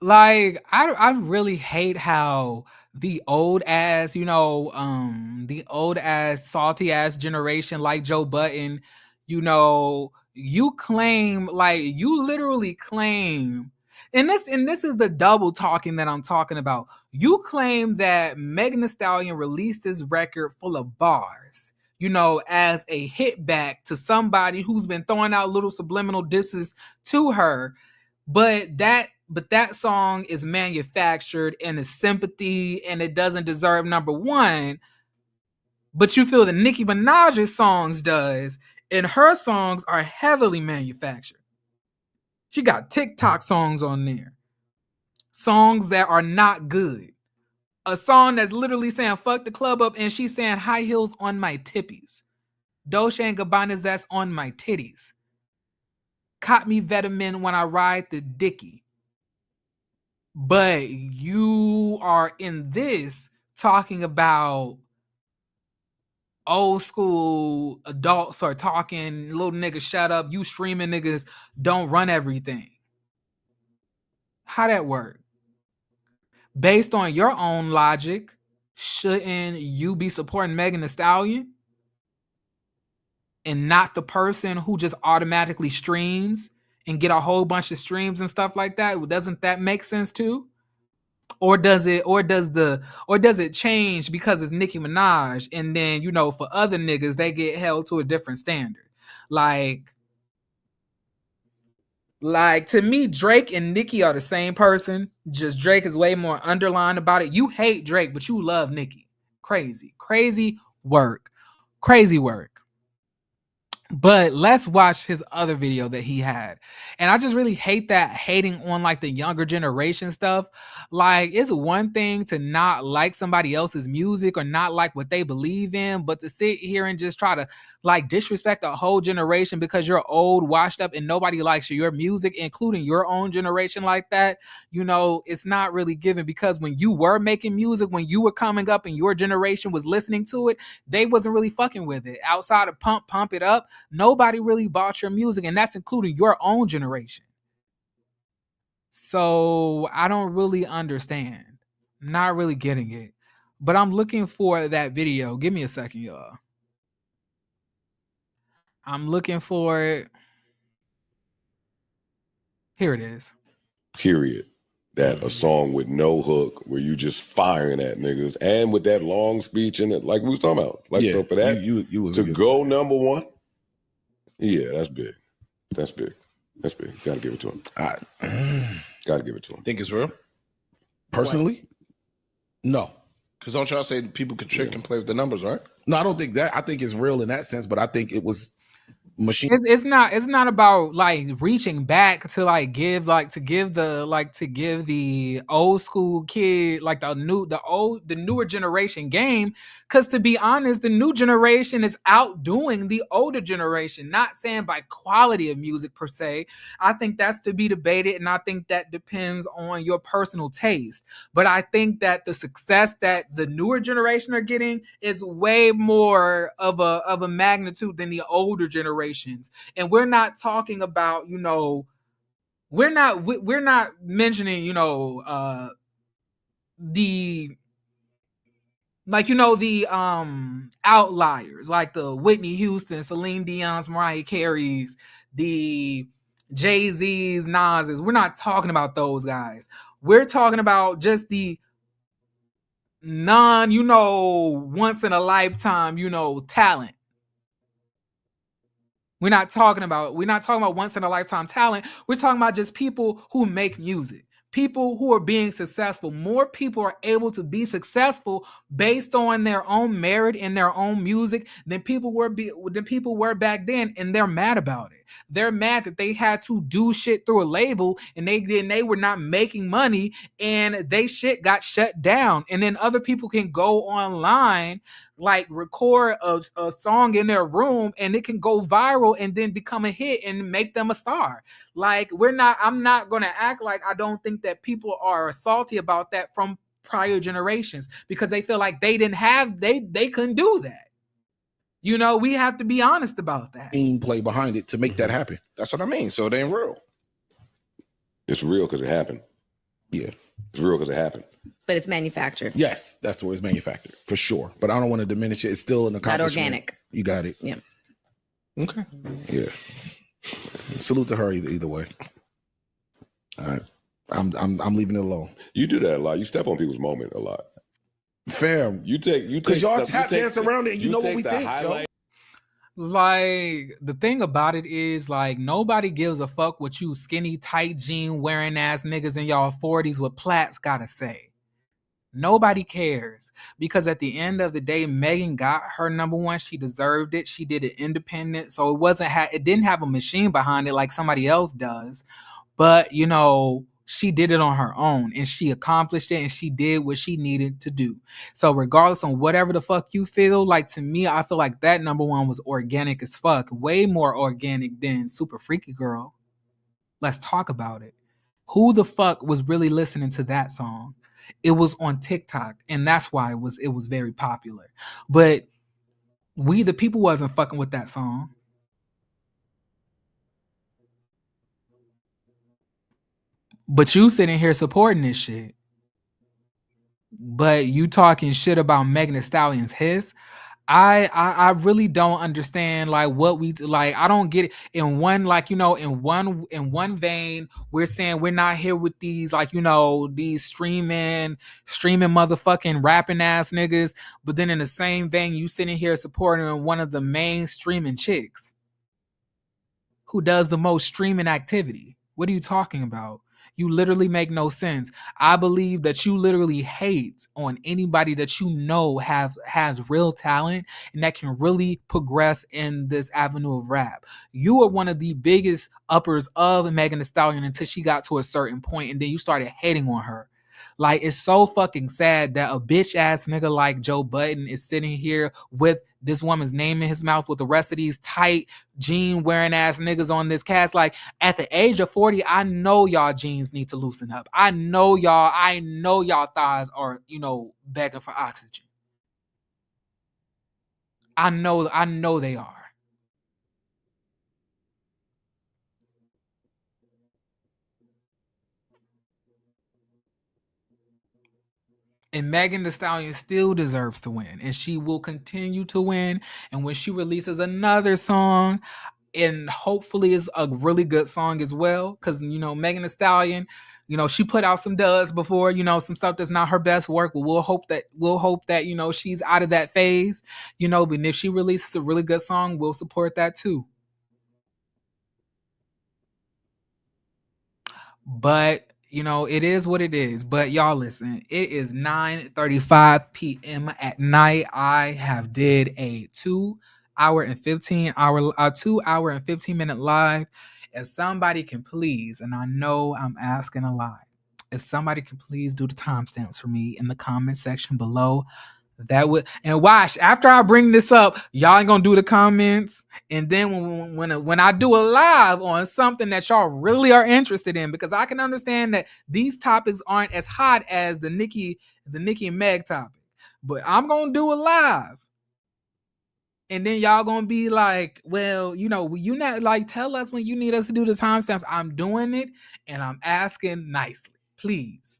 Like, I really hate how the old ass, the old ass, salty ass generation like Joe Budden, you claim, like, you literally claim, and this is the double talking that I'm talking about. You claim that Megan Thee Stallion released this record full of bars, as a hit back to somebody who's been throwing out little subliminal disses to her. But that song is manufactured and is sympathy and it doesn't deserve number one. But you feel that Nicki Minaj's songs does, and her songs are heavily manufactured. She got TikTok songs on there. Songs that are not good. A song that's literally saying fuck the club up and she's saying high heels on my tippies. Dolce & Gabbana's that's on my titties. Caught me vitamin when I ride the dicky. But you are in this talking about old school adults are talking, little niggas shut up, you streaming niggas don't run everything. How that work? Based on your own logic, shouldn't you be supporting Megan Thee Stallion? And not the person who just automatically streams and get a whole bunch of streams and stuff like that? Doesn't that make sense too? Or does it change because it's Nicki Minaj and then, for other niggas, they get held to a different standard? Like, to me, Drake and Nicki are the same person. Just Drake is way more underlined about it. You hate Drake, but you love Nicki. Crazy work. But let's watch his other video that he had. And I just really hate that hating on like the younger generation stuff. Like, it's one thing to not like somebody else's music or not like what they believe in, but to sit here and just try to like disrespect the whole generation because you're old, washed up, and nobody likes your music, including your own generation like that, it's not really given, because when you were making music, when you were coming up and your generation was listening to it, they wasn't really fucking with it. Outside of Pump It Up, nobody really bought your music, and that's including your own generation. So I don't really understand. Not really getting it. But I'm looking for that video. Give me a second, y'all. I'm looking for it. Here it is. Period. That a song with no hook where you just firing at niggas and with that long speech in it, like we was talking about. Like, so for that, you was to go number one. Yeah, that's big. That's big. Gotta give it to him. Gotta give it to him. Think it's real? Personally? No, because don't y'all say people can trick and play with the numbers, right? No, I don't think that. I think it's real in that sense, but I think it was machine. It's not about like reaching back to give the old school kid like the newer generation game, because to be honest, the new generation is outdoing the older generation. Not saying by quality of music per se. I think that's to be debated, and I think that depends on your personal taste. But I think that the success that the newer generation are getting is way more of a magnitude than the older generations. And we're not talking about, we're not mentioning, the outliers like the Whitney Houston, Celine Dion's, Mariah Carey's, the Jay-Z's, Nas's. We're not talking about those guys. We're talking about just the once in a lifetime, talent. We're not talking about once in a lifetime talent. We're talking about just people who make music, people who are being successful. More people are able to be successful based on their own merit in their own music than people were back then, and they're mad about it. They're mad that they had to do shit through a label, and they were not making money, and they shit got shut down. And then other people can go online, like record a song in their room, and it can go viral and then become a hit and make them a star. Like I'm not going to act like I don't think that people are salty about that from prior generations, because they feel like they couldn't do that. We have to be honest about that. Play behind it to make that happen. That's what I mean. So it ain't real. It's real because it happened. Yeah. It's real because it happened. But it's manufactured. Yes, that's where it's manufactured, for sure. But I don't want to diminish it. It's still an accomplishment. Not organic. You got it. Yeah. Okay. Yeah. Salute to her either way. All right. I'm leaving it alone. You do that a lot. You step on people's moment a lot. Fam, you take because y'all tap dance around it. You know what we think, yo. Like, the thing about it is, like, nobody gives a fuck what you skinny, tight jean wearing ass niggas in y'all 40s with plaits gotta say. Nobody cares, because at the end of the day, Megan got her number one. She deserved it. She did it independent, so it didn't have a machine behind it like somebody else does. But she did it on her own, and she accomplished it, and she did what she needed to do. So regardless on whatever the fuck you feel, like, to me, I feel like that number one was organic as fuck. Way more organic than Super Freaky Girl. Let's talk about it. Who the fuck was really listening to that song? It was on TikTok, and that's why it was very popular. But we, the people, wasn't fucking with that song. But you sitting here supporting this shit. But you talking shit about Megan Thee Stallion's hiss. I really don't understand, like, what we like. I don't get it. In one, like, in one vein, we're saying we're not here with these, like, these streaming motherfucking rapping ass niggas. But then in the same vein, you sitting here supporting one of the main streaming chicks who does the most streaming activity. What are you talking about? You literally make no sense. I believe that you literally hate on anybody that has real talent and that can really progress in this avenue of rap. You are one of the biggest uppers of Megan Thee Stallion until she got to a certain point, and then you started hating on her. Like, it's so fucking sad that a bitch ass nigga like Joe Budden is sitting here with this woman's name in his mouth with the rest of these tight jean wearing ass niggas on this cast. Like, at the age of 40, I know y'all jeans need to loosen up. I know y'all thighs are, begging for oxygen. I know they are. And Megan Thee Stallion still deserves to win, and she will continue to win. And when she releases another song, and hopefully it's a really good song as well, because Megan Thee Stallion, she put out some duds before, some stuff that's not her best work. But we'll hope that she's out of that phase, But if she releases a really good song, we'll support that too. But You know, it is what it is. But y'all listen, it is 9:35 p.m. at night. I have did a 2 hour and 15 minute live. If somebody can please, and I know I'm asking a lot, if somebody can please do the timestamps for me in the comment section below, that would. And watch, after I bring this up, y'all ain't gonna do the comments. And then when I do a live on something that y'all really are interested in, because I can understand that these topics aren't as hot as the Nicki and Meg topic, but I'm gonna do a live. And then y'all gonna be like, well, you know, you not like tell us when you need us to do the timestamps. I'm doing it, and I'm asking nicely, please.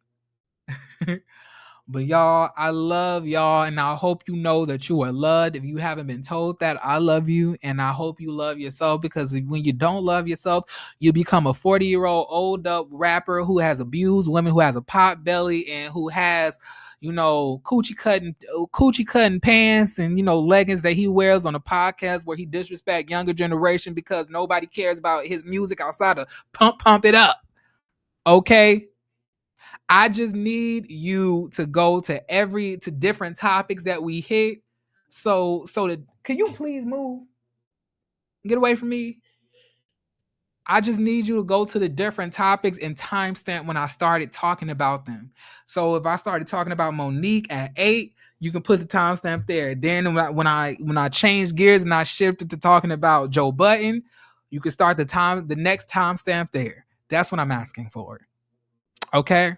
But y'all, I love y'all, and I hope you know that you are loved. If you haven't been told that, I love you, and I hope you love yourself, because when you don't love yourself, you become a 40-year-old old up rapper who has abused women, who has a pot belly, and who has, you know, coochie cutting pants and, you know, leggings that he wears on a podcast where he disrespect younger generation because nobody cares about his music outside of pump it up. Okay? I just need you to go to different topics that we hit. So that, can you please move? Get away from me. I just need you to go to the different topics and timestamp when I started talking about them. So if I started talking about Monique at 8, you can put the timestamp there. Then when I changed gears and I shifted to talking about Joe Budden, you can start the next timestamp there. That's what I'm asking for. Okay?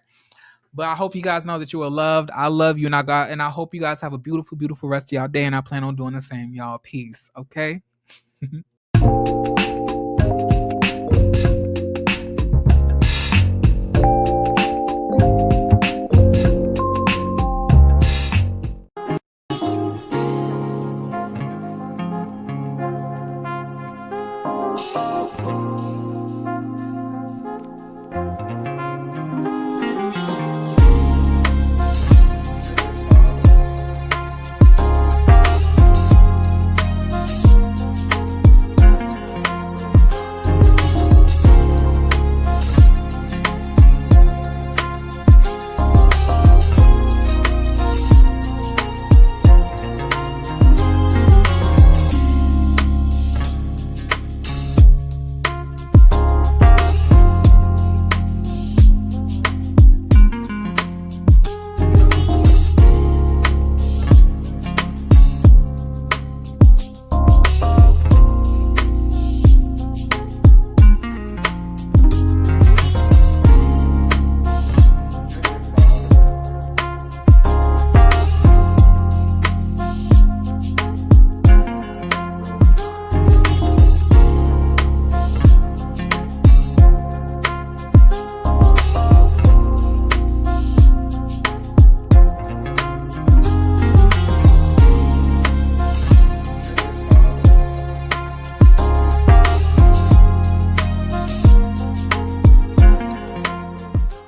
But I hope you guys know that you are loved. I love you, and I hope you guys have a beautiful, beautiful rest of y'all day. And I plan on doing the same, y'all. Peace. Okay.